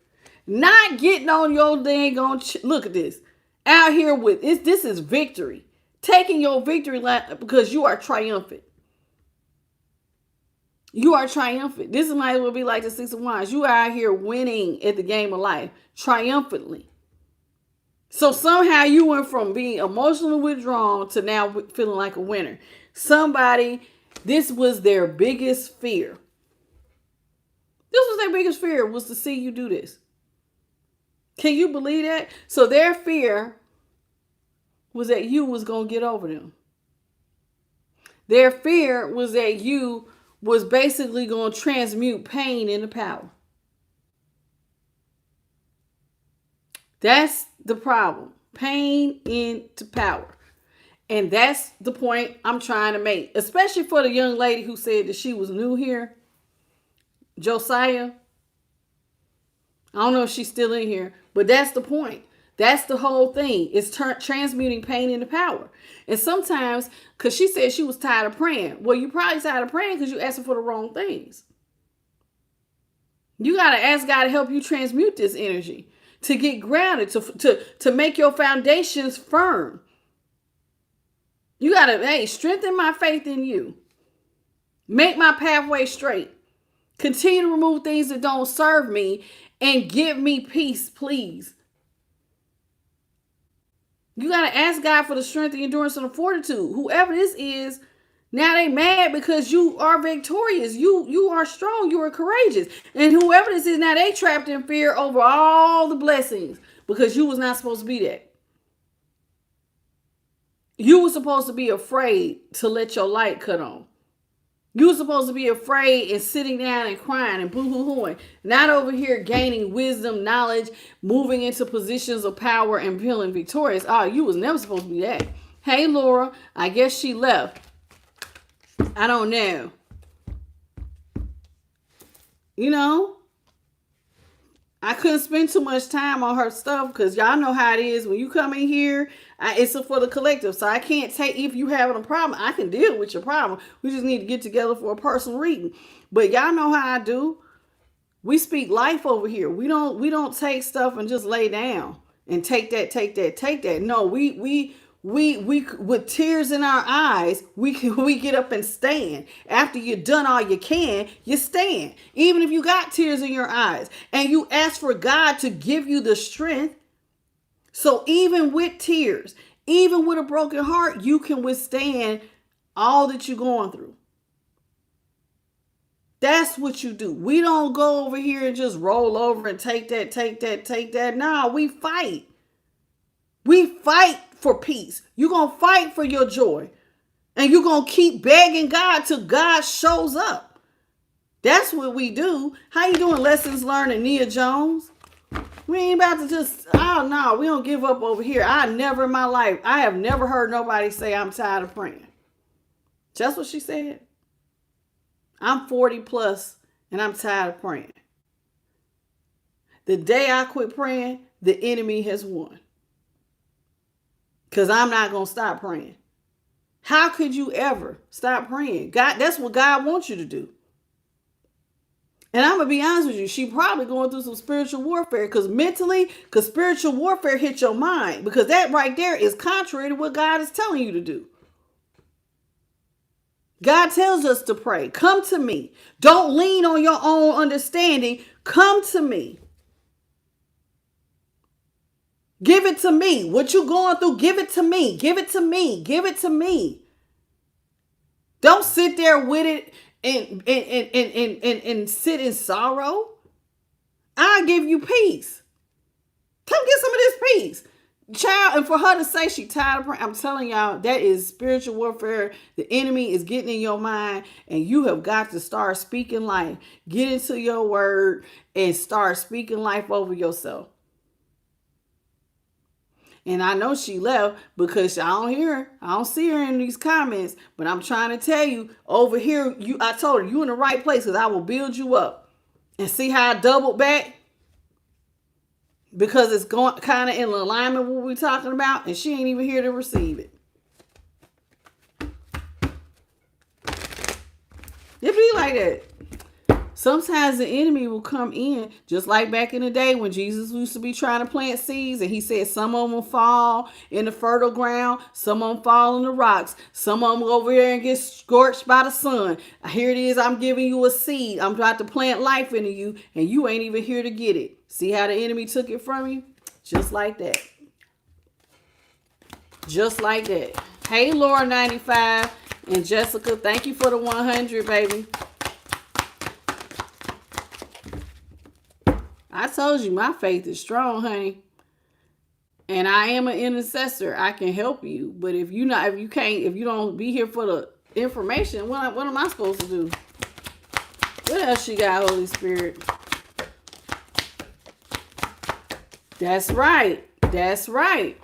Not getting on your dang on. Look at this. Out here with this is victory. Taking your victory lap because you are triumphant. You are triumphant. This might as well be like the 6 of Wands. You are out here winning at the game of life triumphantly. So somehow you went from being emotionally withdrawn to now feeling like a winner. Somebody, this was their biggest fear. This was their biggest fear, was to see you do this. Can you believe that? So their fear was that you was going to get over them. Their fear was that you was basically going to transmute pain into power. That's the problem. Pain into power. And that's the point I'm trying to make. Especially for the young lady who said that she was new here. Josiah. I don't know if she's still in here. But that's the point. That's the whole thing. It's transmuting pain into power. And sometimes, because she said she was tired of praying. Well, you probably tired of praying because you're asking for the wrong things. You got to ask God to help you transmute this energy. To get grounded. To make your foundations firm. You got to, strengthen my faith in you. Make my pathway straight. Continue to remove things that don't serve me. And give me peace, please. You got to ask God for the strength, the endurance, and the fortitude. Whoever this is, now they mad because you are victorious. You are strong. You are courageous. And whoever this is, now they trapped in fear over all the blessings because you was not supposed to be that. You were supposed to be afraid to let your light cut on. You were supposed to be afraid and sitting down and crying and boo-hoo-hooing. Not over here gaining wisdom, knowledge, moving into positions of power and feeling victorious. Oh, you was never supposed to be that. Hey, Laura, I guess she left. I don't know. You know, I couldn't spend too much time on her stuff because y'all know how it is. When you come in here, it's for the collective. So I can't take, if you having a problem, I can deal with your problem. We just need to get together for a personal reading. But y'all know how I do. We speak life over here. We don't take stuff and just lay down and take that. No, we with tears in our eyes, we get up and stand. After you've done all you can, you stand. Even if you got tears in your eyes and you ask for God to give you the strength. So even with tears, even with a broken heart, you can withstand all that you're going through. That's what you do. We don't go over here and just roll over and take that. No, we fight. We fight for peace. You're going to fight for your joy. And you're going to keep begging God till God shows up. That's what we do. How you doing, Lessons Learned, Nia Jones? We ain't about to just, oh no, we don't give up over here. I have never heard nobody say I'm tired of praying. Just what she said. I'm 40 plus and I'm tired of praying. The day I quit praying, the enemy has won. Because I'm not going to stop praying. How could you ever stop praying? God, that's what God wants you to do. And I'm going to be honest with you, she probably going through some spiritual warfare because spiritual warfare hit your mind, because that right there is contrary to what God is telling you to do. God tells us to pray. Come to me. Don't lean on your own understanding. Come to me. Give it to me. What you going through, give it to me. Give it to me. Give it to me. Don't sit there with it and sit in sorrow. I'll give you peace. Come get some of this peace. Child, and for her to say she tired of praying, I'm telling y'all, that is spiritual warfare. The enemy is getting in your mind, and you have got to start speaking life. Get into your word and start speaking life over yourself. And I know she left because I don't hear her. I don't see her in these comments. But I'm trying to tell you, over here, I told her, you in the right place because I will build you up. And see how I doubled back? Because it's going kind of in alignment with what we're talking about. And she ain't even here to receive it. It be like that. Sometimes the enemy will come in, just like back in the day when Jesus used to be trying to plant seeds, and he said some of them will fall in the fertile ground, some of them fall in the rocks, some of them go over here and get scorched by the sun. Here it is, I'm giving you a seed. I'm about to plant life into you, and you ain't even here to get it. See how the enemy took it from you? Just like that. Just like that. Hey, Laura 95 and Jessica, thank you for the 100, baby. I told you my faith is strong, honey. And I am an intercessor. I can help you. But if you don't be here for the information, what am I supposed to do? What else you got, Holy Spirit? That's right. That's right.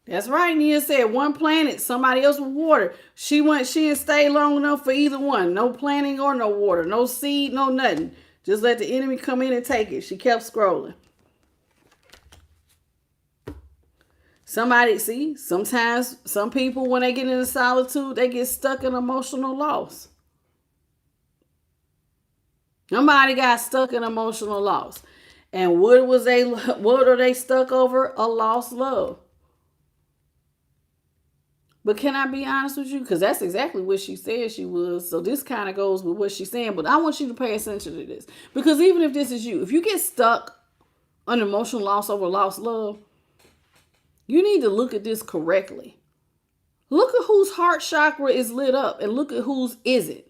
That's right. Nia said one planted, somebody else with water. She didn't stay long enough for either one. No planting or no water. No seed, no nothing. Just let the enemy come in and take it. She kept scrolling. Sometimes some people, when they get into solitude, they get stuck in emotional loss. Somebody got stuck in emotional loss. And what are they stuck over? A lost love. But can I be honest with you? Because that's exactly what she said she was. So this kind of goes with what she's saying. But I want you to pay attention to this. Because even if this is you, if you get stuck on emotional loss over lost love, you need to look at this correctly. Look at whose heart chakra is lit up and look at whose isn't.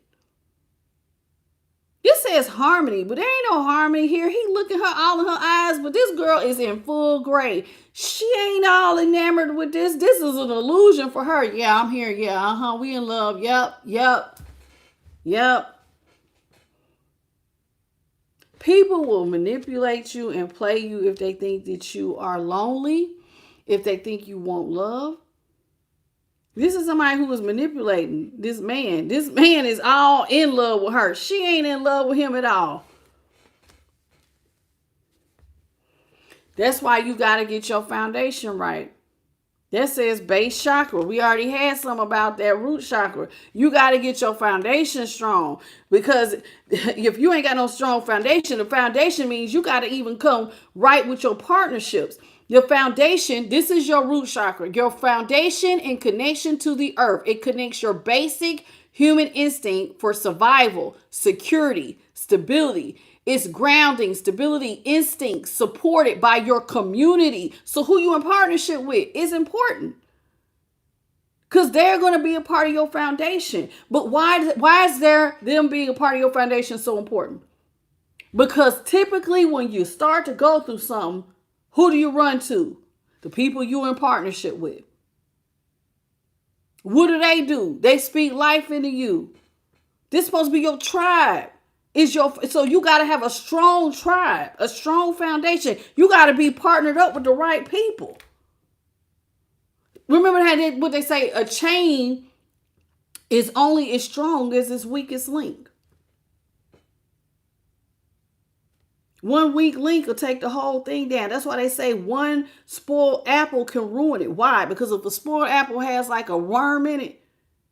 This says harmony, but there ain't no harmony here. He looking her all in her eyes, but this girl is in full gray. She ain't all enamored with this. This is an illusion for her. Yeah, I'm here. Yeah, we in love. Yep. People will manipulate you and play you if they think that you are lonely, if they think you want love. This is somebody who is manipulating this man. This man is all in love with her. She ain't in love with him at all. That's why you got to get your foundation right. That says base chakra. We already had some about that root chakra. You got to get your foundation strong, because if you ain't got no strong foundation, the foundation means you got to even come right with your partnerships. Your foundation, this is your root chakra. Your foundation in connection to the earth. It connects your basic human instinct for survival, security, stability. It's grounding, stability, instinct, supported by your community. So who you in partnership with is important, because they're going to be a part of your foundation. But why is them being a part of your foundation so important? Because typically when you start to go through something, who do you run to? The people you're in partnership with. What do? They speak life into you. This is supposed to be your tribe. So you got to have a strong tribe, a strong foundation. You got to be partnered up with the right people. Remember what they say, a chain is only as strong as its weakest link. One weak link will take the whole thing down. That's why they say one spoiled apple can ruin it. Why? Because if a spoiled apple has like a worm in it,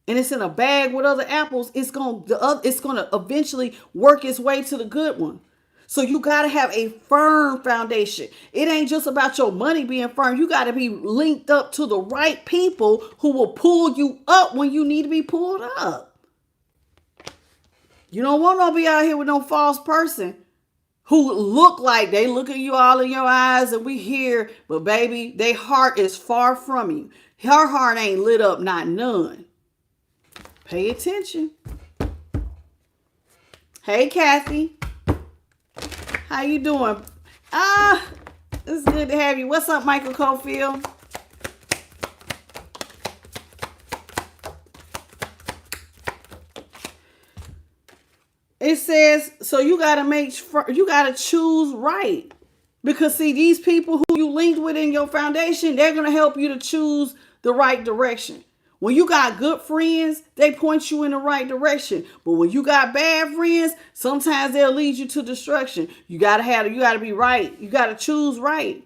and it's in a bag with other apples, it's going to eventually work its way to the good one. So you got to have a firm foundation. It ain't just about your money being firm. You got to be linked up to the right people who will pull you up when you need to be pulled up. You don't want to be out here with no false person who look like they look at you all in your eyes and we hear, but baby, their heart is far from you. Her heart ain't lit up, not none. Pay attention. Hey, Kathy. How you doing? It's good to have you. What's up, Michael Cofield? It says, so you got to choose right. Because see, these people who you linked with in your foundation, they're going to help you to choose the right direction. When you got good friends, they point you in the right direction. But when you got bad friends, sometimes they'll lead you to destruction. You gotta be right. You gotta choose right.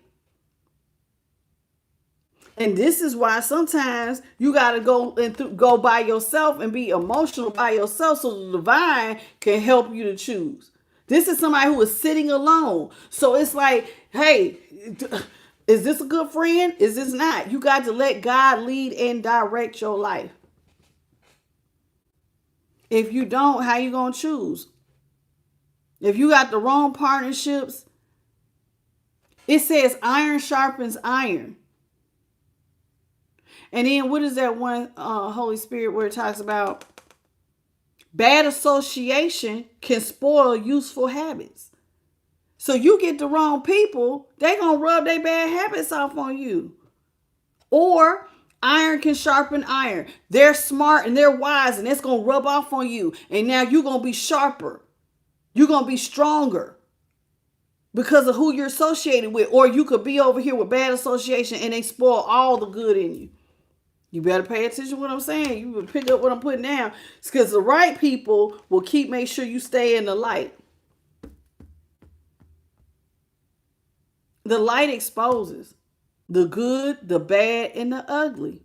And this is why sometimes you gotta go by yourself and be emotional by yourself, so the divine can help you to choose. This is somebody who is sitting alone. So it's like, hey, is this a good friend? Is this not? You got to let God lead and direct your life. If you don't, how you going to choose? If you got the wrong partnerships, it says iron sharpens iron. And then what is that one Holy Spirit where it talks about bad association can spoil useful habits? So you get the wrong people, they're going to rub their bad habits off on you. Or iron can sharpen iron. They're smart and they're wise, and it's going to rub off on you. And now you're going to be sharper. You're going to be stronger because of who you're associated with. Or you could be over here with bad association and they spoil all the good in you. You better pay attention to what I'm saying. You better pick up what I'm putting down. It's because the right people will make sure you stay in the light. The light exposes the good, the bad, and the ugly.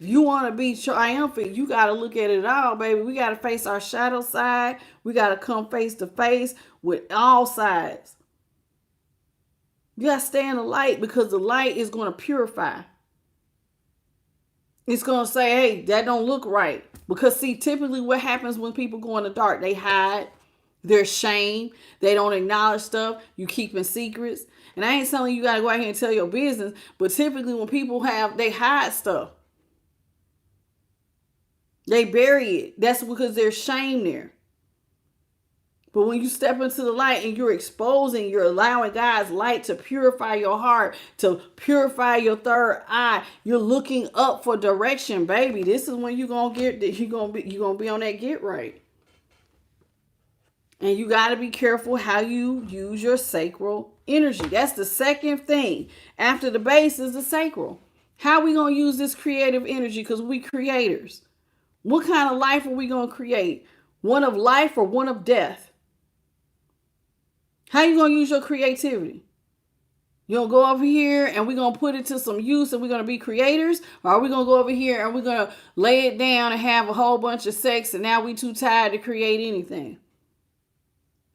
If you want to be triumphant, you got to look at it all, baby. We got to face our shadow side. We got to come face to face with all sides. You got to stay in the light, because the light is going to purify. It's going to say, hey, that don't look right. Because see, typically what happens when people go in the dark, they hide. They're ashamed. They don't acknowledge stuff. You keeping secrets. And I ain't telling you got to go out here and tell your business. But typically when people they hide stuff. They bury it. That's because there's shame there. But when you step into the light and you're exposing, you're allowing God's light to purify your heart, to purify your third eye. You're looking up for direction, baby. This is when you're gonna be on that get right. And you got to be careful how you use your sacral energy. That's the second thing. After the base is the sacral. How are we going to use this creative energy? Because we creators. What kind of life are we going to create? One of life or one of death? How you going to use your creativity? You going to go over here and we're going to put it to some use and we're going to be creators? Or are we going to go over here and we're going to lay it down and have a whole bunch of sex and now we too tired to create anything?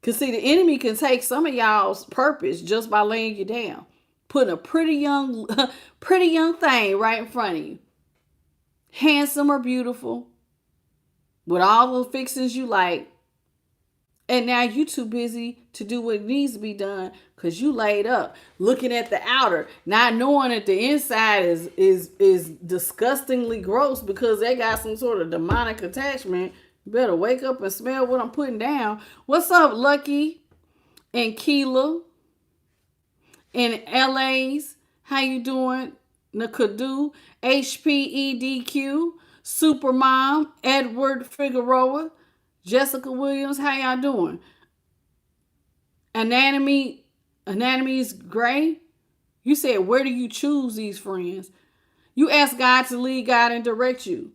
Because see, the enemy can take some of y'all's purpose just by laying you down. Putting a pretty young thing right in front of you. Handsome or beautiful. With all the fixings you like. And now you too busy to do what needs to be done because you laid up, looking at the outer, not knowing that the inside is disgustingly gross because they got some sort of demonic attachment. You better wake up and smell what I'm putting down. What's up, Lucky and Keela and LA's? How you doing? Nakadu, HPEDQ, Supermom, Edward Figueroa, Jessica Williams, how y'all doing? Anatomy's Gray. You said, where do you choose these friends? You ask God to lead, God, and direct you.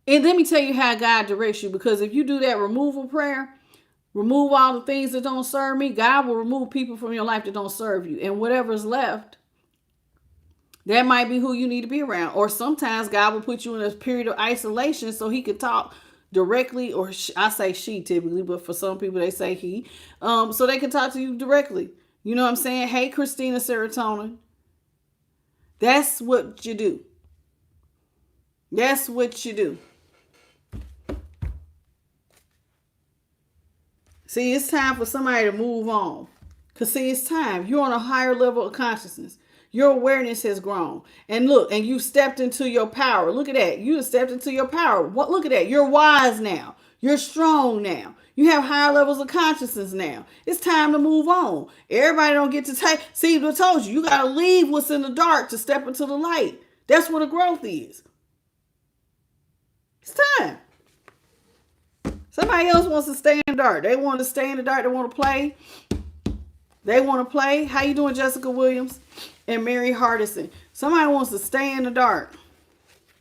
And let me tell you how God directs you, because if you do that removal prayer, remove all the things that don't serve me, God will remove people from your life that don't serve you. And whatever's left, that might be who you need to be around. Or sometimes God will put you in a period of isolation so he can talk directly, or I say she typically, but for some people they say he, so they can talk to you directly. You know what I'm saying? Hey, Christina Serotonin. That's what you do. That's what you do. See, it's time for somebody to move on. Because see, it's time. You're on a higher level of consciousness. Your awareness has grown. And look, and you stepped into your power. Look at that. You have stepped into your power. What? Look at that. You're wise now. You're strong now. You have higher levels of consciousness now. It's time to move on. Everybody don't get to take. See, I told you, you got to leave what's in the dark to step into the light. That's what the growth is. It's time. Somebody else wants to stay in the dark. They want to stay in the dark. They want to play. They want to play. How you doing, Jessica Williams and Mary Hardison? Somebody wants to stay in the dark.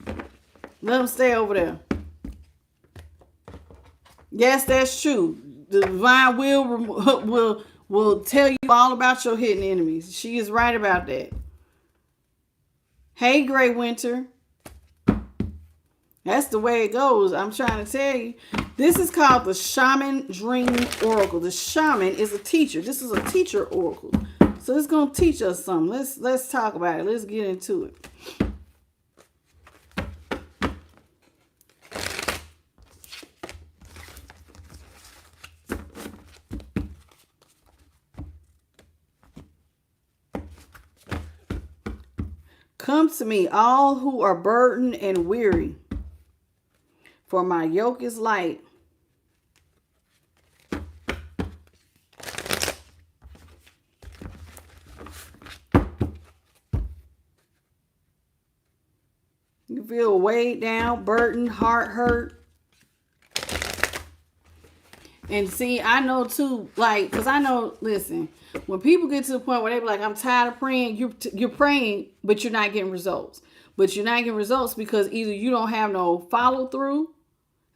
Let them stay over there. Yes, that's true. The divine will tell you all about your hidden enemies. She is right about that. Hey, Gray Winter. That's the way it goes. I'm trying to tell you. This is called the Shaman Dream Oracle. The shaman is a teacher. This is a teacher oracle. So it's going to teach us something. Let's talk about it. Let's get into it. Come to me, all who are burdened and weary, for my yoke is light. You feel weighed down, burdened, heart hurt. And see, I know too, like, because I know, listen, when people get to the point where they be like, I'm tired of praying, you're praying, but you're not getting results. But you're not getting results because either you don't have no follow through,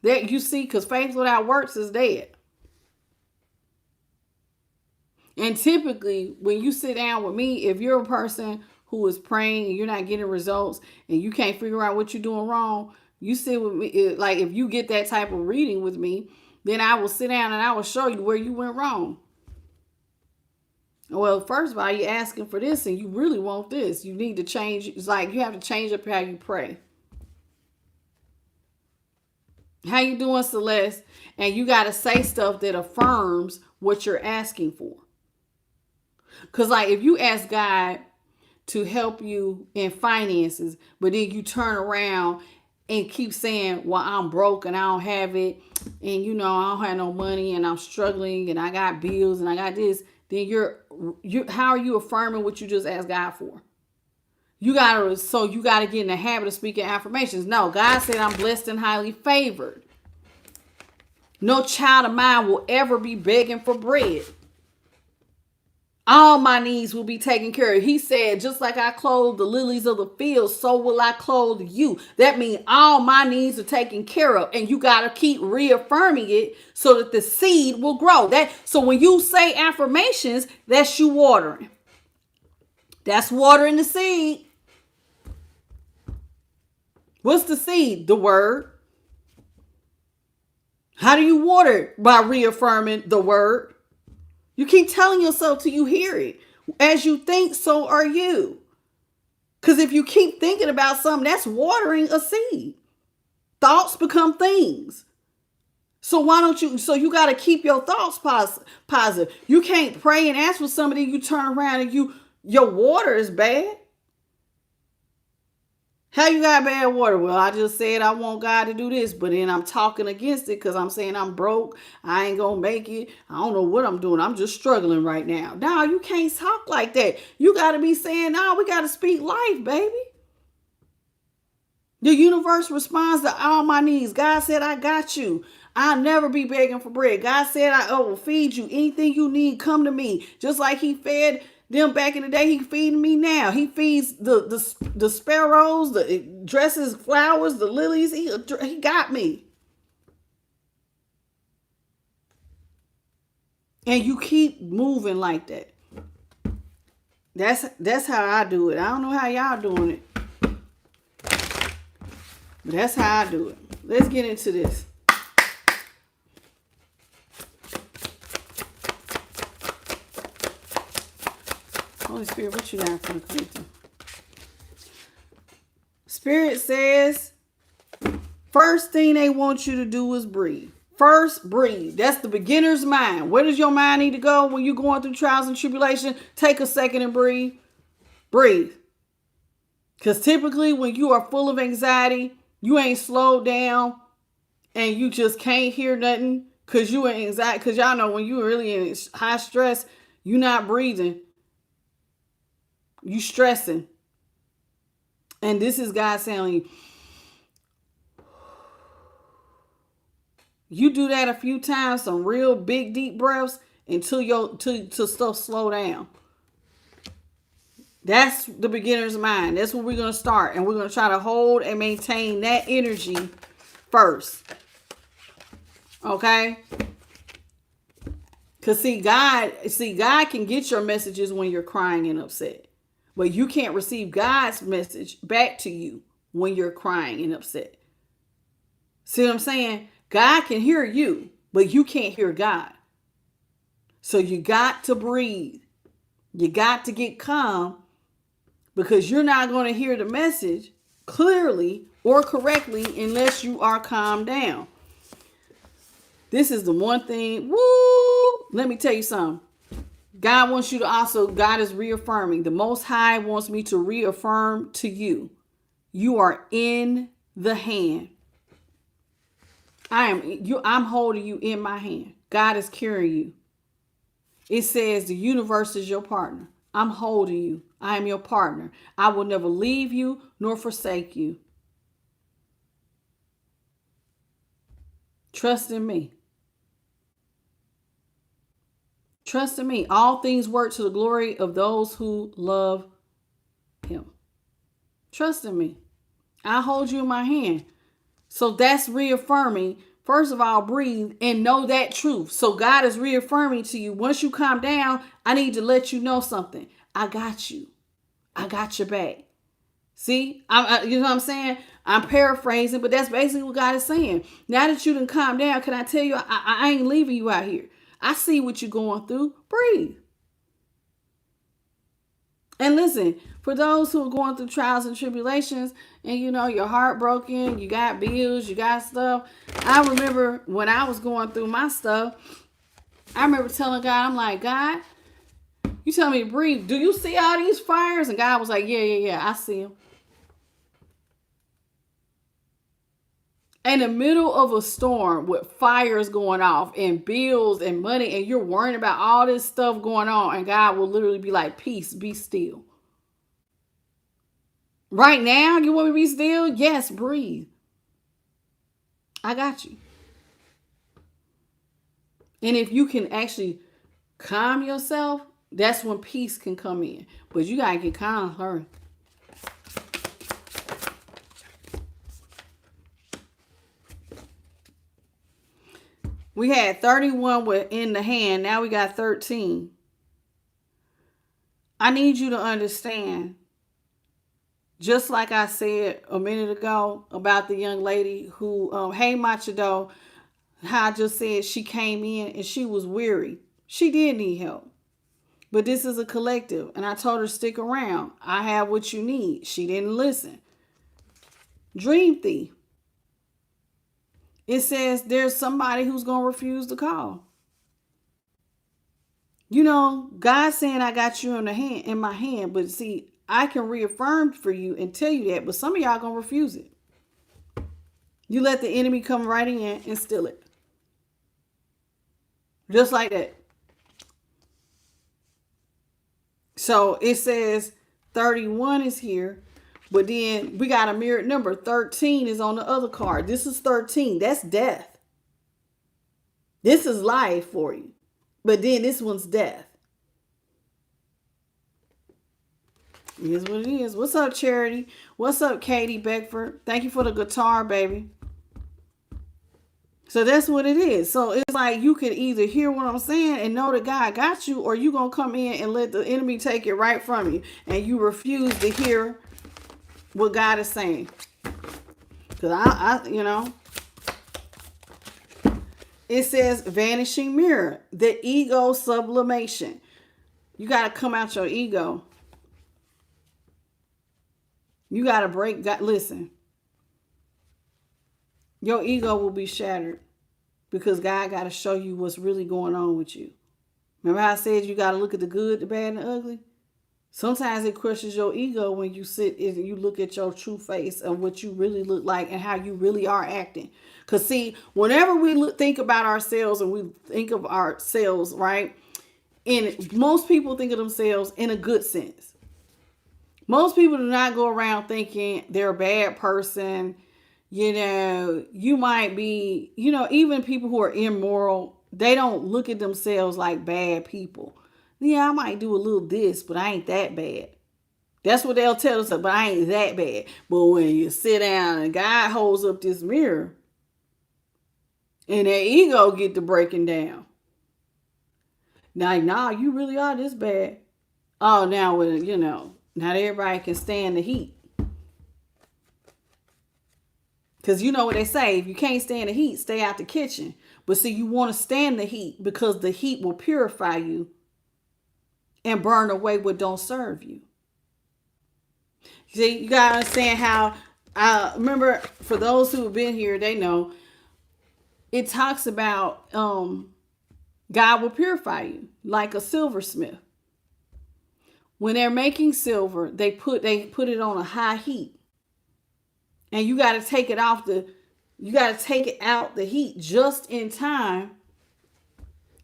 that you see, because faith without works is dead. And typically, when you sit down with me, if you're a person who is praying and you're not getting results and you can't figure out what you're doing wrong, you sit with me, like if you get that type of reading with me, then I will sit down and I will show you where you went wrong. Well, first of all, you're asking for this and you really want this. You need to change. It's like you have to change up how you pray. How you doing, Celeste? And you got to say stuff that affirms what you're asking for. Because like if you ask God to help you in finances, but then you turn around and keep saying, well, I'm broke and I don't have it, and you know, I don't have no money and I'm struggling and I got bills and I got this, then how are you affirming what you just asked God for? You gotta get in the habit of speaking affirmations. No, God said I'm blessed and highly favored. No child of mine will ever be begging for bread. All my needs will be taken care of. He said, just like I clothe the lilies of the field, so will I clothe you. That means all my needs are taken care of. And you got to keep reaffirming it so that the seed will grow. So when you say affirmations, that's you watering. That's watering the seed. What's the seed? The word. How do you water it? By reaffirming the word. You keep telling yourself till you hear it. As you think, so are you. Because if you keep thinking about something, that's watering a seed. Thoughts become things. So you got to keep your thoughts positive. You can't pray and ask for somebody, you turn around and your water is bad. How you got bad water? Well, I just said I want God to do this, but then I'm talking against it because I'm saying I'm broke. I ain't going to make it. I don't know what I'm doing. I'm just struggling right now. No, you can't talk like that. You got to be saying, no, we got to speak life, baby. The universe responds to all my needs. God said, I got you. I'll never be begging for bread. God said, I will feed you. Anything you need, come to me. Just like he fed them back in the day, he feeding me now. He feeds the sparrows, dresses flowers, the lilies. He got me. And you keep moving like that. That's how I do it. I don't know how y'all doing it. But that's how I do it. Let's get into this. Holy Spirit, what you got for the Corinthians? Spirit says, first thing they want you to do is breathe. First, breathe. That's the beginner's mind. Where does your mind need to go when you're going through trials and tribulation? Take a second and breathe. Breathe. Because typically when you are full of anxiety, you ain't slowed down and you just can't hear nothing because you in anxiety. Because y'all know when you're really in high stress, you're not breathing. You stressing. And this is God saying, you do that a few times, some real big deep breaths until stuff slow down. That's the beginner's mind. That's where we're going to start. And we're going to try to hold and maintain that energy first. Okay? Because God can get your messages when you're crying and upset. But you can't receive God's message back to you when you're crying and upset. See what I'm saying? God can hear you, but you can't hear God. So you got to breathe. You got to get calm because you're not going to hear the message clearly or correctly unless you are calmed down. This is the one thing. Woo! Let me tell you something. God wants you to God is reaffirming. The Most High wants me to reaffirm to you. You are in the hand. I'm holding you in my hand. God is carrying you. It says the universe is your partner. I'm holding you. I am your partner. I will never leave you nor forsake you. Trust in me. Trust in me. All things work to the glory of those who love him. Trust in me. I hold you in my hand. So that's reaffirming. First of all, breathe and know that truth. So God is reaffirming to you. Once you calm down, I need to let you know something. I got you. I got your back. See, you know what I'm saying? I'm paraphrasing, but that's basically what God is saying. Now that you done calm down, can I tell you, I ain't leaving you out here. I see what you're going through. Breathe. And listen, for those who are going through trials and tribulations and, you know, you're heartbroken, you got bills, you got stuff. I remember when I was going through my stuff, I remember telling God, I'm like, God, you tell me to breathe. Do you see all these fires? And God was like, yeah, I see them. in the middle of a storm with fires going off and bills and money, and you're worrying about all this stuff going on, and God will literally be like, peace, be still. Right now, you want me to be still? Yes, breathe. I got you. And if you can actually calm yourself, that's when peace can come in. But you got to get calm, hurry. We had 31 in the hand. Now we got 13. I need you to understand, just like I said a minute ago about the young lady who, hey, Machado, how I just said she came in and she was weary. She did need help. But this is a collective. And I told her, stick around. I have what you need. She didn't listen. Dream thief. It says there's somebody who's going to refuse to call. You know, God's saying I got you in my hand. But see, I can reaffirm for you and tell you that. But some of y'all going to refuse it. You let the enemy come right in and steal it. Just like that. So it says 31 is here. But then we got a mirrored number. 13 is on the other card. This is 13. That's death. This is life for you. But then this one's death. Here's what it is. What's up, Charity? What's up, Katie Beckford? Thank you for the guitar, baby. So that's what it is. So it's like you can either hear what I'm saying and know that God got you, or you going to come in and let the enemy take it right from you. And you refuse to hear what God is saying. Because it says vanishing mirror, the ego sublimation. You got to come out your ego. You got to break. Listen, your ego will be shattered because God got to show you what's really going on with you. Remember how I said you got to look at the good, the bad, and the ugly? Sometimes it crushes your ego when you sit and you look at your true face and what you really look like and how you really are acting. Because see, whenever we think about ourselves and we think of ourselves, right? And most people think of themselves in a good sense. Most people do not go around thinking they're a bad person. You know, you might be, even people who are immoral, they don't look at themselves like bad people. Yeah, I might do a little this, but I ain't that bad. That's what they'll tell us, but I ain't that bad. But when you sit down and God holds up this mirror and their ego get to breaking down. Now, you really are this bad. Oh, now, not everybody can stand the heat. Because you know what they say, if you can't stand the heat, stay out the kitchen. But see, you want to stand the heat because the heat will purify you and burn away what don't serve you. See, you got to understand how, remember, for those who have been here, they know, it talks about God will purify you like a silversmith. When they're making silver, they put it on a high heat. And you got to take it out the heat just in time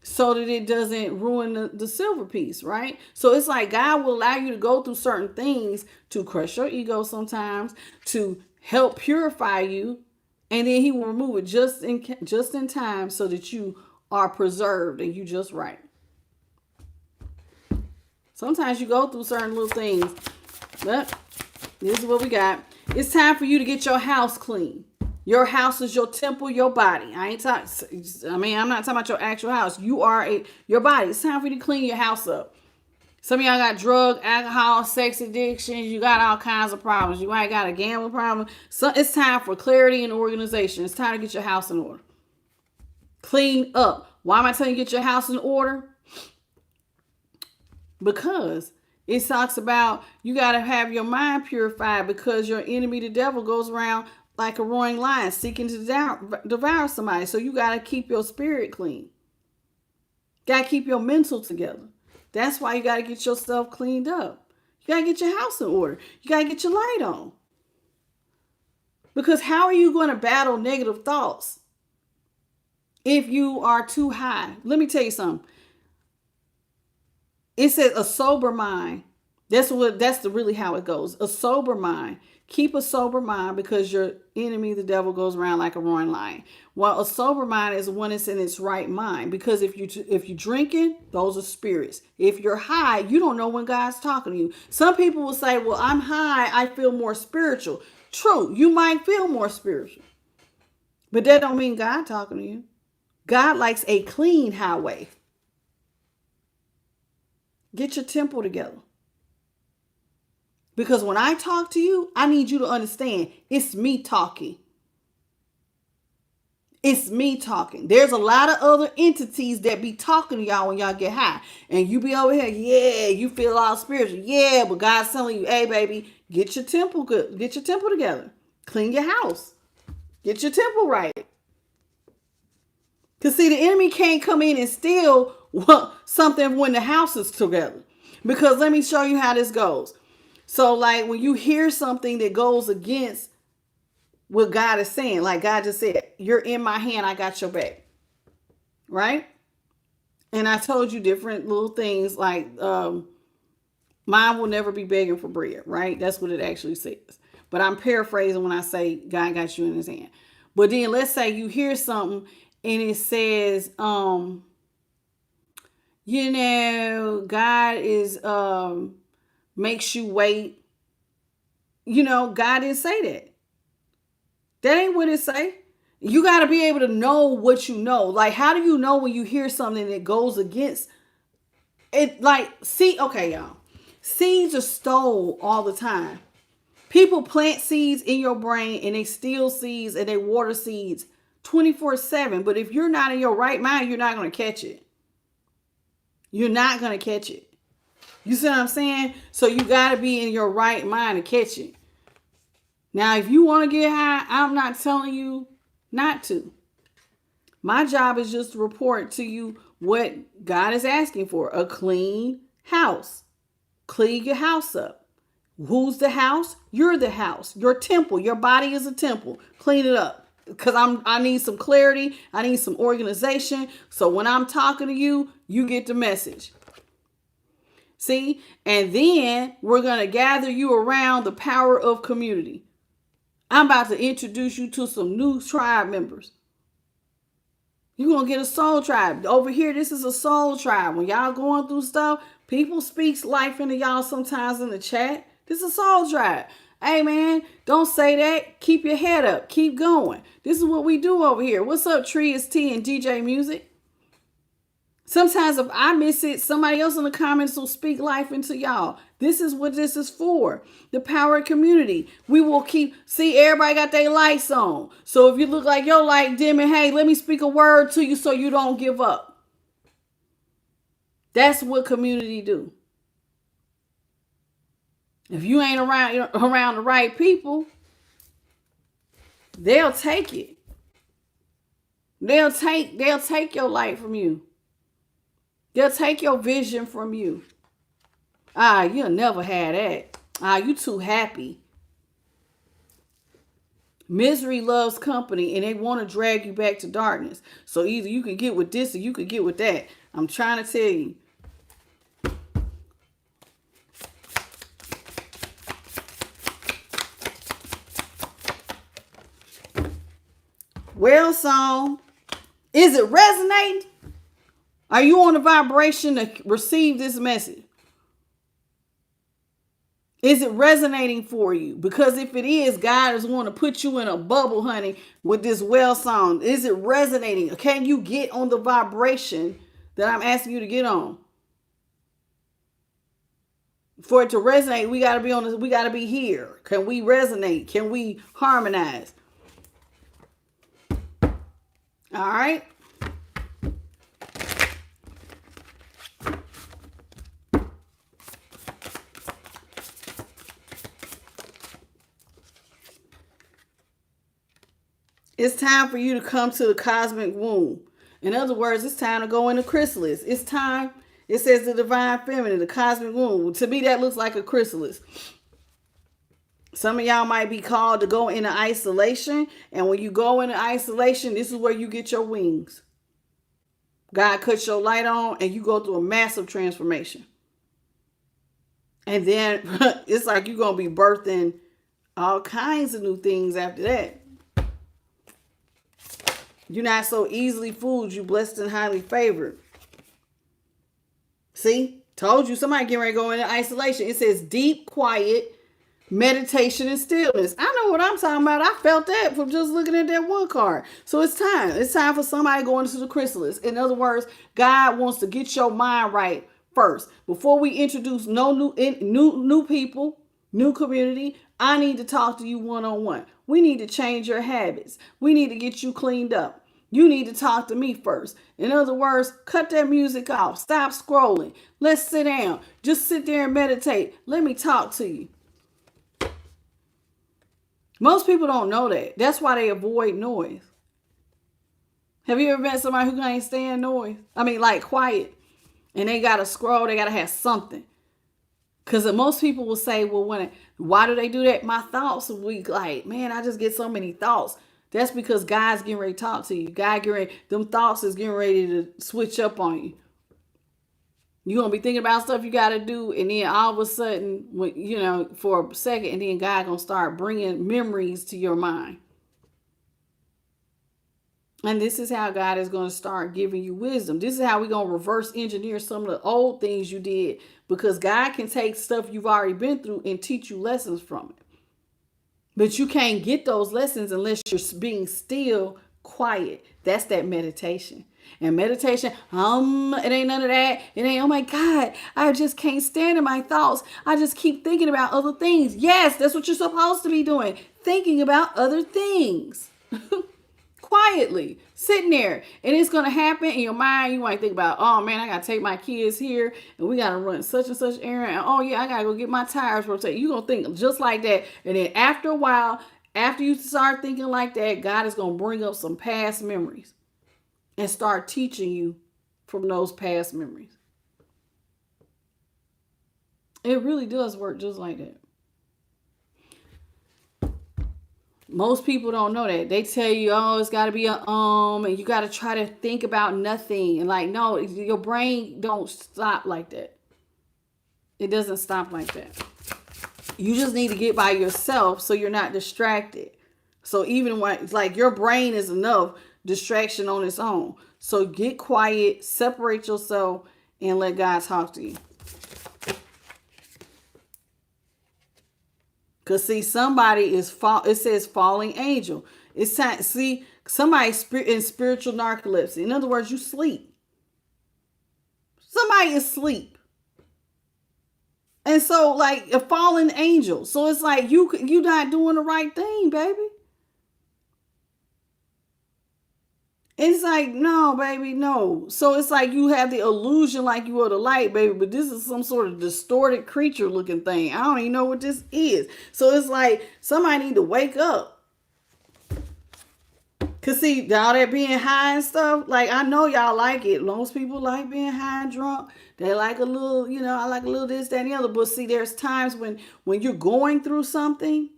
so that it doesn't ruin the silver piece, right? So it's like God will allow you to go through certain things to crush your ego sometimes, to help purify you, and then he will remove it just in time so that you are preserved and you just right. Sometimes you go through certain little things, but this is what we got. It's time for you to get your house clean. Your house is your temple, your body. I'm not talking about your actual house. You are your body. It's time for you to clean your house up. Some of y'all got drug, alcohol, sex addictions. You got all kinds of problems. You might got a gambling problem. So it's time for clarity and organization. It's time to get your house in order. Clean up. Why am I telling you to get your house in order? Because it talks about you got to have your mind purified because your enemy, the devil, goes around like a roaring lion seeking to devour somebody. So you got to keep your spirit clean. Got to keep your mental together. That's why you got to get yourself cleaned up. You got to get your house in order. You got to get your light on. Because how are you going to battle negative thoughts if you are too high? Let me tell you something. It says a sober mind. That's really how it goes. A sober mind. Keep a sober mind, because your enemy, the devil, goes around like a roaring lion. While a sober mind is one that's in its right mind. Because if you drinking, those are spirits. If you're high, you don't know when God's talking to you. Some people will say, "Well, I'm high, I feel more spiritual." True, you might feel more spiritual, but that don't mean God talking to you. God likes a clean highway. Get your temple together. Because when I talk to you, I need you to understand it's me talking. It's me talking. There's a lot of other entities that be talking to y'all when y'all get high. And you be over here, yeah, you feel all spiritual. Yeah, but God's telling you, hey, baby, get your temple good. Get your temple together. Clean your house. Get your temple right. Because see, the enemy can't come in and steal something when the house is together. Because let me show you how this goes. So like when you hear something that goes against what God is saying, like God just said, you're in my hand, I got your back. Right? And I told you different little things like mine will never be begging for bread, right? That's what it actually says. But I'm paraphrasing when I say God got you in his hand. But then let's say you hear something and it says, God is makes you wait. God didn't say that. That ain't what it say. You got to be able to know what you know. Like, how do you know when you hear something that goes against it? Like, okay, y'all. Seeds are stole all the time. People plant seeds in your brain and they steal seeds and they water seeds 24/7. But if you're not in your right mind, you're not going to catch it. You're not going to catch it. You see what I'm saying? So you got to be in your right mind to catch it. Now, if you want to get high, I'm not telling you not to. My job is just to report to you what God is asking for. A clean house. Clean your house up. Who's the house? You're the house. Your temple. Your body is a temple. Clean it up. Because I need some clarity. I need some organization. So when I'm talking to you, you get the message. See? And then we're going to gather you around the power of community. I'm about to introduce you to some new tribe members. You're going to get a soul tribe. Over here, this is a soul tribe. When y'all going through stuff, people speaks life into y'all sometimes in the chat. This is a soul tribe. Hey, man, don't say that. Keep your head up. Keep going. This is what we do over here. What's up, Tree? It's T and DJ Music. Sometimes if I miss it, somebody else in the comments will speak life into y'all. This is what this is for. The power of community. We will see, everybody got their lights on. So if you look like your light dimming, hey, let me speak a word to you so you don't give up. That's what community do. If you ain't around the right people, they'll take it. They'll take your light from you. They'll take your vision from you. You'll never have that. You too happy. Misery loves company and they want to drag you back to darkness. So either you can get with this or you can get with that. I'm trying to tell you. Well, song, is it resonating? Are you on the vibration to receive this message? Is it resonating for you? Because if it is, God is going to put you in a bubble, honey, with this well song. Is it resonating? Can you get on the vibration that I'm asking you to get on? For it to resonate, we got to be on this. We got to be here. Can we resonate? Can we harmonize? All right. It's time for you to come to the cosmic womb. In other words, it's time to go into chrysalis. It's time. It says the divine feminine, the cosmic womb. To me, that looks like a chrysalis. Some of y'all might be called to go into isolation. And when you go into isolation, this is where you get your wings. God cuts your light on and you go through a massive transformation. And then it's like you're going to be birthing all kinds of new things after that. You're not so easily fooled. You blessed and highly favored. See? Told you, somebody getting ready to go into isolation. It says deep, quiet, meditation, and stillness. I know what I'm talking about. I felt that from just looking at that one card. So it's time. It's time for somebody going into the chrysalis. In other words, God wants to get your mind right first. Before we introduce new people, new community, I need to talk to you one-on-one. We need to change your habits. We need to get you cleaned up. You need to talk to me first. In other words, cut that music off. Stop scrolling. Let's sit down. Just sit there and meditate. Let me talk to you. Most people don't know that. That's why they avoid noise. Have you ever met somebody who can't stand noise? I mean, like quiet. And they got to scroll. They got to have something. Because most people will say, well, why do they do that? My thoughts will be like, man, I just get so many thoughts. That's because God's getting ready to talk to you. Them thoughts is getting ready to switch up on you. You're going to be thinking about stuff you got to do. And then all of a sudden, for a second, and then God going to start bringing memories to your mind. And this is how God is going to start giving you wisdom. This is how we're going to reverse engineer some of the old things you did. Because God can take stuff you've already been through and teach you lessons from it. But you can't get those lessons unless you're being still, quiet. That's that meditation. And meditation, it ain't none of that. It ain't, oh my God, I just can't stand in my thoughts. I just keep thinking about other things. Yes, that's what you're supposed to be doing. Thinking about other things. Quietly, sitting there. And it's going to happen in your mind. You might think about, oh man, I got to take my kids here. And we got to run such and such errand. And oh yeah, I got to go get my tires rotated. You're going to think just like that. And then after a while, after you start thinking like that, God is going to bring up some past memories. And start teaching you from those past memories. It really does work just like that. Most people don't know that. They tell you, oh, it's got to be and you got to try to think about nothing. And like, no, your brain don't stop like that. It doesn't stop like that. You just need to get by yourself so you're not distracted. So even when it's like your brain is enough distraction on its own. So get quiet, separate yourself, and let God talk to you. Because see, somebody is it says falling angel. It's time, see, somebody in spiritual narcolepsy. In other words, you sleep. Somebody is asleep. And so like a fallen angel. So it's like you not doing the right thing, baby. It's like, no, baby, no. So it's like you have the illusion like you are the light, baby, but this is some sort of distorted creature looking thing. I don't even know what this is. So it's like somebody need to wake up. Because see, all that being high and stuff, like I know y'all like it. Most people like being high and drunk. They like a little, I like a little this, that, and the other. But see, there's times when you're going through something,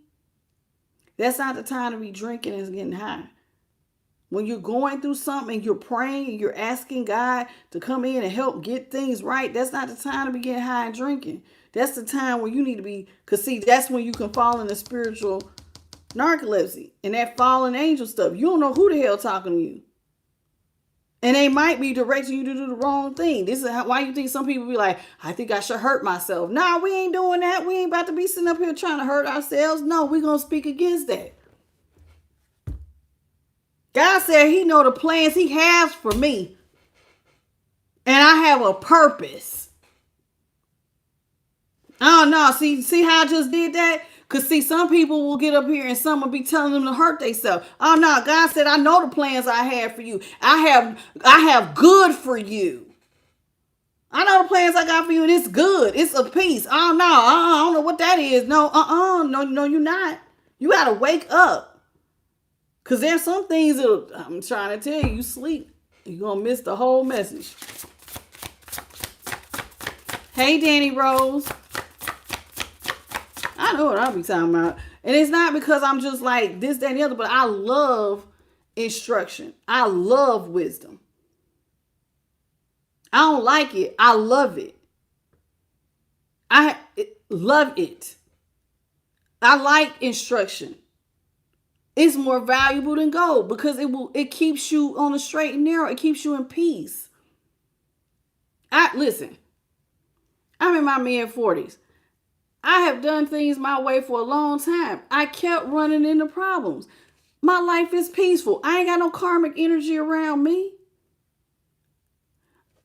that's not the time to be drinking and getting high. When you're going through something and you're praying and you're asking God to come in and help get things right, that's not the time to be getting high and drinking. That's the time where you need to be, because see, that's when you can fall into spiritual narcolepsy and that fallen angel stuff. You don't know who the hell talking to you. And they might be directing you to do the wrong thing. This is why you think some people be like, I think I should hurt myself. Nah, we ain't doing that. We ain't about to be sitting up here trying to hurt ourselves. No, we're going to speak against that. God said he know the plans he has for me. And I have a purpose. Oh no, see how I just did that? Because see, some people will get up here and some will be telling them to hurt themselves. Oh no, God said, I know the plans I have for you. I have good for you. I know the plans I got for you and it's good. It's a peace. Oh no, I don't know what that is. No, no, you're not. You got to wake up. Because there's some things that I'm trying to tell you, you sleep. You're going to miss the whole message. Hey, Danny Rose. I know what I'll be talking about. And it's not because I'm just like this, that, and the other, but I love instruction. I love wisdom. I don't like it. I love it. I love it. I like instruction. It's more valuable than gold because it keeps you on the straight and narrow. It keeps you in peace. Listen, I'm in my mid-40s. I have done things my way for a long time. I kept running into problems. My life is peaceful. I ain't got no karmic energy around me.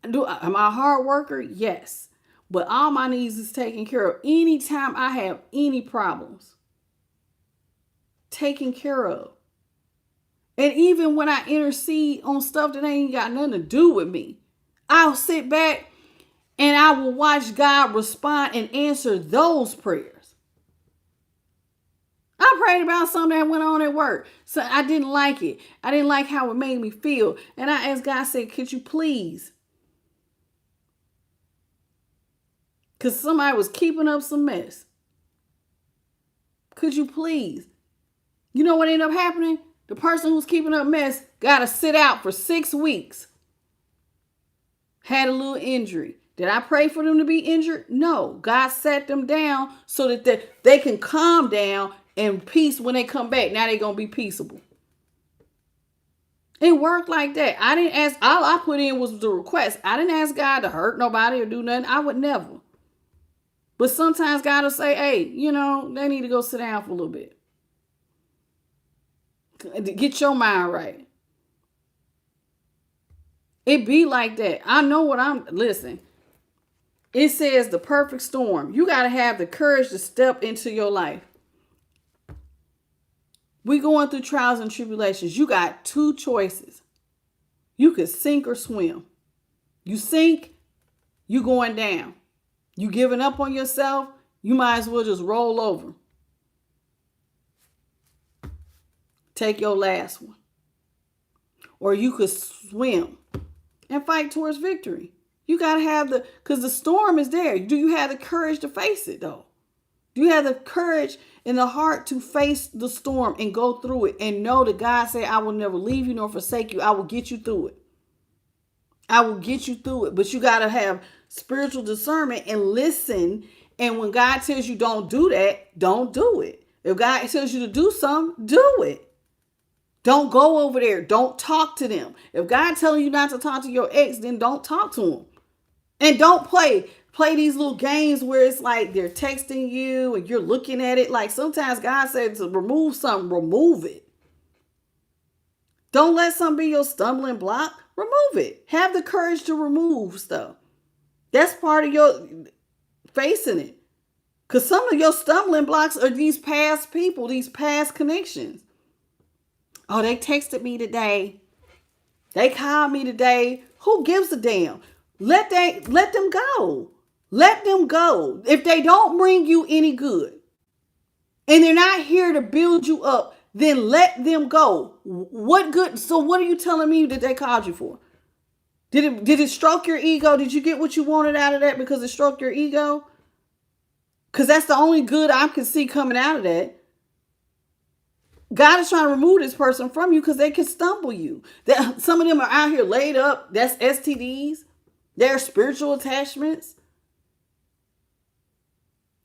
Am I a hard worker? Yes. But all my needs is taken care of. Anytime I have any problems, taken care of. And even when I intercede on stuff that ain't got nothing to do with me, I'll sit back and I will watch God respond and answer those prayers. I prayed about something that went on at work. So I didn't like it. I didn't like how it made me feel. And I asked God, I said, could you please? Because somebody was keeping up some mess. Could you please? You know what ended up happening? The person who was keeping up mess got to sit out for 6 weeks. Had a little injury. Did I pray for them to be injured? No. God sat them down so that they can calm down and peace when they come back. Now they're going to be peaceable. It worked like that. I didn't ask. All I put in was the request. I didn't ask God to hurt nobody or do nothing. I would never. But sometimes God will say, hey, they need to go sit down for a little bit. Get your mind right. It be like that. I know listen. It says the perfect storm. You got to have the courage to step into your life. We going through trials and tribulations. You got 2 choices. You could sink or swim. You sink, you going down. You giving up on yourself, you might as well just roll over. Take your last one. Or you could swim and fight towards victory. You got to have because the storm is there. Do you have the courage to face it though? Do you have the courage and the heart to face the storm and go through it and know that God said, I will never leave you nor forsake you. I will get you through it. I will get you through it. But you got to have spiritual discernment and listen. And when God tells you don't do that, don't do it. If God tells you to do something, do it. Don't go over there. Don't talk to them. If God telling you not to talk to your ex, then don't talk to him. And don't play these little games where it's like they're texting you and you're looking at it. Like sometimes God said to remove something, remove it. Don't let something be your stumbling block. Remove it. Have the courage to remove stuff. That's part of your facing it. Because some of your stumbling blocks are these past people, these past connections. Oh, they texted me today. They called me today. Who gives a damn? Let them go. Let them go. If they don't bring you any good and they're not here to build you up, then let them go. What good? So what are you telling me that they called you for? Did it stroke your ego? Did you get what you wanted out of that because it stroked your ego? Because that's the only good I can see coming out of that. God is trying to remove this person from you because they can stumble you. Some of them are out here laid up. That's STDs. They're spiritual attachments.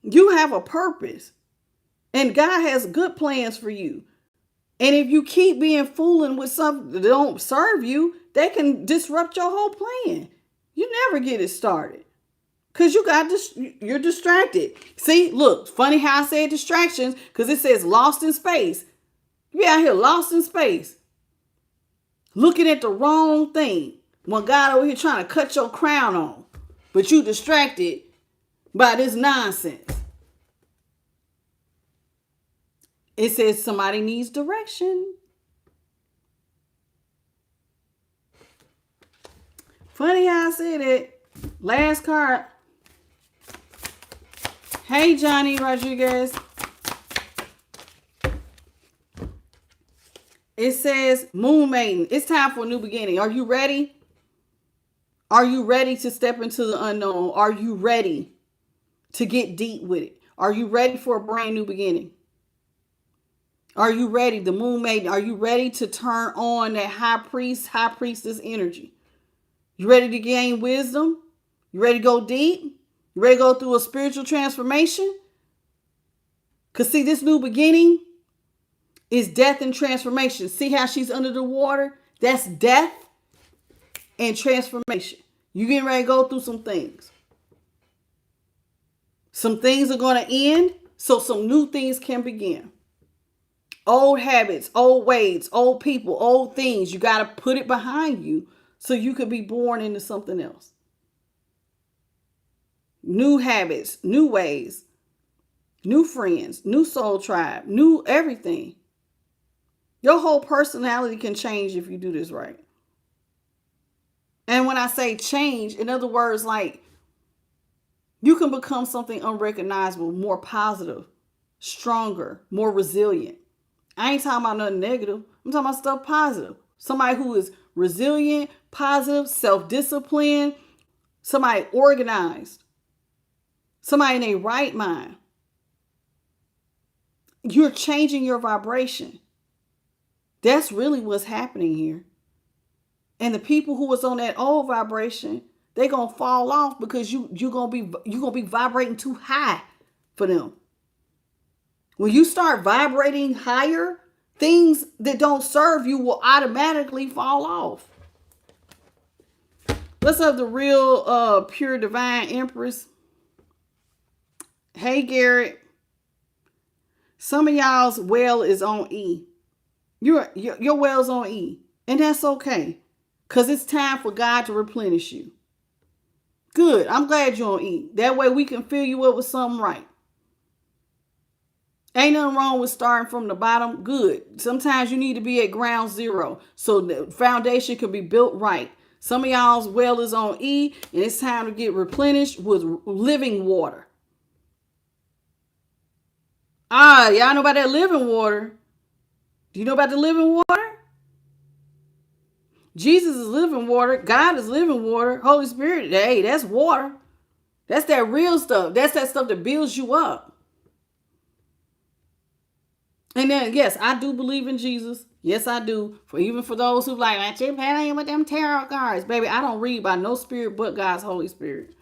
You have a purpose. And God has good plans for you. And if you keep being fooling with something that don't serve you, they can disrupt your whole plan. You never get it started. Because you're distracted. See, look, funny how I said distractions because it says lost in space. You out here lost in space. Looking at the wrong thing. When God over here trying to cut your crown on. But you distracted by this nonsense. It says somebody needs direction. Funny how I said it. Last card. Hey, Johnny Rodriguez. It says, Moon Maiden, it's time for a new beginning. Are you ready? Are you ready to step into the unknown? Are you ready to get deep with it? Are you ready for a brand new beginning? Are you ready? The moon maiden, are you ready to turn on that high priest, high priestess energy? You ready to gain wisdom? You ready to go deep? You ready to go through a spiritual transformation? Because see, this new beginning is death and transformation. See how she's under the water? That's death and transformation. You getting ready to go through some things. Some things are going to end, so some new things can begin. Old habits, old ways, old people, old things. You got to put it behind you so you could be born into something else. New habits, new ways, new friends, new soul tribe, new everything. Your whole personality can change if you do this right. And when I say change, in other words, like you can become something unrecognizable, more positive, stronger, more resilient. I ain't talking about nothing negative. I'm talking about stuff positive. Somebody who is resilient, positive, self-disciplined, somebody organized, somebody in a right mind. You're changing your vibration. That's really what's happening here. And the people who was on that old vibration, they're gonna fall off because you're gonna be vibrating too high for them. When you start vibrating higher, things that don't serve you will automatically fall off. Let's have the real pure divine empress. Hey Garrett. Some of y'all's well is on E. Your well's on E. And that's okay. Because it's time for God to replenish you. Good. I'm glad you're on E. That way we can fill you up with something right. Ain't nothing wrong with starting from the bottom. Good. Sometimes you need to be at ground zero so the foundation can be built right. Some of y'all's well is on E and it's time to get replenished with living water. Y'all know about that living water. Do you know about the living water? Jesus is living water. God is living water. Holy Spirit, hey, that's water. That's that real stuff. That's that stuff that builds you up. And then, yes, I do believe in Jesus. Yes, I do. Even for those who like, I keep playing with them tarot cards. Baby, I don't read by no spirit but God's Holy Spirit.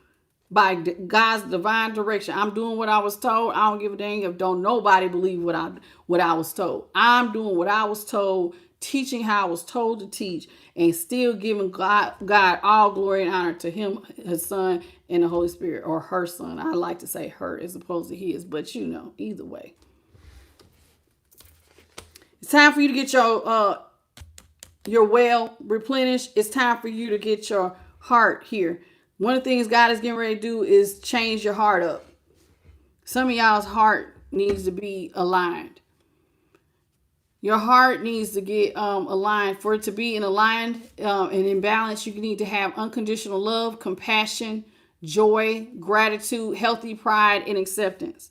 By God's divine direction. I'm doing what I was told. I don't give a dang if don't nobody believe what I was told. I'm doing what I was told, teaching how I was told to teach, and still giving God all glory and honor to him, his son, and the Holy Spirit, or her son. I like to say her as opposed to his, but you know, either way. It's time for you to get your well replenished. It's time for you to get your heart here. One of the things God is getting ready to do is change your heart up. Some of y'all's heart needs to be aligned. Your heart needs to get aligned. For it to be aligned and in balance, you need to have unconditional love, compassion, joy, gratitude, healthy pride, and acceptance.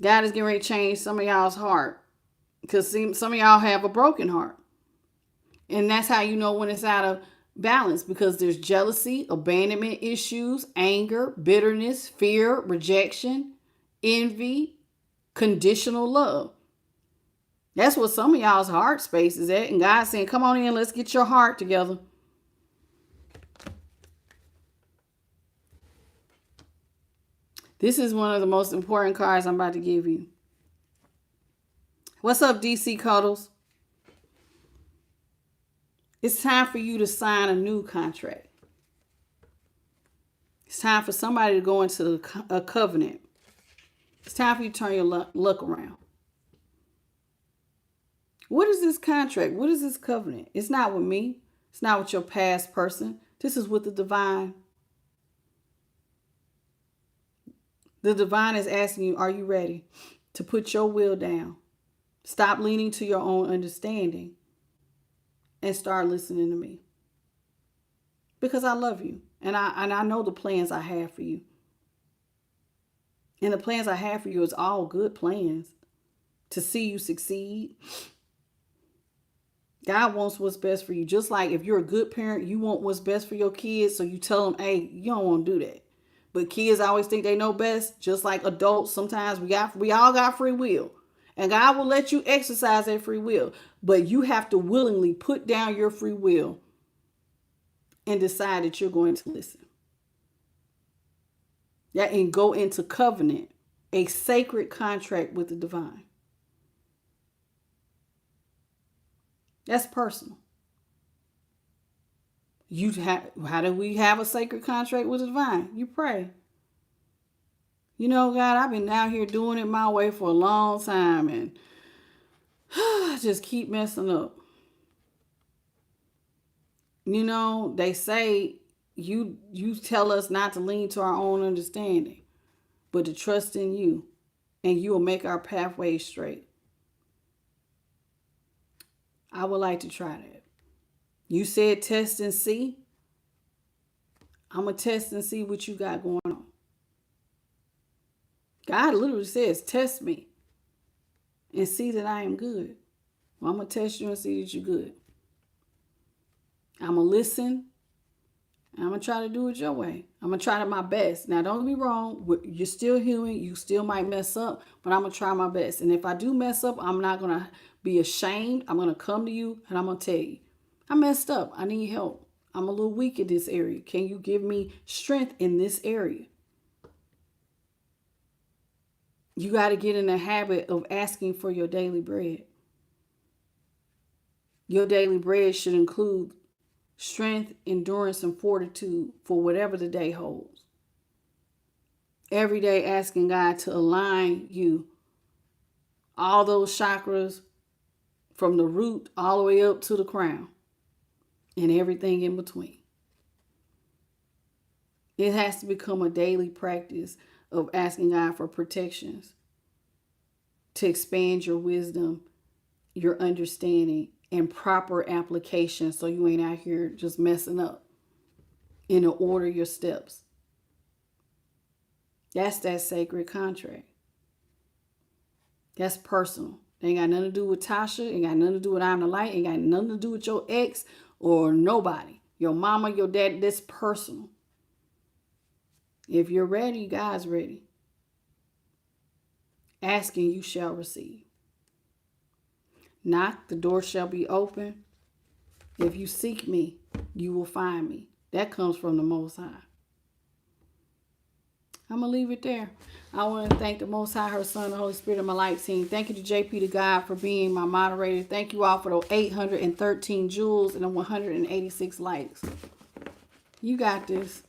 God is getting ready to change some of y'all's heart. Because some of y'all have a broken heart. And that's how you know when it's out of balance, because there's jealousy, abandonment issues, anger, bitterness, fear, rejection, envy, conditional love. That's what some of y'all's heart space is at. And God's saying, come on in, let's get your heart together. This is one of the most important cards I'm about to give you. What's up, DC Cuddles? It's time for you to sign a new contract. It's time for somebody to go into a covenant. It's time for you to turn your luck around. What is this contract? What is this covenant? It's not with me. It's not with your past person. This is with the divine. The divine is asking you, are you ready to put your will down? Stop leaning to your own understanding and start listening to me. Because I love you. And I know the plans I have for you. And the plans I have for you is all good plans to see you succeed. God wants what's best for you. Just like if you're a good parent, you want what's best for your kids. So you tell them, hey, you don't want to do that. But kids always think they know best, just like adults. Sometimes we all got free will. And God will let you exercise that free will. But you have to willingly put down your free will and decide that you're going to listen. Yeah, and go into covenant, a sacred contract with the divine. That's personal. How do we have a sacred contract with the divine? You pray. You know, God, I've been out here doing it my way for a long time, and I just keep messing up. You know, they say you tell us not to lean to our own understanding, but to trust in you, and you will make our pathways straight. I would like to try that. You said test and see. I'm going to test and see what you got going on. God literally says, test me and see that I am good. Well, I'm going to test you and see that you're good. I'm going to listen. I'm going to try to do it your way. I'm going to try my best. Now, don't get me wrong. You're still human. You still might mess up, but I'm going to try my best. And if I do mess up, I'm not going to be ashamed. I'm going to come to you and I'm going to tell you, I messed up. I need help. I'm a little weak in this area. Can you give me strength in this area? You got to get in the habit of asking for your daily bread. Your daily bread should include strength, endurance, and fortitude for whatever the day holds. Every day asking God to align you. All those chakras from the root all the way up to the crown. And everything in between. It has to become a daily practice of asking God for protections to expand your wisdom, your understanding, and proper application so you ain't out here just messing up. And to order your steps. That's that sacred contract. That's personal. It ain't got nothing to do with Tasha. Ain't got nothing to do with I'm the Light. Ain't got nothing to do with your ex or nobody. Your mama, your dad. That's personal. If you're ready, God's ready. Asking, you shall receive. Knock, the door shall be open. If you seek me, you will find me. That comes from the Most High. I'm going to leave it there. I want to thank the Most High, her Son, the Holy Spirit, and my light team. Thank you to JP to God for being my moderator. Thank you all for those 813 jewels and the 186 likes. You got this.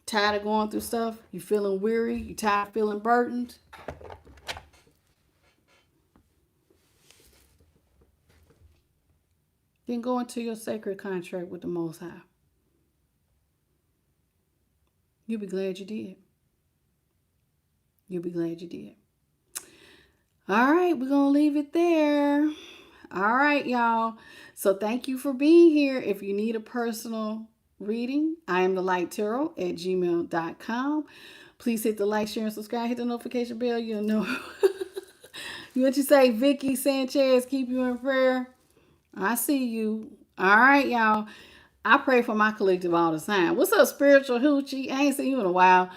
Tired of going through stuff? You feeling weary? You tired of feeling burdened? Then go into your sacred contract with the Most High. You'll be glad you did. You'll be glad you did. All right, we're going to leave it there. All right, y'all. So thank you for being here. If you need a personal reading, I am the Light Tarot at gmail.com. Please hit the like, share, and subscribe. Hit the notification bell. You'll know. What you say, Vicky Sanchez, keep you in prayer. I see you. All right, y'all. I pray for my collective all the time. What's up, Spiritual Hoochie? I ain't seen you in a while.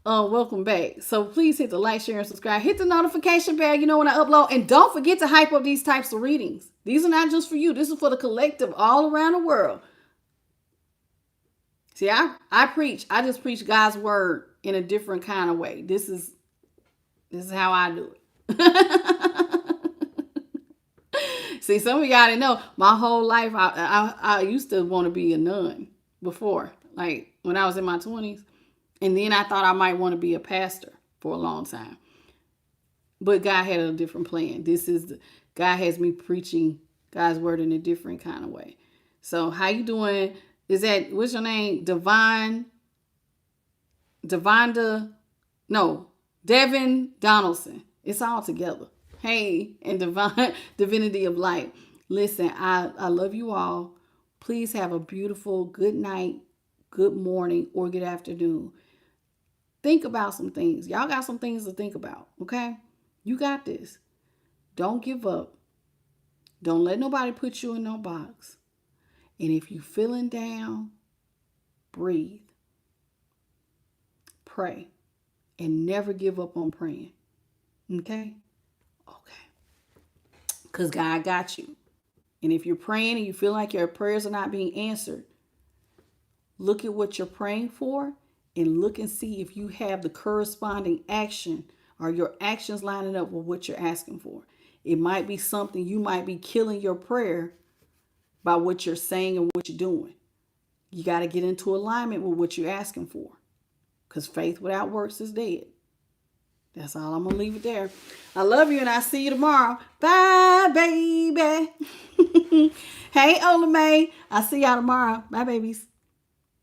Welcome back. So please hit the like, share, and subscribe. Hit the notification bell, you know, when I upload. And don't forget to hype up these types of readings. These are not just for you. This is for the collective all around the world. See, I preach. I just preach God's word in a different kind of way. This is how I do it. See, some of y'all didn't know. My whole life, I used to want to be a nun before, like when I was in my 20s. And then I thought I might want to be a pastor for a long time. But God had a different plan. God has me preaching God's word in a different kind of way. So how you doing? What's your name? Devin Donaldson. It's all together. Hey, and Divinity of Light. Listen, I love you all. Please have a beautiful good night, good morning, or good afternoon. Think about some things. Y'all got some things to think about, okay? You got this. Don't give up. Don't let nobody put you in no box. And if you're feeling down, breathe. pray and never give up on praying. Okay? Okay. Because God got you. And if you're praying and you feel like your prayers are not being answered, look at what you're praying for and look and see if you have the corresponding action or your actions lining up with what you're asking for. It might be something you might be killing your prayer by what you're saying and what you're doing. You got to get into alignment with what you're asking for, because faith without works is dead. That's all. I'm going to leave it there. I love you and I'll see you tomorrow. Bye, baby. Hey, Ola May. I'll see y'all tomorrow. Bye, babies.